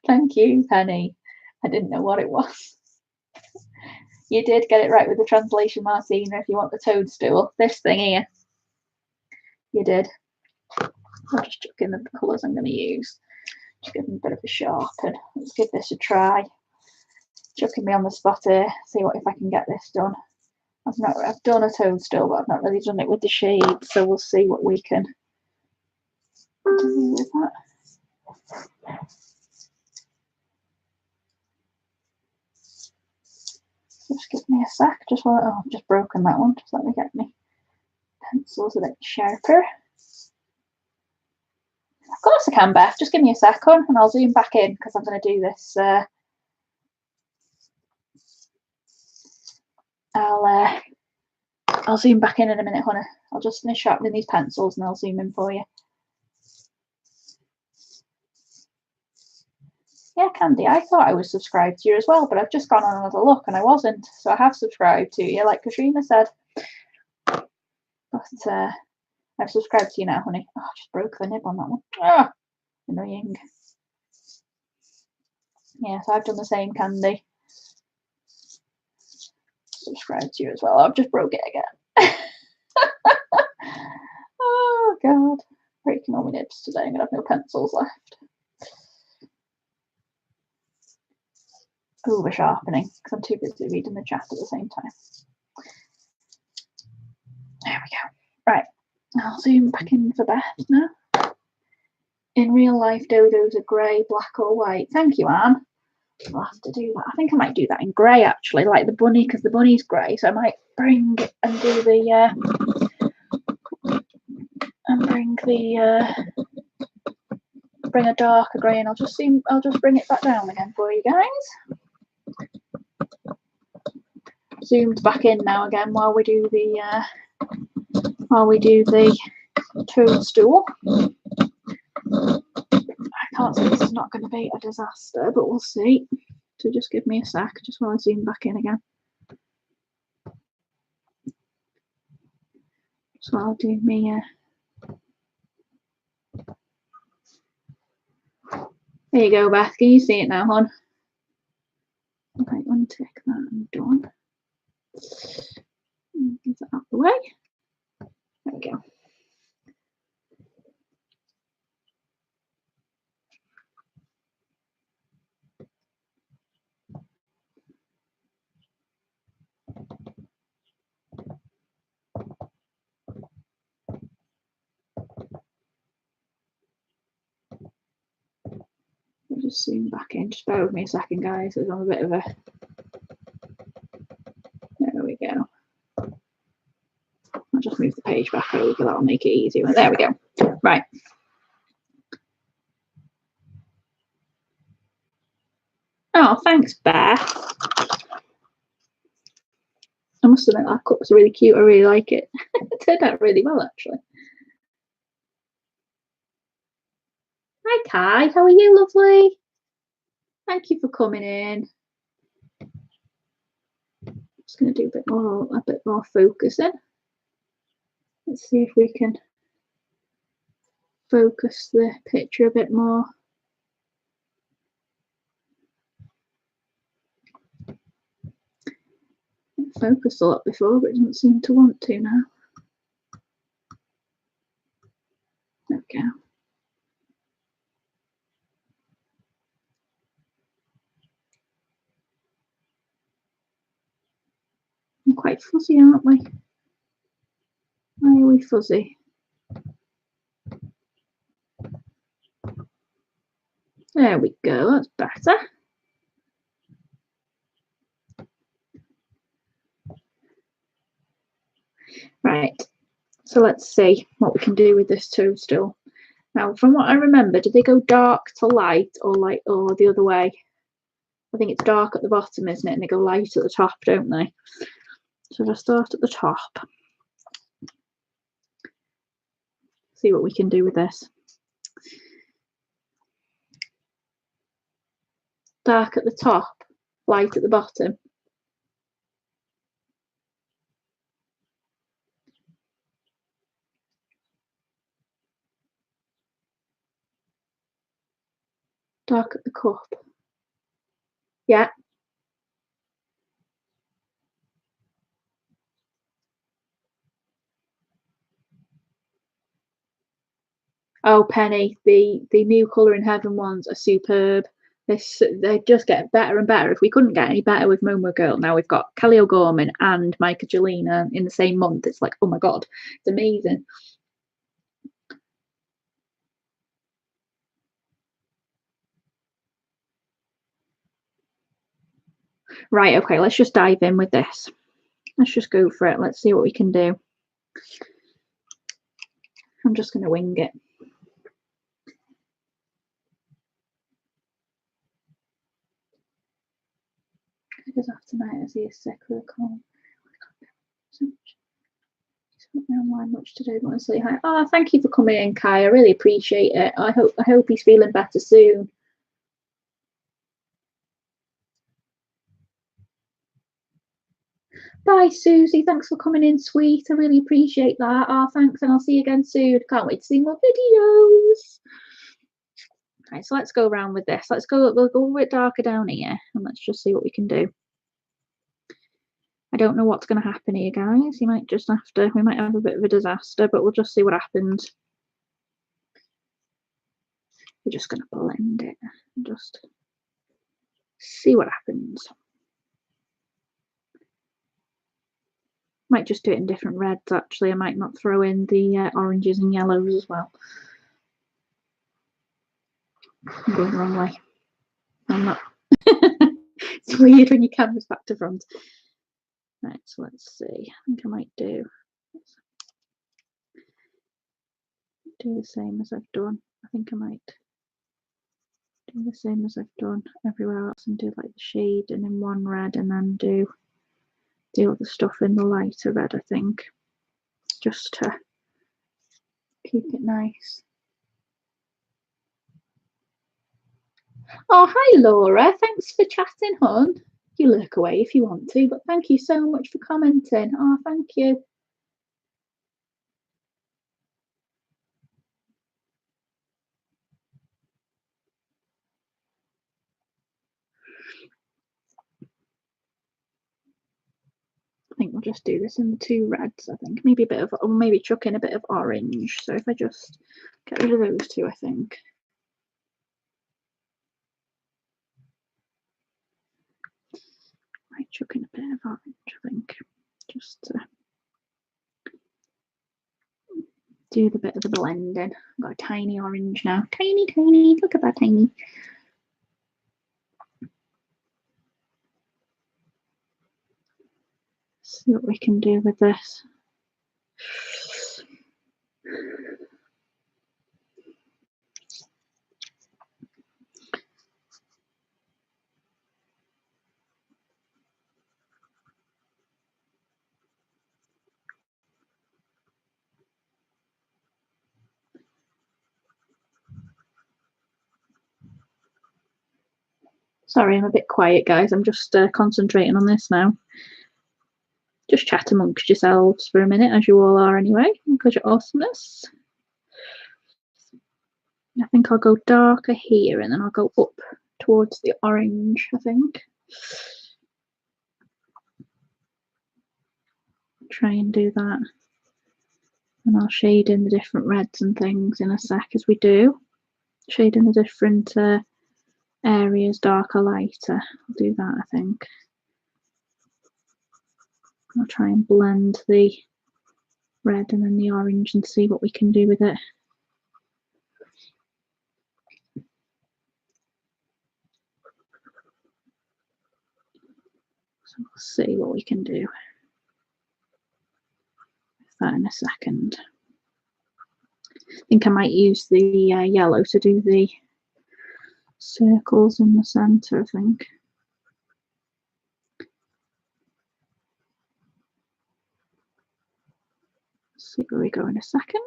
Thank you, Penny. I didn't know what it was. You did get it right with the translation, Martina. If you want the toadstool, this thing here. You did. I'll just chuck in the colours I'm going to use. Just give them a bit of a sharpen. Let's give this a try. Chucking me on the spot here. See what if I can get this done. I've done a toadstool, but I've not really done it with the shade. So we'll see what we can do with that. Just give me a sec. Just while I've just broken that one. Just let me get me pencils a bit sharper. Of course I can, Beth. Just give me a second and I'll zoom back in because I'm going to do this. I'll zoom back in a minute, honey. I'll just finish sharpening these pencils and I'll zoom in for you. Yeah, Candy, I thought I was subscribed to you as well, but I've just gone on another look and I wasn't. So I have subscribed to you, like Katrina said. But I I've subscribed to you now, honey. Oh, I just broke the nib on that one. Ah, annoying. Yeah, so I've done the same, Candy. Subscribe to you as well. I've just broke it again. Oh, God. Breaking all my nibs today. I'm going to have no pencils left. Over sharpening because I'm too busy reading the chat at the same time. There we go. Right, I'll zoom back in for Beth now. In real life, dodos are grey, black or white. Thank you, Anne. I'll have to do that. I think I might do that in grey actually, like the bunny, because the bunny's grey. So I might bring and do the bring a darker grey, and I'll just bring it back down again for you guys. Zoomed back in now again while we do the toadstool. I can't say this is not going to be a disaster, but we'll see. So just give me a sec, just while I zoom back in again. So I'll do me. There you go, Beth. Can you see it now, hon? Okay, untick that and done. Get that out of the way. There we go. I'll just zoom back in. Just bear with me a second, guys. I'm a bit of a. There we go. I'll just move the page back over. That'll make it easier. There we go. Right. Oh, thanks, Beth. I must admit that cup's really cute. I really like it. It turned out really well, actually. Hi, Kai. How are you, lovely? Thank you for coming in. I'm just going to do a bit more focusing. Let's see if we can focus the picture a bit more. It focused a lot before, but it doesn't seem to want to now. There we go. I'm quite fuzzy, aren't we? Why are we fuzzy? There we go, that's better. Right, so let's see what we can do with this toadstool. Now, from what I remember, do they go dark to light or the other way? I think it's dark at the bottom, isn't it? And they go light at the top, don't they? So if I start at the top, see what we can do with this. Dark at the top, light at the bottom. Dark at the cup. Yeah. Oh, Penny, the new Colour in Heaven ones are superb. They just get better and better. If we couldn't get any better with Momo Girl, now we've got Kelly O'Gorman and myka Jelina in the same month. It's like, oh my God, it's amazing. Right, okay, let's just dive in with this. Let's just go for it. Let's see what we can do. I'm just going to wing it. Because after night, I see a sick with a cold. So much. Online much today, but I want to say hi. Oh, thank you for coming in, Kai. I really appreciate it. I hope he's feeling better soon. Bye, Susie. Thanks for coming in, sweet. I really appreciate that. Oh, thanks, and I'll see you again soon. Can't wait to see more videos. Right, so let's go around with this. We'll go a bit darker down here, and let's just see what we can do. I don't know what's going to happen here, guys. You might just have to, we might have a bit of a disaster, but we'll just see what happens. We're just going to blend it and just see what happens. Might just do it in different reds, actually. I might not throw in the oranges and yellows as well. I'm going the wrong way. I'm not. It's weird when your camera's back to front. Right, so let's see. I think I might do the same as I've done. I think I might do the same as I've done everywhere else and do like the shade and in one red, and then do the other stuff in the lighter red, I think, just to keep it nice. Oh, hi Laura, thanks for chatting, hon. You lurk away if you want to, but thank you so much for commenting. Oh, thank you. I think we'll just do this in the two reds. I think maybe a bit of, or maybe chuck in a bit of orange. So if I just get rid of those two, I think. Might chuck in a bit of orange, I think, just to do the bit of the blending. I've got a tiny orange now. Tiny, tiny. Look at that tiny. See what we can do with this. Sorry, I'm a bit quiet, guys. I'm just concentrating on this now. Just chat amongst yourselves for a minute, as you all are anyway, because you're awesomeness. I think I'll go darker here, and then I'll go up towards the orange, I think. Try and do that. And I'll shade in the different reds and things in a sec as we do. Shade in the different areas, darker, lighter. I'll do that, I think. I'll try and blend the red and then the orange and see what we can do with it. So we'll see what we can do with that in a second. I think I might use the yellow to do the circles in the centre, I think. See where we go in a second.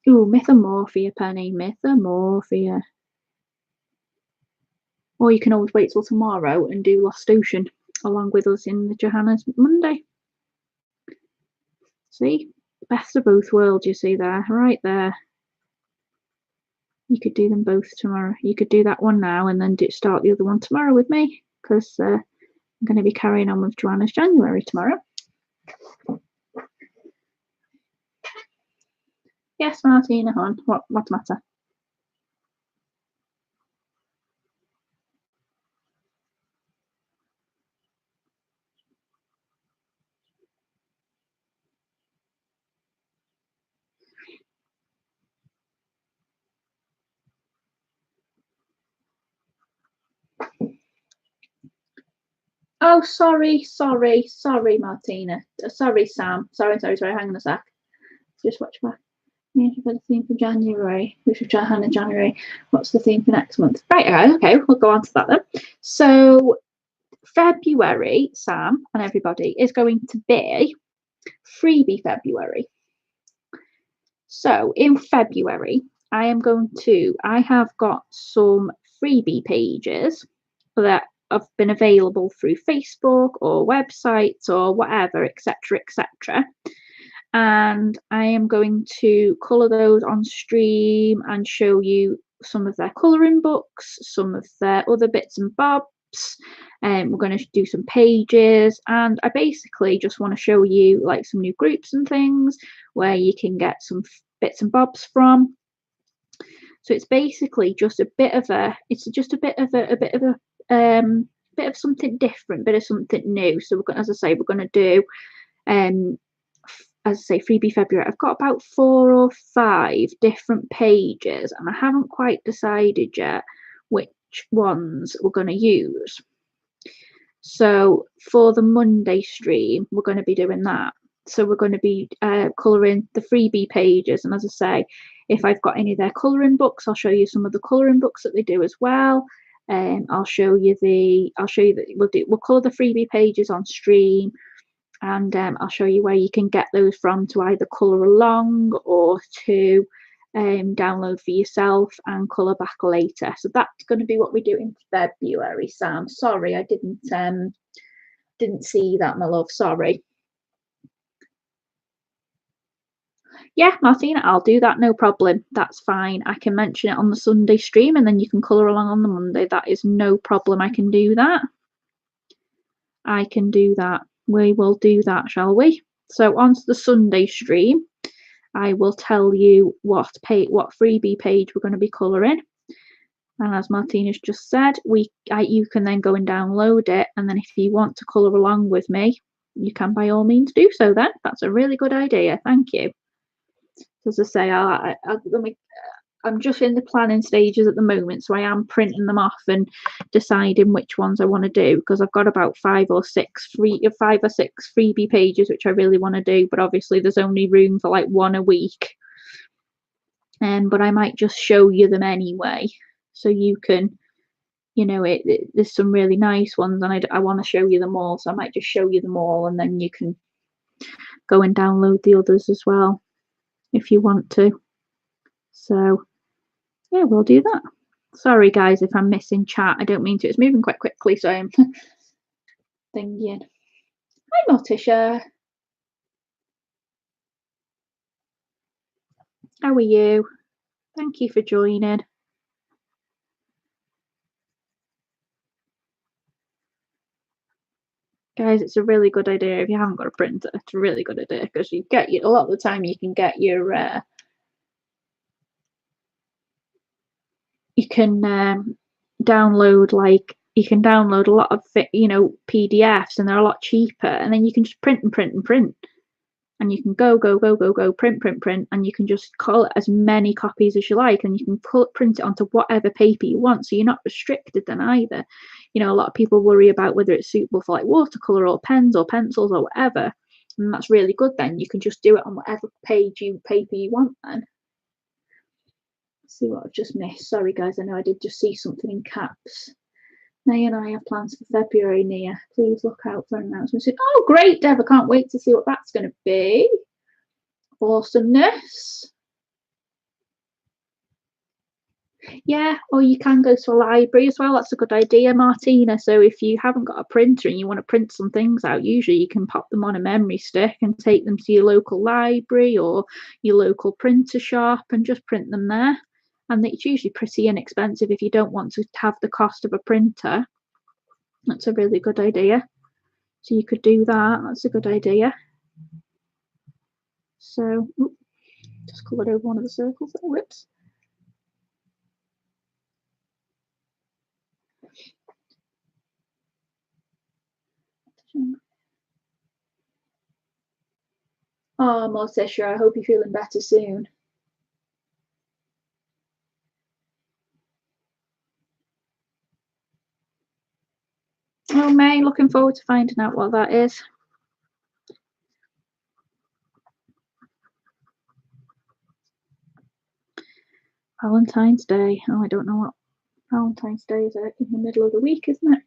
Ooh, Mythamorphia, Penny, Mythamorphia. Or you can always wait till tomorrow and do Lost Ocean along with us in the Johanna's Monday. See? Best of both worlds, you see there, right there. You could do them both tomorrow. You could do that one now and then start the other one tomorrow with me, because I'm going to be carrying on with Joanna's January tomorrow. Yes, Martina, hon. What's the matter? Oh, sorry, Martina. Sorry, Sam. Sorry. Hang on a sec. Just watch back. For the theme for January, which is Johanna January. What's the theme for next month? Right, okay, we'll go on to that then. So February, Sam and everybody, is going to be freebie February. So in February, I have got some freebie pages that have been available through Facebook or websites or whatever, etc., etc. And I am going to colour those on stream and show you some of their colouring books, some of their other bits and bobs. We're going to do some pages, and I basically just want to show you like some new groups and things where you can get some bits and bobs from. So it's basically just a bit of something different, bit of something new. So we're going, as I say, we're going to do as I say, freebie February. I've got about 4 or 5 different pages, and I haven't quite decided yet which ones we're going to use. So for the Monday stream, we're going to be doing that. So we're going to be colouring the freebie pages, and as I say, if I've got any of their colouring books, I'll show you some of the colouring books that they do as well. I'll show you that we'll colour the freebie pages on stream. And I'll show you where you can get those from to either colour along or to download for yourself and colour back later. So that's going to be what we do in February, Sam. Sorry, I didn't see that, my love. Sorry. Yeah, Martina, I'll do that, no problem. That's fine. I can mention it on the Sunday stream and then you can colour along on the Monday. That is no problem. I can do that. I can do that. We will do that, shall we? So onto the Sunday stream, I will tell you what freebie page we're going to be colouring. And as Martina's just said, you can then go and download it, and then if you want to colour along with me, you can by all means do so then. That's a really good idea. Thank you. As I say, I'm just in the planning stages at the moment, so I am printing them off and deciding which ones I want to do, because I've got about 5 or 6 freebie pages which I really want to do, but obviously there's only room for like 1 a week. But I might just show you them anyway, so you can, you know, there's some really nice ones, and I want to show you them all, so I might just show you them all, and then you can go and download the others as well if you want to. So yeah, we'll do that. Sorry guys if I'm missing chat, I don't mean to. It's moving quite quickly, so I'm thinking. Hi Morticia, how are you? Thank you for joining. Guys, it's a really good idea if you haven't got a printer. It's a really good idea, because a lot of the time you can get your you can download a lot of PDFs, and they're a lot cheaper, and then you can just print and print and print, and you can go print, and you can just call it as many copies as you like, and you can print it onto whatever paper you want, so you're not restricted then either. You know, a lot of people worry about whether it's suitable for like watercolor or pens or pencils or whatever, and that's really good. Then you can just do it on whatever paper you want. Then let's see what I've just missed. Sorry guys, I know I did just see something in caps. Nay and I have plans for February, Nia. Please look out for announcements. Oh, great, Deb. I can't wait to see what that's going to be. Awesomeness. Yeah, or you can go to a library as well. That's a good idea, Martina. So if you haven't got a printer and you want to print some things out, usually you can pop them on a memory stick and take them to your local library or your local printer shop and just print them there. And it's usually pretty inexpensive if you don't want to have the cost of a printer. That's a really good idea. So you could do that. That's a good idea. So just coloured over one of the circles there. Whoops. Oh, Morticia, I hope you're feeling better soon. Oh, May, looking forward to finding out what that is. Valentine's Day. Oh, I don't know what Valentine's Day is. In the middle of the week, isn't it?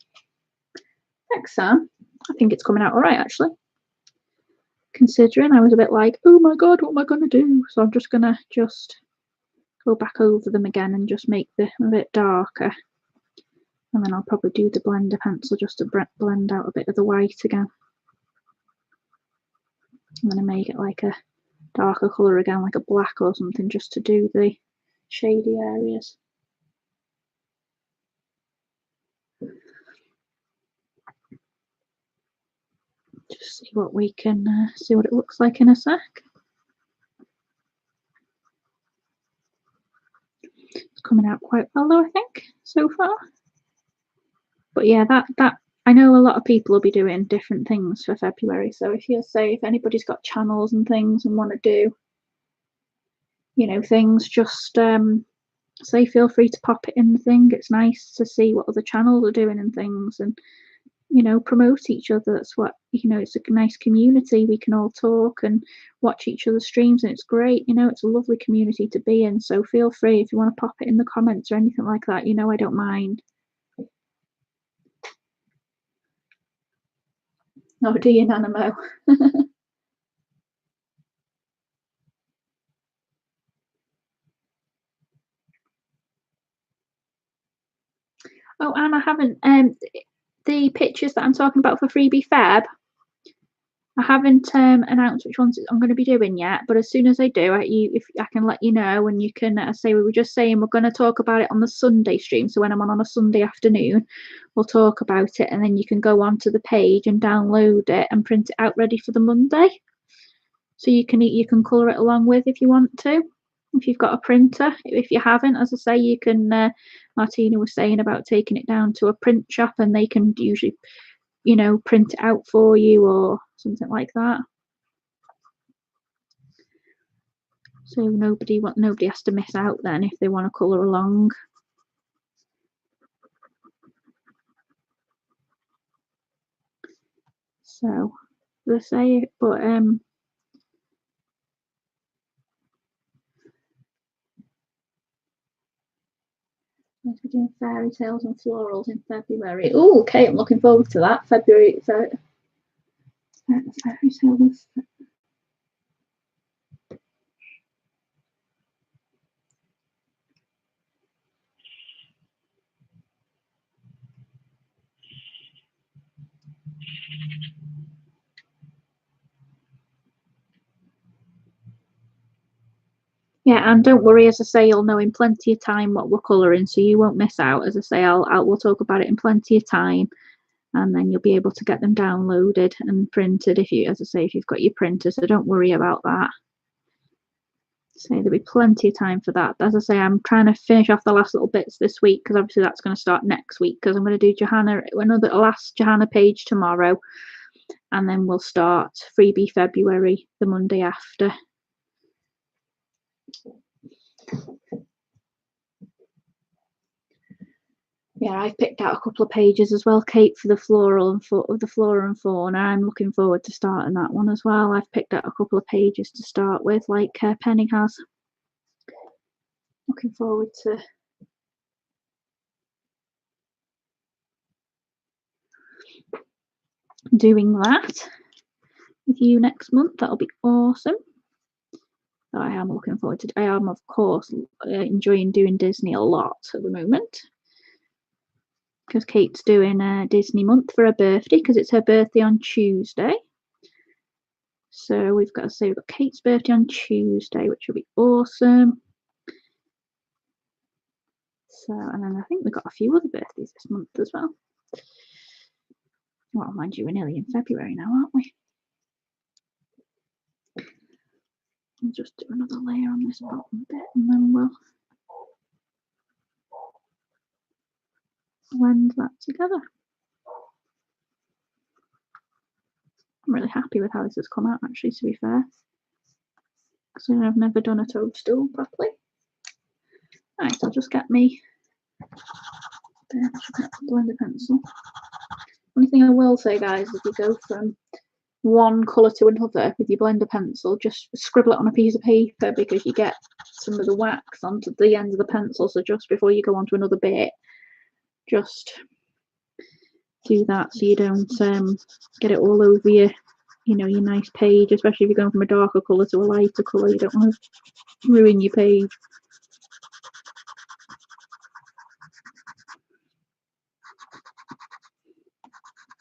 Thanks, Sam. I think it's coming out all right, actually. Considering I was a bit like, oh my God, what am I going to do? So I'm just going to go back over them again and just make them a bit darker. And then I'll probably do the blender pencil just to blend out a bit of the white again. I'm going to make it like a darker colour again, like a black or something, just to do the shady areas. Just see what we can see what it looks like in a sec. It's coming out quite well though, I think, so far. But yeah, that I know a lot of people will be doing different things for February. So if anybody's got channels and things and want to do, you know, things, just say feel free to pop it in the thing. It's nice to see what other channels are doing and things, and you know, promote each other. That's what, you know, it's a nice community. We can all talk and watch each other's streams, and it's great. You know, it's a lovely community to be in. So feel free if you want to pop it in the comments or anything like that. You know, I don't mind. Oh, do you, Nanamo? Oh, and I haven't the pictures that I'm talking about for freebie Feb, I haven't announced which ones I'm going to be doing yet, but as soon as I do, if I can let you know, and you can say, we were just saying we're going to talk about it on the Sunday stream. So when I'm on a Sunday afternoon, we'll talk about it, and then you can go onto the page and download it and print it out ready for the Monday. So you can colour it along with if you want to, if you've got a printer. If you haven't, as I say, you can. Martina was saying about taking it down to a print shop, and they can usually, you know, print it out for you or something like that. So nobody has to miss out then if they want to colour along. So they say, but we're doing fairy tales and florals in February. Oh, okay, I'm looking forward to that. February fairy tales. Yeah, and don't worry, as I say, you'll know in plenty of time what we're colouring, so you won't miss out. As I say, we'll talk about it in plenty of time, and then you'll be able to get them downloaded and printed if you've got your printer. So don't worry about that. So there'll be plenty of time for that. As I say, I'm trying to finish off the last little bits this week, because obviously that's going to start next week, because I'm going to do another last Johanna page tomorrow, and then we'll start freebie February the Monday after. Yeah, I've picked out a couple of pages as well, Kate, for the flora and fauna. I'm looking forward to starting that one as well. I've picked out a couple of pages to start with, like Penny has. Looking forward to doing that with you next month. That'll be awesome. So I am looking forward to. I am, of course, enjoying doing Disney a lot at the moment, because Kate's doing a Disney month for her birthday, because it's her birthday on Tuesday. So we've got Kate's birthday on Tuesday, which will be awesome. So, and then I think we've got a few other birthdays this month as well. Well, mind you, we're nearly in February now, aren't we? I'll just do another layer on this bottom bit, and then we'll blend that together. I'm really happy with how this has come out, actually, to be fair. So I've never done a toadstool properly. Right, I'll just get me blender pencil. Only thing I will say, guys, if you go from one colour to another with your blender pencil, just scribble it on a piece of paper, because you get some of the wax onto the end of the pencil. So just before you go on to another bit, just do that so you don't get it all over your nice page, especially if you're going from a darker colour to a lighter colour. You don't want to ruin your page.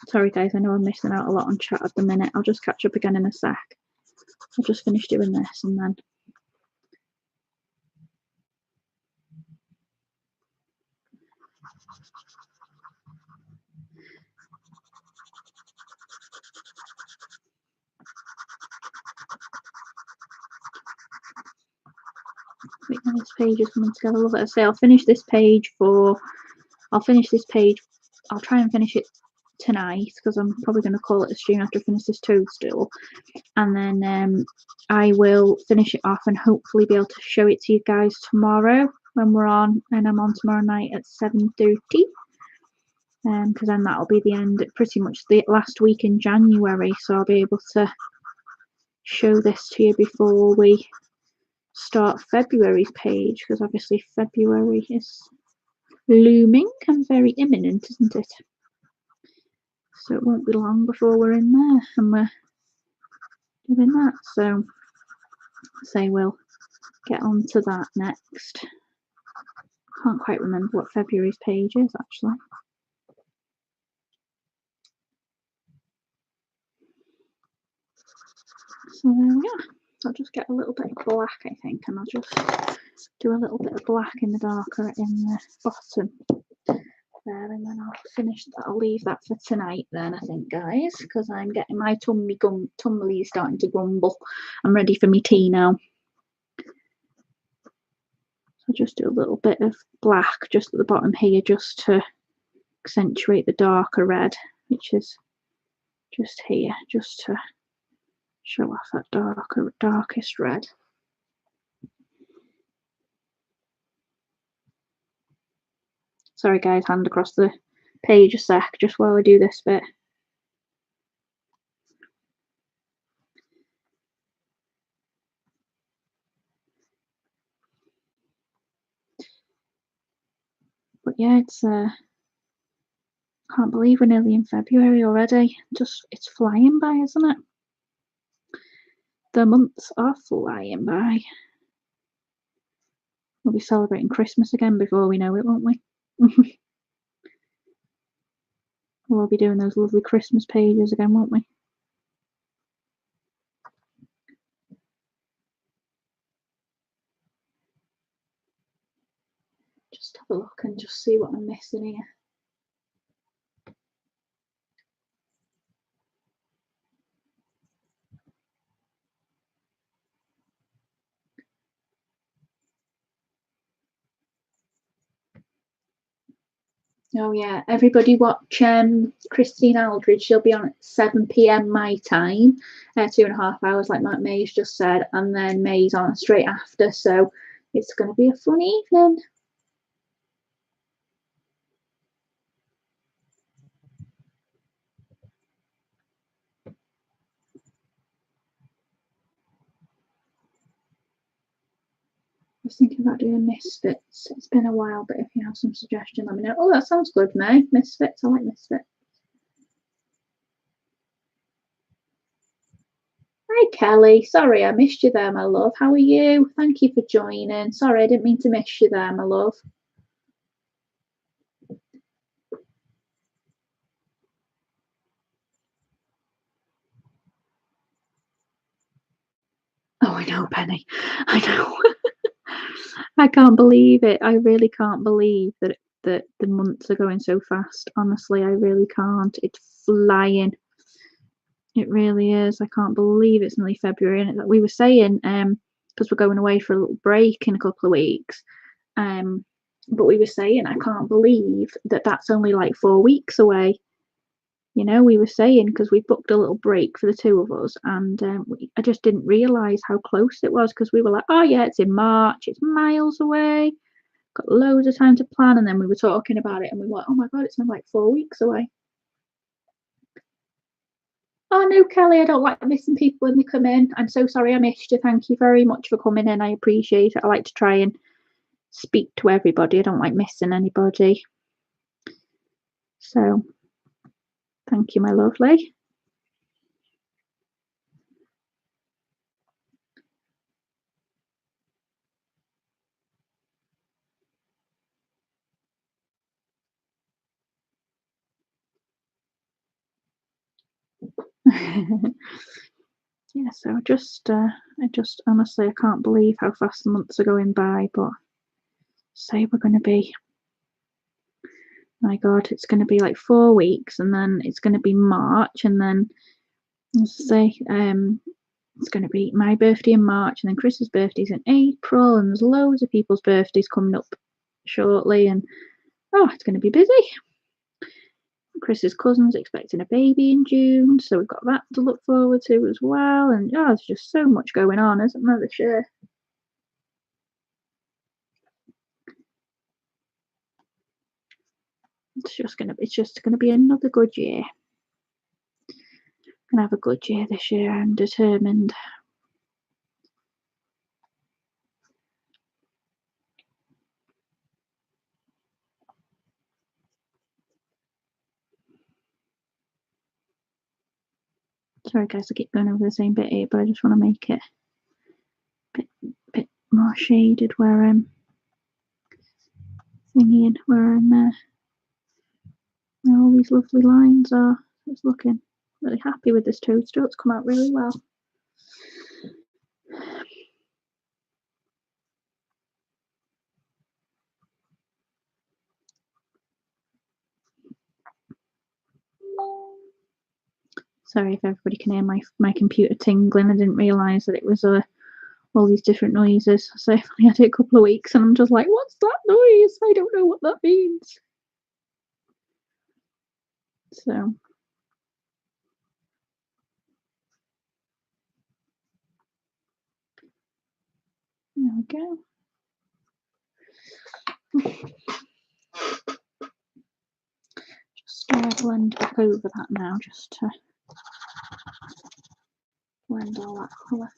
Sorry guys, I know I'm missing out a lot on chat at the minute. I'll just catch up again in a sec. I'll just finish doing this and then wait, now this page is coming together. Love it. I say I'll finish this page I'll try and finish it tonight because I'm probably going to call it a stream after I finish this toadstool, and then I will finish it off and hopefully be able to show it to you guys tomorrow when we're on, and I'm on tomorrow night at 7:30, because then that'll be the end, pretty much the last week in January, so I'll be able to show this to you before we start February's page, because obviously February is looming and very imminent, isn't it? So it won't be long before we're in there and we're doing that. So say we'll get on to that next. Can't quite remember what February's page is actually. So there we are. I'll just get a little bit of black, I think, and I'll just do a little bit of black in the darker in the bottom there, and then I'll finish that. I'll leave that for tonight then, I think, guys, because I'm getting my tummy starting to grumble. I'm ready for me tea now. So just do a little bit of black just at the bottom here, just to accentuate the darker red, which is just here, just to show off that darkest red. Sorry guys, hand across the page a sec, just while I do this bit. But yeah, it's can't believe we're nearly in February already. Just, it's flying by, isn't it? The months are flying by. We'll be celebrating Christmas again before we know it, won't we? We'll be doing those lovely Christmas pages again, won't we? Just have a look and just see what I'm missing here. Oh yeah, everybody watch Christine Aldridge. She'll be on at 7 p.m. my time, 2.5 hours like Matt May's just said, and then May's on straight after, so it's going to be a fun evening. I was thinking about doing Misfits. It's been a while, but if you have some suggestion, let me know. Oh, that sounds good, May. Misfits, I like Misfits. Hi, Kelly. Sorry I missed you there, my love. How are you? Thank you for joining. Sorry, I didn't mean to miss you there, my love. Oh, I know, Penny. I know. I can't believe it. I really can't believe that the months are going so fast. Honestly, I really can't. It's flying. It really is. I can't believe it's nearly February. And we were saying, because we're going away for a little break in a couple of weeks, but we were saying, I can't believe that that's only like 4 weeks away. You know, we were saying, because we booked a little break for the two of us, and I just didn't realise how close it was, because we were like, oh yeah, it's in March, it's miles away, got loads of time to plan, and then we were talking about it and we were like, oh my god, it's only like 4 weeks away. Oh no, Kelly, I don't like missing people when they come in. I'm so sorry I missed you. Thank you very much for coming in. I appreciate it. I like to try and speak to everybody. I don't like missing anybody. So thank you, my lovely. Yeah, so I just honestly, I can't believe how fast the months are going by, but say we're going to be, my God, it's going to be like 4 weeks, and then it's going to be March, and then, as I say, it's going to be my birthday in March, and then Chris's birthday's in April, and there's loads of people's birthdays coming up shortly, and oh, it's going to be busy. Chris's cousin's expecting a baby in June, so we've got that to look forward to as well. And oh, there's just so much going on, isn't there, this year? It's just gonna be another good year. Gonna have a good year this year, I'm determined. Sorry guys, I keep going over the same bit here, but I just want to make it a bit more shaded where I'm thinking, where all these lovely lines are. It's looking really happy with this toadstool. It's come out really well. Sorry if everybody can hear my computer tingling. I didn't realise that it was all these different noises. So I've only had it a couple of weeks, and I'm just like, what's that noise? I don't know what that means. So there we go. Just blend back over that now, just to blend all that colour.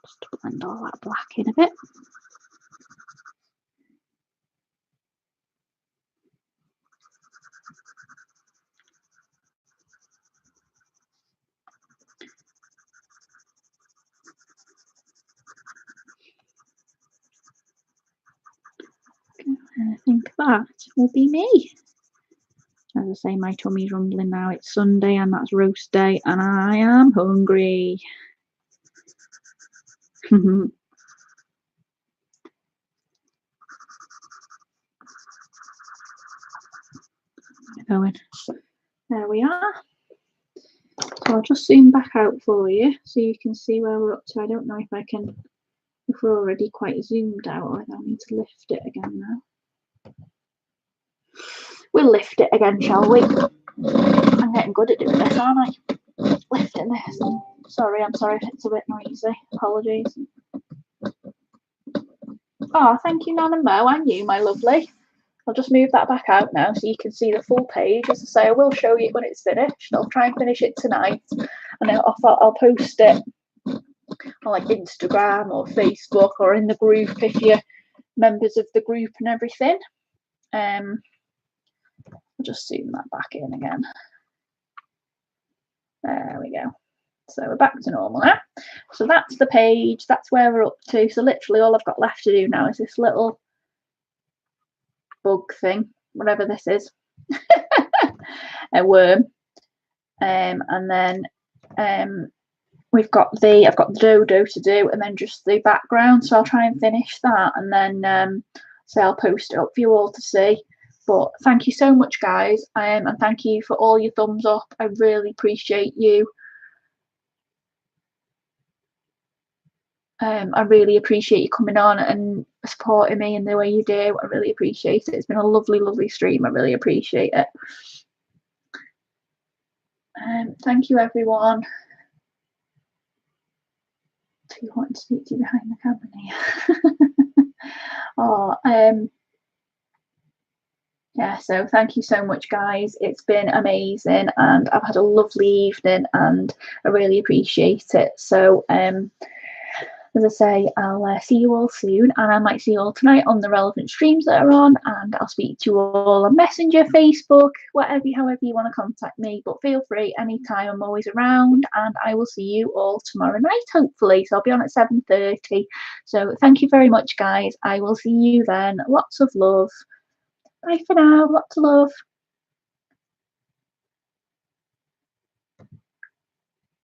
Just to blend all that black in a bit. And I think that will be me. As I say, my tummy's rumbling now. It's Sunday and that's roast day, and I am hungry. Going. There we are. So I'll just zoom back out for you so you can see where we're up to. I don't know if we're already quite zoomed out, or I need to lift it again now. We'll lift it again, shall we? I'm getting good at doing this, aren't I? Lifting this. Sorry, I'm sorry if it's a bit noisy. Apologies. Oh, thank you, Nan and Mo, and you, my lovely. I'll just move that back out now so you can see the full page. As I say, I will show you when it's finished. I'll try and finish it tonight, and I'll post it on like Instagram or Facebook or in the group if you're members of the group and everything. I'll just zoom that back in again. There we go. So we're back to normal now. So that's the page. That's where we're up to. So literally all I've got left to do now is this little bug thing, whatever this is, a worm, and then I've got the dodo to do, and then just the background. So I'll try and finish that, and then so I'll post it up for you all to see. But thank you so much, guys, and thank you for all your thumbs up. I really appreciate you. I really appreciate you coming on and supporting me in the way you do. I really appreciate it. It's been a lovely, lovely stream. I really appreciate it. Thank you, everyone. Do you want to speak to you behind the camera here? Oh, yeah, so thank you so much, guys. It's been amazing, and I've had a lovely evening, and I really appreciate it. So as I say, I'll see you all soon, and I might see you all tonight on the relevant streams that are on, and I'll speak to you all on Messenger, Facebook, however you want to contact me. But feel free anytime. I'm always around, and I will see you all tomorrow night, hopefully. So I'll be on at 7:30. So thank you very much, guys. I will see you then. Lots of love. Bye for now. Lots of love.